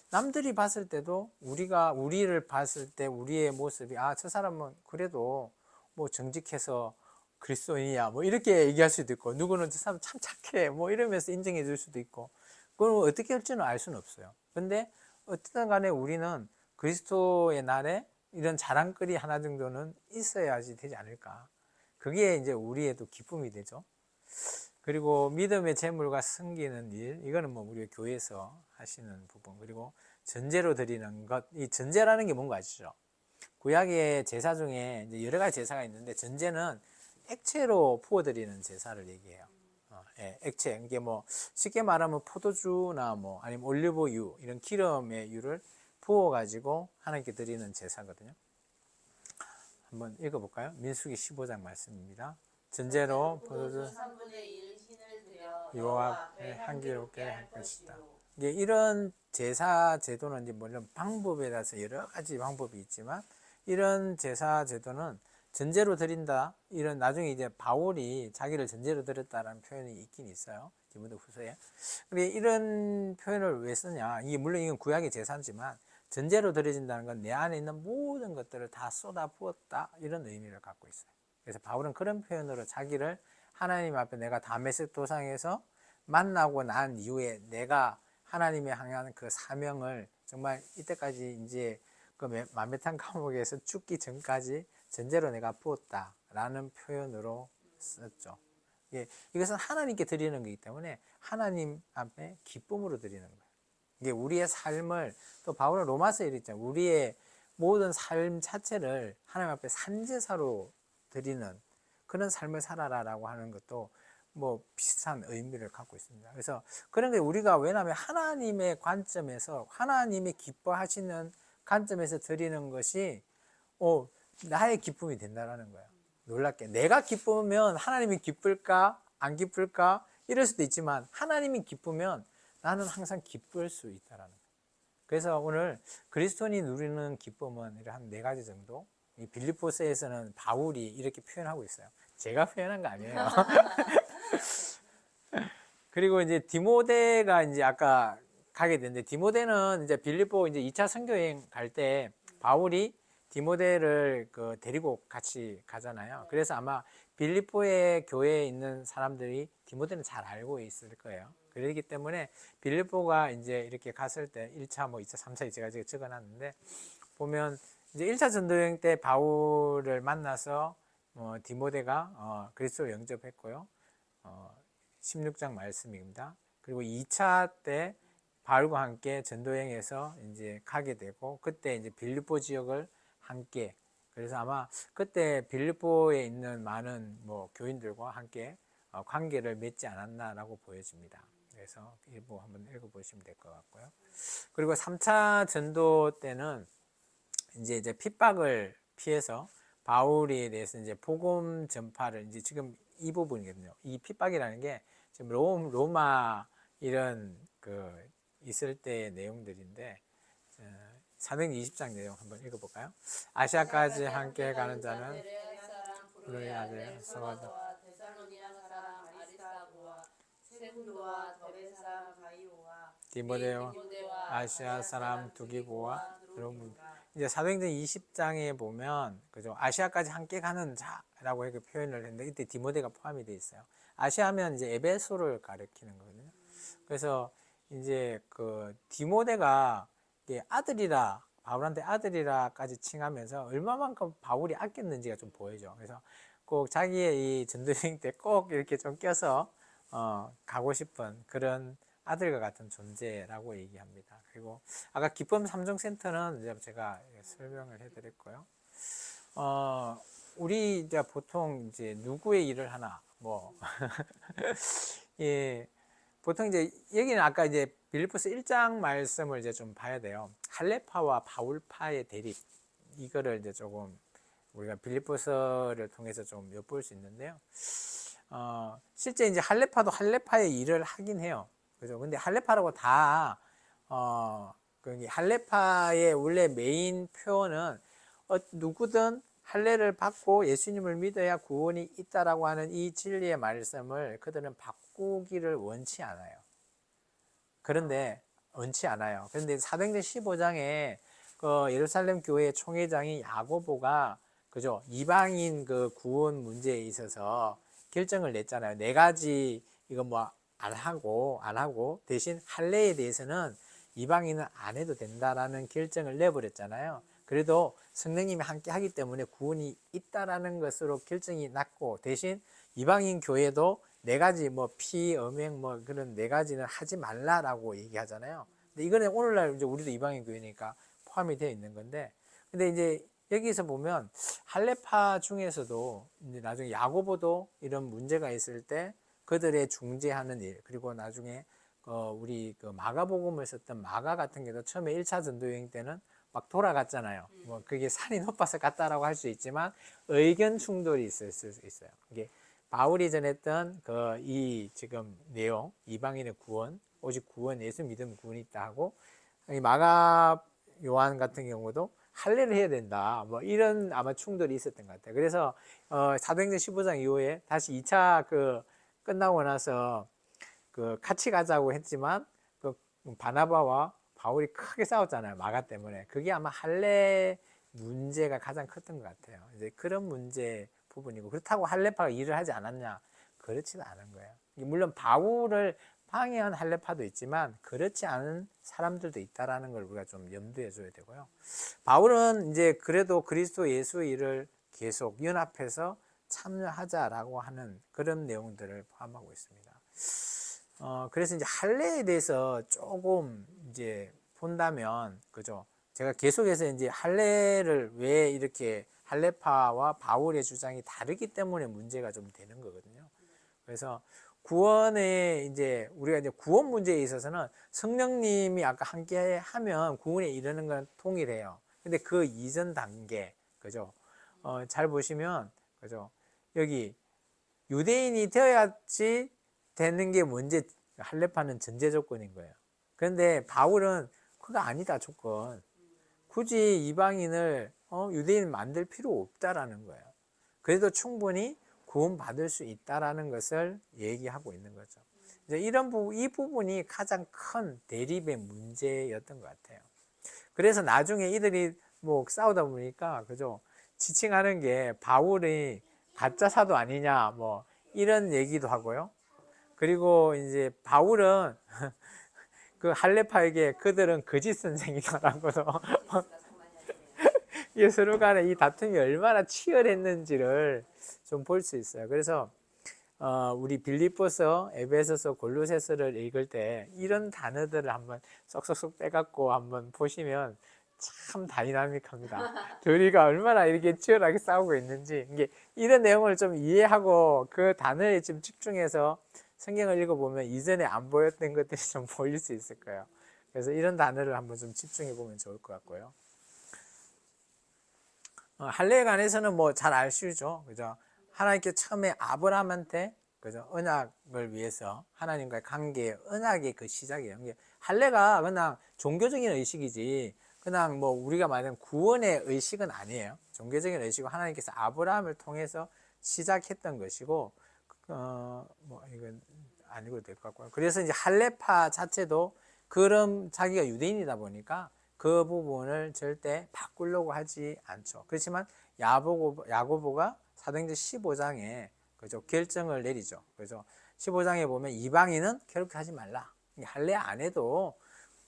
A: 남들이 봤을 때도 우리를 봤을 때 우리의 모습이 저 사람은 그래도 뭐 정직해서 그리스도인이야 뭐 이렇게 얘기할 수도 있고 누구는 저 사람 참 착해 뭐 이러면서 인정해 줄 수도 있고 그걸 어떻게 할지는 알 수는 없어요. 근데 어쨌든 간에 우리는 그리스도의 날에 이런 자랑거리 하나 정도는 있어야지 되지 않을까. 그게 이제 우리의 또 기쁨이 되죠. 그리고 믿음의 재물과 섬기는 일, 이거는 뭐 우리 교회에서 하시는 부분. 그리고 전제로 드리는 것, 이 전제라는 게 뭔가 아시죠? 구약의 제사 중에 이제 여러 가지 제사가 있는데 전제는 액체로 부어드리는 제사를 얘기해요. 액체, 이게 뭐 쉽게 말하면 포도주나 뭐 아니면 올리브유 이런 기름의 유를 부어 가지고 하나님께 드리는 제사거든요. 한번 읽어볼까요? 민수기 15장 말씀입니다. 전제로 포도주
B: 3분의 1 흰을 들여
A: 여호와 앞에 향기롭게 할 것이다. 이게 이런 제사 제도는 이제 물론 방법에 따라서 여러 가지 방법이 있지만 이런 제사 제도는 전제로 드린다. 이런 나중에 이제 바울이 자기를 전제로 드렸다라는 표현이 있긴 있어요. 디모데후서에. 근데 이런 표현을 왜 쓰냐? 이게 물론 이건 구약의 제사지만 전제로 드려진다는 건 내 안에 있는 모든 것들을 다 쏟아 부었다 이런 의미를 갖고 있어요. 그래서 바울은 그런 표현으로 자기를 하나님 앞에 내가 다메섹 도상에서 만나고 난 이후에 내가 하나님의 향한 그 사명을 정말 이때까지 이제 그 만메탄 감옥에서 죽기 전까지 전제로 내가 부었다라는 표현으로 썼죠. 이것은 하나님께 드리는 거기 때문에 하나님 앞에 기쁨으로 드리는 거예요. 이게 우리의 삶을 또 바울은 로마서에 이랬잖아요. 우리의 모든 삶 자체를 하나님 앞에 산제사로 드리는 그런 삶을 살아라라고 하는 것도 뭐 비슷한 의미를 갖고 있습니다. 그래서 그런 게 우리가 왜냐하면 하나님의 관점에서 하나님이 기뻐하시는 관점에서 드리는 것이 나의 기쁨이 된다라는 거예요. 놀랍게 내가 기쁘면 하나님이 기쁠까 안 기쁠까 이럴 수도 있지만 하나님이 기쁘면 나는 항상 기쁠 수 있다라는 거예요. 그래서 오늘 그리스도인이 누리는 기쁨은 한 4가지 정도. 이 빌립보서에서는 바울이 이렇게 표현하고 있어요. 제가 표현한 거 아니에요. 그리고 이제 디모데가 이제 아까 가게 됐는데 디모데는 이제 빌립보 이제 2차 선교여행 갈 때 바울이 디모데를 데리고 같이 가잖아요. 그래서 아마 빌립보의 교회에 있는 사람들이 디모데는 잘 알고 있을 거예요. 그렇기 때문에 빌립보가 이제 이렇게 갔을 때 1차, 뭐 2차, 3차 제가 지금 적어놨는데 보면 이제 1차 전도여행 때 바울을 만나서 디모데가 그리스도를 영접했고요. 16장 말씀입니다. 그리고 2차 때 바울과 함께 전도여행에서 이제 가게 되고 그때 이제 빌립보 지역을 함께 그래서 아마 그때 빌립보에 있는 많은 뭐 교인들과 함께 관계를 맺지 않았나라고 보여집니다. 그래서 일부 한번 읽어보시면 될 것 같고요. 그리고 3차 전도 때는 이제 핍박을 피해서 바울에 대해서 이제 복음 전파를 이제 지금 이 부분이거든요. 이 핍박이라는 게 지금 로마 이런 있을 때의 내용들인데 사도행전 20장 내용 한번 읽어볼까요? 아시아까지 함께 가는 자는 우리의 아들 소바도
B: 데살로니가 사람 아리스타고와 세군도와 더베 사람 가이오와
A: 디모데와 아시아 사람 두기고와 여러분 이제 사도행전 20장에 보면 그죠 아시아까지 함께 가는 자라고 이렇게 표현을 했는데 이때 디모데가 포함이 되어 있어요. 아시아면 이제 에베소를 가리키는 거거든요. 그래서 이제 디모데가 아들이라 바울한테 아들이라까지 칭하면서 얼마만큼 바울이 아꼈는지가 좀 보이죠. 그래서 꼭 자기의 이 전도여행 때 꼭 이렇게 좀 껴서 가고 싶은 그런 아들과 같은 존재라고 얘기합니다. 그리고 아까 기쁨 3종 센터는 이제 제가 설명을 해드렸고요. 우리 이제 보통 이제 누구의 일을 하나 뭐 예. 보통 이제 얘기는 아까 이제 빌립보서 1장 말씀을 이제 좀 봐야 돼요. 할레파와 바울파의 대립 이거를 이제 조금 우리가 빌립보서를 통해서 좀 엿볼 수 있는데요. 실제 이제 할레파도 할레파의 일을 하긴 해요. 그죠? 근데 할레파라고 다 할레파의 원래 메인 표현은 누구든 할례를 받고 예수님을 믿어야 구원이 있다라고 하는 이 진리의 말씀을 그들은 바꾸기를 원치 않아요. 그런데 사도행전 15장에 예루살렘 교회 총회장이 야고보가 그죠? 이방인 구원 문제에 있어서 결정을 냈잖아요. 4가지 이거 뭐 안 하고 대신 할례에 대해서는 이방인은 안 해도 된다라는 결정을 내버렸잖아요. 그래도 성령님이 함께 하기 때문에 구원이 있다라는 것으로 결정이 났고 대신 이방인 교회도 4가지 뭐 피, 음행 뭐 그런 4가지는 하지 말라라고 얘기하잖아요. 근데 이거는 오늘날 이제 우리도 이방인 교회니까 포함이 되어 있는 건데 근데 이제 여기서 보면 할레파 중에서도 이제 나중에 야고보도 이런 문제가 있을 때 그들의 중재하는 일, 그리고 나중에 우리 그 마가복음을 썼던 마가 같은 경우도 처음에 1차 전도 여행 때는 막 돌아갔잖아요. 뭐 그게 산이 높아서 갔다라고 할 수 있지만 의견 충돌이 있을 수 있어요. 이게 바울이 전했던 그 이 지금 내용, 이방인의 구원, 오직 구원, 예수 믿으면 구원이 있다 하고, 이 마가 요한 같은 경우도 할례를 해야 된다, 뭐 이런 아마 충돌이 있었던 것 같아요. 그래서 사도행전 15장 이후에 다시 2차 그 끝나고 나서 그 같이 가자고 했지만 그 바나바와 바울이 크게 싸웠잖아요, 마가 때문에. 그게 아마 할례 문제가 가장 컸던 것 같아요. 이제 그런 문제 부분이고, 그렇다고 할례파가 일을 하지 않았냐? 그렇지는 않은 거예요. 물론 바울을 방해한 할례파도 있지만 그렇지 않은 사람들도 있다라는 걸 우리가 좀 염두에 둬야 되고요. 바울은 이제 그래도 그리스도 예수의 일을 계속 연합해서 참여하자라고 하는 그런 내용들을 포함하고 있습니다. 그래서 이제 할례에 대해서 조금 이제 본다면, 그죠? 제가 계속해서 이제 할례를 왜 이렇게 할례파와 바울의 주장이 다르기 때문에 문제가 좀 되는 거거든요. 그래서 구원에 이제 우리가 이제 구원 문제에 있어서는 성령님이 아까 함께 하면 구원에 이르는 건 동일해요. 근데 그 이전 단계, 그죠? 잘 보시면, 그죠? 여기 유대인이 되어야지 되는 게 문제, 할례파는 전제 조건인 거예요. 그런데 바울은 그거 아니다, 조건. 굳이 이방인을 유대인 만들 필요 없다라는 거예요. 그래도 충분히 구원받을 수 있다라는 것을 얘기하고 있는 거죠. 이제 이 부분이 가장 큰 대립의 문제였던 것 같아요. 그래서 나중에 이들이 뭐 싸우다 보니까, 그죠? 지칭하는 게 바울이 가짜 사도 아니냐, 뭐 이런 얘기도 하고요. 그리고 이제 바울은 그 할례파에게 그들은 거짓 선생이다라고도 이게 서로 간에 이 다툼이 얼마나 치열했는지를 좀 볼 수 있어요. 그래서 우리 빌립보서, 에베소서, 골로새서를 읽을 때 이런 단어들을 한번 쏙쏙쏙 빼갖고 한번 보시면 참 다이나믹합니다. 둘이가 얼마나 이렇게 치열하게 싸우고 있는지, 이게 이런 내용을 좀 이해하고 그 단어에 좀 집중해서 성경을 읽어보면 이전에 안 보였던 것들이 좀 보일 수 있을 거예요. 그래서 이런 단어를 한번 좀 집중해 보면 좋을 것 같고요. 할례에 관해서는 뭐 잘 아시죠, 그죠? 하나님께 처음에 아브라함한테, 그죠? 언약을 위해서 하나님과의 관계, 언약의 그 시작이에요. 할례가 그냥 종교적인 의식이지, 그냥 뭐 우리가 말하는 구원의 의식은 아니에요. 종교적인 의식은 하나님께서 아브라함을 통해서 시작했던 것이고, 뭐 이건 아니고 될 것 같고요. 그래서 이제 할례파 자체도 그럼 자기가 유대인이다 보니까 그 부분을 절대 바꾸려고 하지 않죠. 그렇지만 야고보가 사도행전 15장에, 그죠, 결정을 내리죠. 그죠? 15장에 보면 이방인은 괴롭게 하지 말라. 할례 안 해도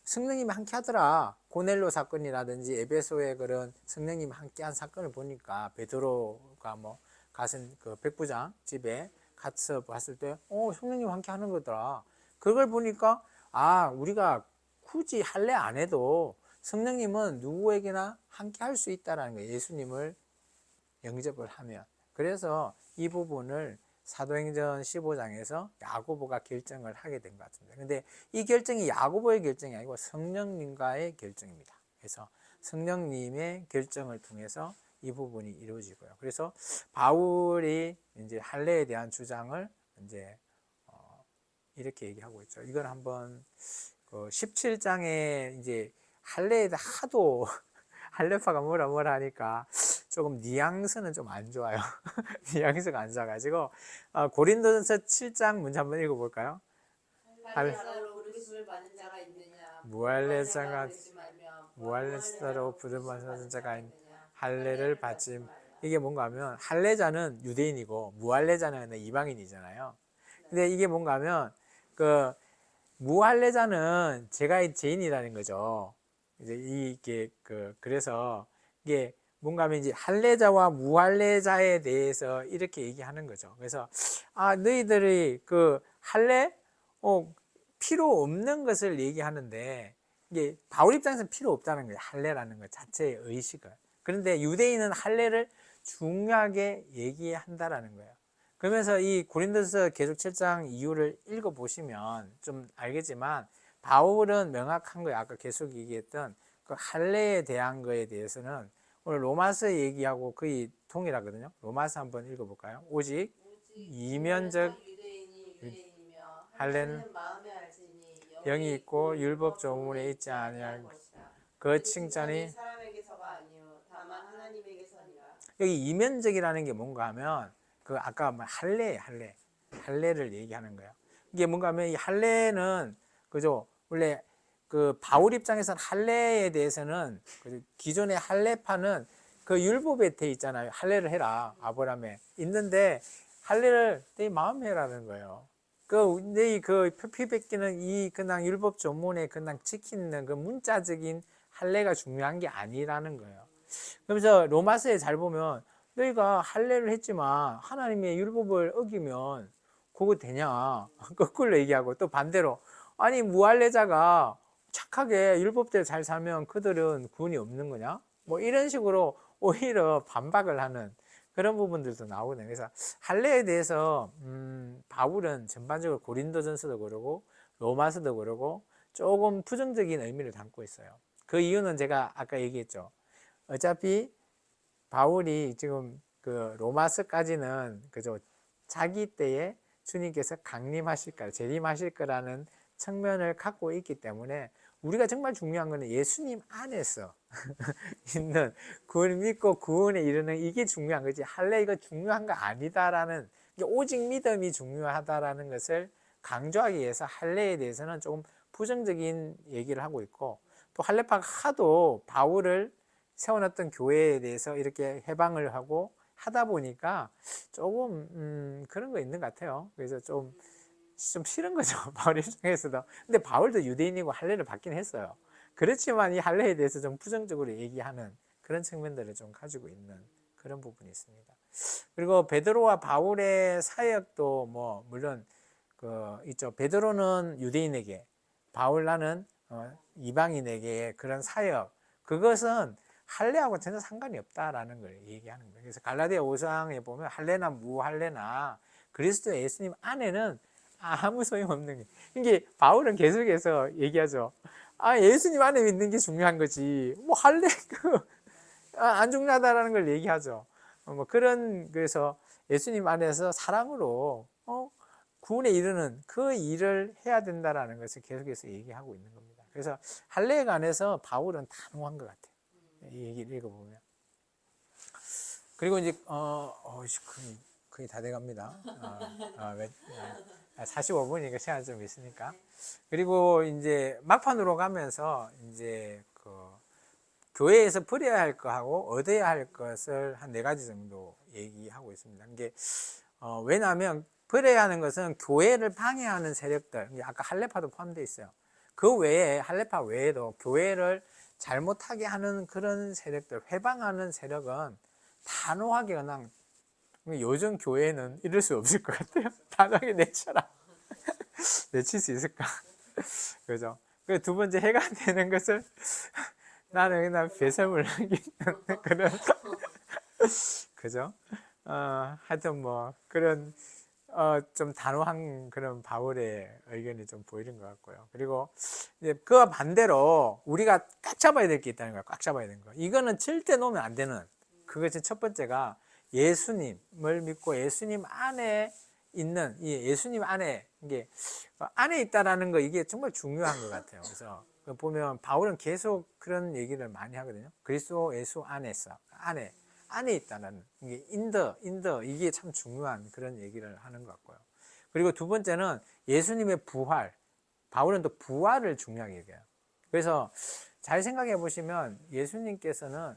A: 성령님이 함께 하더라. 고넬로 사건이라든지 에베소의 그런 성령님이 함께한 사건을 보니까, 베드로가 뭐 가신 그 백부장 집에 가서 봤을 때 성령님 함께 하는 거더라. 그걸 보니까 우리가 굳이 할례 안 해도 성령님은 누구에게나 함께 할 수 있다라는 거예요. 예수님을 영접을 하면. 그래서 이 부분을 사도행전 15장에서 야고보가 결정을 하게 된 것 같습니다. 근데 이 결정이 야고보의 결정이 아니고 성령님과의 결정입니다. 그래서 성령님의 결정을 통해서 이 부분이 이루어지고요. 그래서 바울이 이제 할례에 대한 주장을 이제 이렇게 얘기하고 있죠. 이걸 한번 17장에 이제 할례에 하도 할례파가 뭐라 하니까 조금 뉘앙스는 좀 안 좋아요. 뉘앙스가 안 좋아가지고 고린도전서 7장 문제 한번 읽어볼까요?
B: 할례자로 부르심을 받는 자가 있느냐?
A: 무할례자로 부르심을 자가 있느냐? 할례를 받지. 이게 뭔가 하면 할례자는 유대인이고 무할례자는 이방인이잖아요. 근데 이게 뭔가 하면 그 무할례자는 제가 죄인이라는 거죠. 이제 이게 그래서 이게 뭔가 하면 이제 할례자와 무할례자에 대해서 이렇게 얘기하는 거죠. 그래서 너희들이 그 할례 필요 없는 것을 얘기하는데, 이게 바울 입장에서는 필요 없다는 거예요. 할례라는 것 자체의 의식을. 그런데 유대인은 할례를 중요하게 얘기한다라는 거예요. 그러면서 이 고린도서 계속 7장 이유를 읽어보시면 좀 알겠지만 바울은 명확한 거예요. 아까 계속 얘기했던 그 할례에 대한 거에 대해서는 오늘 로마서 얘기하고 거의 동일하거든요. 로마서 한번 읽어볼까요? 오직 이면적
B: 유대인이 유대인이며
A: 할례는
B: 마음에 알지니
A: 영이 있고 율법 조문에 있지 아니할
B: 것이라.
A: 그 칭찬이
B: 사람에게서가 아니요 다만 하나님에게서니라.
A: 여기 이면적이라는 게 뭔가 하면 그 아까 뭐 할례를 얘기하는 거예요. 이게 뭔가 하면 이 할례는 그죠? 원래 그 바울 입장에서는 할례에 대해서는 그 기존의 할례파는 그 율법에 돼 있잖아요. 할례를 해라 아브라함에 있는데 할례를 내 마음에 해라는 거예요. 그 표피 뺏기는 이 그냥 율법 조문에 그냥 지키는 그 문자적인 할례가 중요한 게 아니라는 거예요. 그러면서 로마서에 잘 보면 너희가 할례를 했지만 하나님의 율법을 어기면 그거 되냐? 거꾸로 얘기하고 또 반대로 아니 무할례자가 착하게 율법대로 잘 살면 그들은 구원이 없는 거냐? 뭐 이런 식으로 오히려 반박을 하는 그런 부분들도 나오거든요. 그래서 할례에 대해서 바울은 전반적으로 고린도전서도 그러고 로마서도 그러고 조금 부정적인 의미를 담고 있어요. 그 이유는 제가 아까 얘기했죠. 어차피 바울이 지금 그 로마서까지는 그저 자기 때에 주님께서 재림하실 거라는 측면을 갖고 있기 때문에 우리가 정말 중요한 것은 예수님 안에서 있는 구원을 믿고 구원에 이르는 이게 중요한 거지. 할례 이거 중요한 거 아니다라는 오직 믿음이 중요하다라는 것을 강조하기 위해서 할례에 대해서는 조금 부정적인 얘기를 하고 있고 또 할례파가 하도 바울을 세워놨던 교회에 대해서 이렇게 해방을 하고 하다 보니까 조금 그런 거 있는 것 같아요. 그래서 좀 싫은 거죠. 바울 입장에서도. 근데 바울도 유대인이고 할례를 받긴 했어요. 그렇지만 이 할례에 대해서 좀 부정적으로 얘기하는 그런 측면들을 좀 가지고 있는 그런 부분이 있습니다. 그리고 베드로와 바울의 사역도 뭐 물론 그 있죠. 베드로는 유대인에게, 바울라는 이방인에게 그런 사역, 그것은 할례하고 전혀 상관이 없다라는 걸 얘기하는 거예요. 그래서 갈라디아 5장에 보면 할례나 무할례나 그리스도 예수님 안에는 아무 소용없는 게. 이게 바울은 계속해서 얘기하죠. 예수님 안에 믿는 게 중요한 거지. 뭐 할례 안 중요하다라는 걸 얘기하죠. 그래서 예수님 안에서 사랑으로 구원에 이르는 그 일을 해야 된다라는 것을 계속해서 얘기하고 있는 겁니다. 그래서 할례에 관해서 바울은 단호한 것 같아요. 이 얘기를 읽어보면. 그리고 이제 거의 다 돼갑니다. 45분이니까 시간이 좀 있으니까. 그리고 이제 막판으로 가면서 이제 그 교회에서 버려야 할 거하고 얻어야 할 것을 한 4가지 정도 얘기하고 있습니다. 이게 왜냐하면 버려야 하는 것은 교회를 방해하는 세력들, 아까 할례파도 포함되어 있어요. 그 외에 할례파 외에도 교회를 잘못하게 하는 그런 세력들, 회방하는 세력은 단호하게 그냥 요즘 교회는 이럴 수 없을 것 같아요. 단호하게 내쳐라. 내칠 수 있을까? 그죠? 그 두 번째 해가 되는 것을 나는 그냥 배설물 남기는 그런 그죠? 하여튼 뭐 그런 좀 단호한 그런 바울의 의견이 좀 보이는 것 같고요. 그리고 이제 그와 반대로 우리가 꽉 잡아야 될 게 있다는 거예요. 꽉 잡아야 되는 거. 이거는 절대 놓으면 안 되는. 그것이 첫 번째가 예수님을 믿고 예수님 안에 있는 이 예수님 안에 이게 안에 있다라는 거 이게 정말 중요한 것 같아요. 그래서 보면 바울은 계속 그런 얘기를 많이 하거든요. 그리스도 예수 안에서 안에 있다는 이게 인더 이게 참 중요한 그런 얘기를 하는 것 같고요. 그리고 두 번째는 예수님의 부활. 바울은 또 부활을 중요하게 얘기해요. 그래서 잘 생각해 보시면 예수님께서는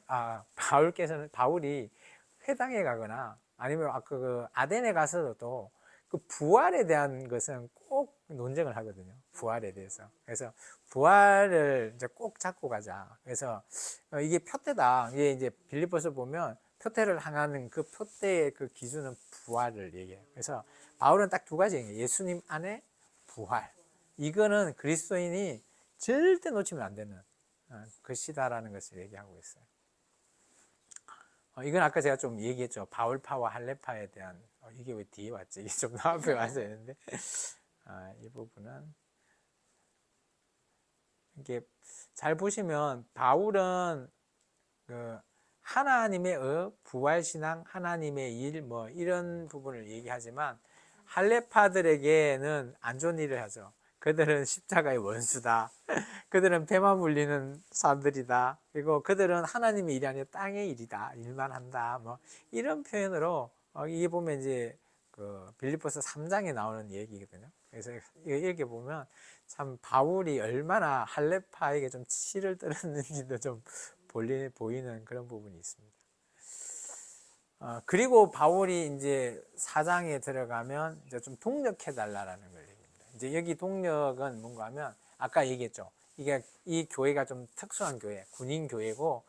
A: 바울이 회당에 가거나 아니면 아까 그 아덴에 가서도 그 부활에 대한 것은 꼭 논쟁을 하거든요. 부활에 대해서. 그래서 부활을 이제 꼭 잡고 가자. 그래서 이게 표대다. 이게 이제 빌립보서 보면 표대를 향하는 그 표대의 그 기준은 부활을 얘기해요. 그래서 바울은 딱 2가지 얘기해요. 예수님 안에 부활. 이거는 그리스도인이 절대 놓치면 안 되는 것이다라는 것을 얘기하고 있어요. 이건 아까 제가 좀 얘기했죠. 바울파와 할례파에 대한 이게 왜 뒤에 왔지? 이게 좀 앞에 와서 했는데 이 부분은 이게 잘 보시면 바울은 그 하나님의 부활신앙, 하나님의 일, 뭐 이런 부분을 얘기하지만 할례파들에게는 안 좋은 일을 하죠. 그들은 십자가의 원수다. 그들은 배만 불리는 사람들이다. 그리고 그들은 하나님의 일이 아니라 땅의 일이다. 일만 한다. 뭐 이런 표현으로 이게 보면 이제 그 빌립보서 3장에 나오는 얘기거든요. 그래서 이렇게 보면 참 바울이 얼마나 할례파에게 좀 치를 떨었는지도 좀 보이는 그런 부분이 있습니다. 그리고 바울이 이제 4장에 들어가면 이제 좀 동력해 달라라는 걸 얘기합니다. 이제 여기 동력은 뭔가 하면 아까 얘기했죠. 이게 이 교회가 좀 특수한 교회, 군인 교회고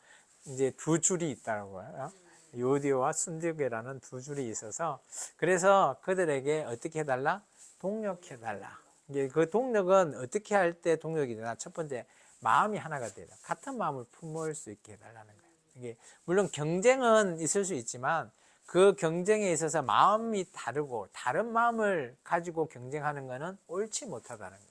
A: 이제 두 줄이 있다고 해요. 요디오와 순디교라는 두 줄이 있어서 그래서 그들에게 어떻게 해달라? 동력해 달라. 이게 그 동력은 어떻게 할 때 동력이 되나? 첫 번째 마음이 하나가 되라. 같은 마음을 품을 수 있게 해달라는 거예요. 이게 물론 경쟁은 있을 수 있지만 그 경쟁에 있어서 마음이 다르고 다른 마음을 가지고 경쟁하는 것은 옳지 못하다는 거예요.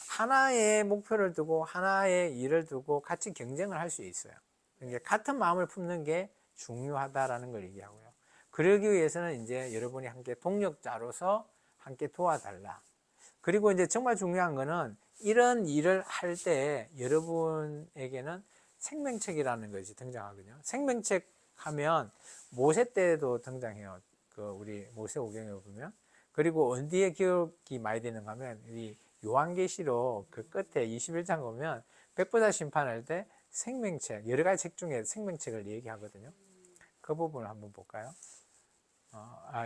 A: 하나의 목표를 두고 하나의 일을 두고 같이 경쟁을 할 수 있어요. 그러니까 같은 마음을 품는 게 중요하다라는 걸 얘기하고요. 그러기 위해서는 이제 여러분이 함께 동력자로서 함께 도와달라. 그리고 이제 정말 중요한 거는 이런 일을 할 때 여러분에게는 생명책이라는 것이 등장하거든요. 생명책 하면 모세 때도 등장해요. 그 우리 모세오경에 보면. 그리고 어디에 기억이 많이 되는가 하면 이 요한계시록 그 끝에 21장 보면 백보자 심판할 때 생명책, 여러 가지 책 중에 생명책을 얘기하거든요. 그 부분을 한번 볼까요?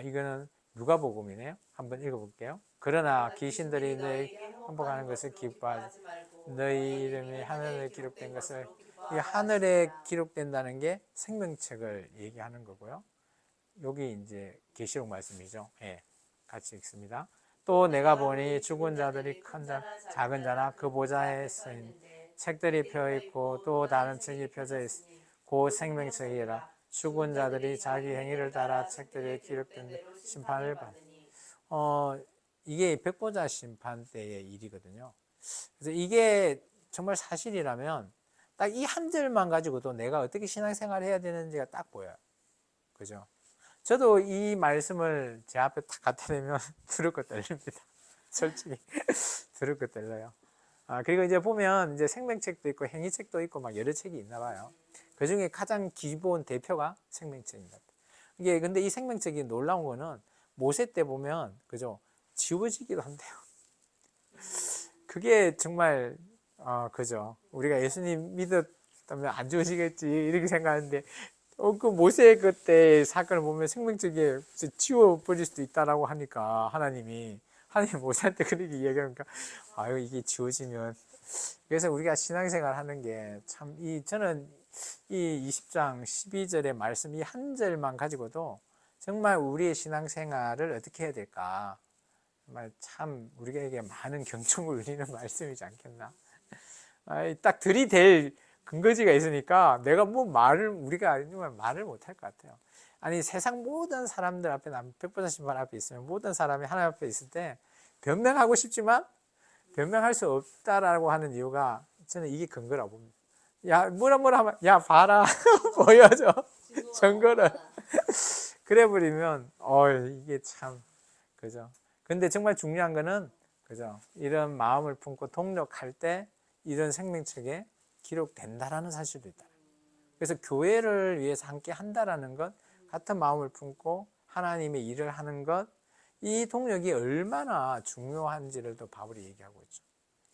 A: 이거는 누가복음이네요. 한번 읽어볼게요. 그러나 귀신들이 너희 항복하는 것을 기뻐하지 너희 이름이 하늘에 기록된 것을 이 하늘에 기록된다는 게 생명책을 얘기하는 거고요. 여기 이제 계시록 말씀이죠. 예, 같이 읽습니다. 또 내가 보니 죽은 자들이 큰 자, 작은 자나 그 보좌에 쓰인 책들이 펴 있고 또 다른 책이 펴져 있으니 그 생명책이라 죽은 자들이 자기 행위를 따라 책들에 기록된 심판을 받으니 이게 백보자 심판 때의 일이거든요. 그래서 이게 정말 사실이라면 딱 이 한 절만 가지고도 내가 어떻게 신앙생활을 해야 되는지가 딱 보여요. 그죠? 저도 이 말씀을 제 앞에 딱 갖다 대면 들을 거 떨립니다. 솔직히 들을 거 떨려요. 그리고 이제 보면 이제 생명책도 있고 행위책도 있고 막 여러 책이 있나 봐요. 그 중에 가장 기본 대표가 생명책입니다. 이게 근데 이 생명책이 놀라운 거는 모세 때 보면 그죠? 지워지기도 한대요. 그게 정말 그죠? 우리가 예수님 믿었다면 안 지워지겠지 이렇게 생각하는데 그 모세 그때 사건을 보면 생명책에 지워버릴 수도 있다라고 하니까 하나님 모세한테 그렇게 이야기하니까 이게 지워지면 그래서 우리가 신앙생활 하는 게 참 저는 이 20장 12절의 말씀 이 한 절만 가지고도 정말 우리의 신앙생활을 어떻게 해야 될까 정말 참 우리에게 많은 경청을 울리는 말씀이지 않겠나. 딱 들이댈 근거지가 있으니까 내가 우리가 정말 말을 못할 것 같아요. 아니 세상 모든 사람들 앞에 백보자 심판 앞에 있으면 모든 사람이 하나님 앞에 있을 때 변명하고 싶지만 변명할 수 없다라고 하는 이유가 저는 이게 근거라고 봅니다. 야 뭐라 하면 야 봐라 보여줘 증거를 그래 버리면 이게 참 그죠. 근데 정말 중요한 거는 그죠. 이런 마음을 품고 동력할 때 이런 생명책에 기록된다라는 사실도 있다. 그래서 교회를 위해서 함께 한다라는 것, 같은 마음을 품고 하나님의 일을 하는 것, 이 동력이 얼마나 중요한지를 또 바울이 얘기하고 있죠.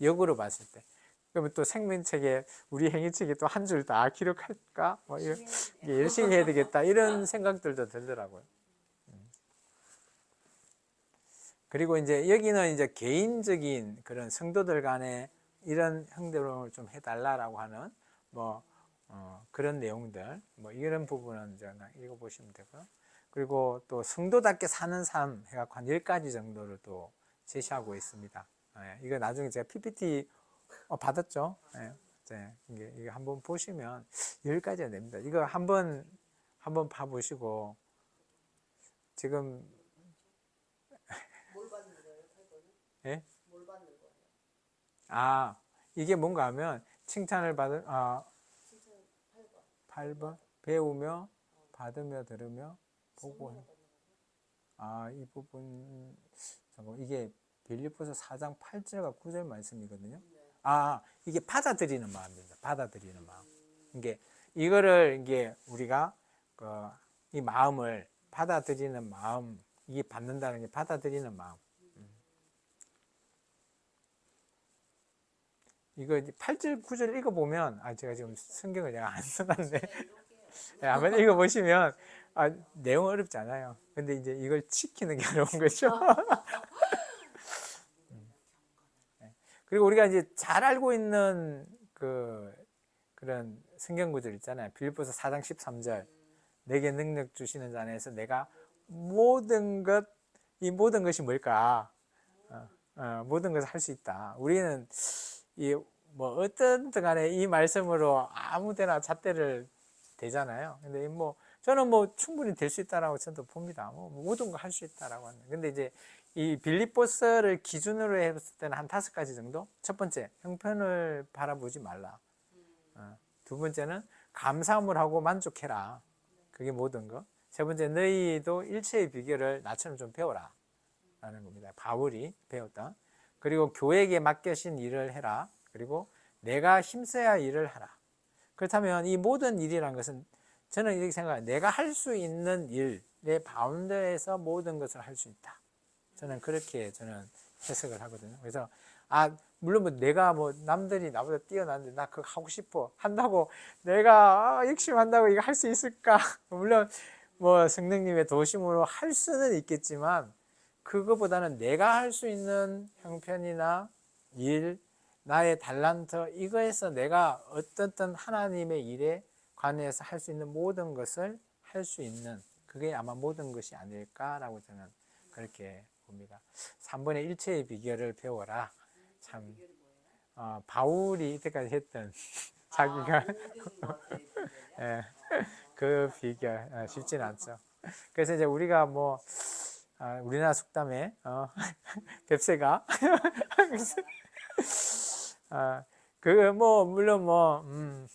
A: 역으로 봤을 때. 그러면 또 생명책에 우리 행위책에 또 한 줄 다 기록할까? 열심히 해야 되겠다. 이런 생각들도 들더라고요. 그리고 이제 여기는 이제 개인적인 그런 성도들 간에 이런 행동을 좀 해달라라고 하는 그런 내용들 이런 부분은 이제 읽어보시면 되고요. 그리고 또 성도답게 사는 삶 해갖고 한 10가지 정도를 또 제시하고 있습니다. 이거 나중에 제가 PPT 받았죠. 이게 한번 보시면 10가지가 됩니다. 이거 한번 한번 봐보시고 지금
B: 뭘 받는 거예요, 8번은?
A: 예?
B: 뭘 받는 거예요?
A: 아 이게 뭔가 하면 칭찬을 받은
B: 칭찬 8번.
A: 8번 배우며 받으며 들으며 보고 이 부분 잠깐 이게 빌립보서 4장 8절과 9절 말씀이거든요. 이게 받아들이는 마음입니다. 받아들이는 마음. 이게 이거를 이게 우리가 이 마음을 받아들이는 마음, 이게 받는다는 게 받아들이는 마음. 이거 8절 9절 읽어보면 제가 지금 성경을 내가 안 써놨네. 한번 읽어보시면 내용 어렵지 않아요. 근데 이제 이걸 지키는 게 어려운 거죠. 그리고 우리가 이제 잘 알고 있는 그런 성경 구절 있잖아요. 빌립보서 4장 13절 내게 능력 주시는 자 안에서 내가 모든 것이 뭘까? 모든 것을 할 수 있다. 우리는 어떤 간에 이 말씀으로 아무데나 잣대를 대잖아요. 근데 저는 충분히 될 수 있다라고 저도 봅니다. 모든 거 할 수 있다라고 하는. 근데 이제 이 빌립보서를 기준으로 했을 때는 한 5가지 정도. 첫 번째, 형편을 바라보지 말라. 두 번째는 감사함을 하고 만족해라. 그게 모든 거. 세 번째, 너희도 일체의 비결을 나처럼 좀 배워라. 라는 겁니다. 바울이 배웠다. 그리고 교회에게 맡겨진 일을 해라. 그리고 내가 힘써야 일을 하라. 그렇다면 이 모든 일이라는 것은 저는 이렇게 생각해요. 내가 할 수 있는 일의 바운더에서 모든 것을 할 수 있다. 저는 그렇게 해석을 하거든요. 그래서 물론 내가 남들이 나보다 뛰어나는데 나 그거 하고 싶어 한다고 내가 욕심한다고 이거 할 수 있을까? 물론 성령님의 도심으로 할 수는 있겠지만 그거보다는 내가 할 수 있는 형편이나 일, 나의 달란트 이거에서 내가 어떤 하나님의 일에 관해서 할 수 있는 모든 것을 할 수 있는 그게 아마 모든 것이 아닐까라고 저는 그렇게 봅니다. 3번의 일체의 비결을 배워라. 참 바울이 이때까지 했던 자기가 그 비결 쉽지는 않죠. 그래서 이제 우리가 우리나라 속담에 뱁새가 물론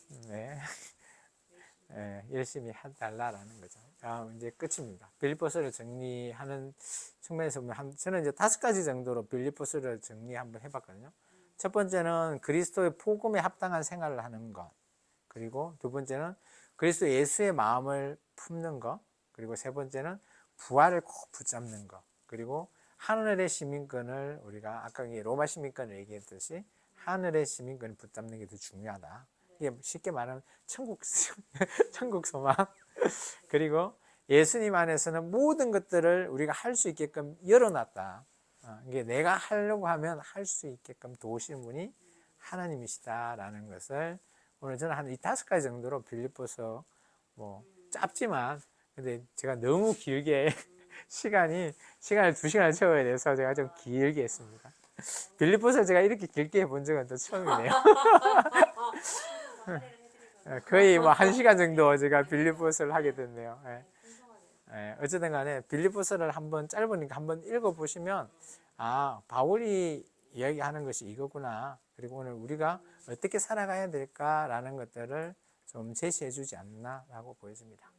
A: 열심히 해달라라는 거죠. 이제 끝입니다. 빌립보서를 정리하는 측면에서 보면 저는 이제 5가지 정도로 빌립보서를 정리 한번 해봤거든요. 첫 번째는 그리스도의 복음에 합당한 생활을 하는 것. 그리고 두 번째는 그리스도 예수의 마음을 품는 것. 그리고 세 번째는 부활을 꼭 붙잡는 것. 그리고 하늘의 시민권을 우리가 아까 로마 시민권을 얘기했듯이 하늘의 시민권을 붙잡는 게 더 중요하다. 이게 쉽게 말하면 천국 소망. 그리고 예수님 안에서는 모든 것들을 우리가 할 수 있게끔 열어놨다. 이게 내가 하려고 하면 할 수 있게끔 도우시는 분이 하나님이시다라는 것을 오늘 저는 한 이 5가지 정도로 빌립보서 짧지만 근데 제가 너무 길게 시간을 2시간을 채워야 돼서 제가 좀 길게 했습니다. 빌립보서 제가 이렇게 길게 해본 적은 또 처음이네요. 거의 1시간 정도 제가 빌립보서를 하게 됐네요. 어쨌든 간에 빌립보서를 한번 짧으니까 한번 읽어보시면 바울이 이야기하는 것이 이거구나. 그리고 오늘 우리가 어떻게 살아가야 될까라는 것들을 좀 제시해 주지 않나라고 보여집니다.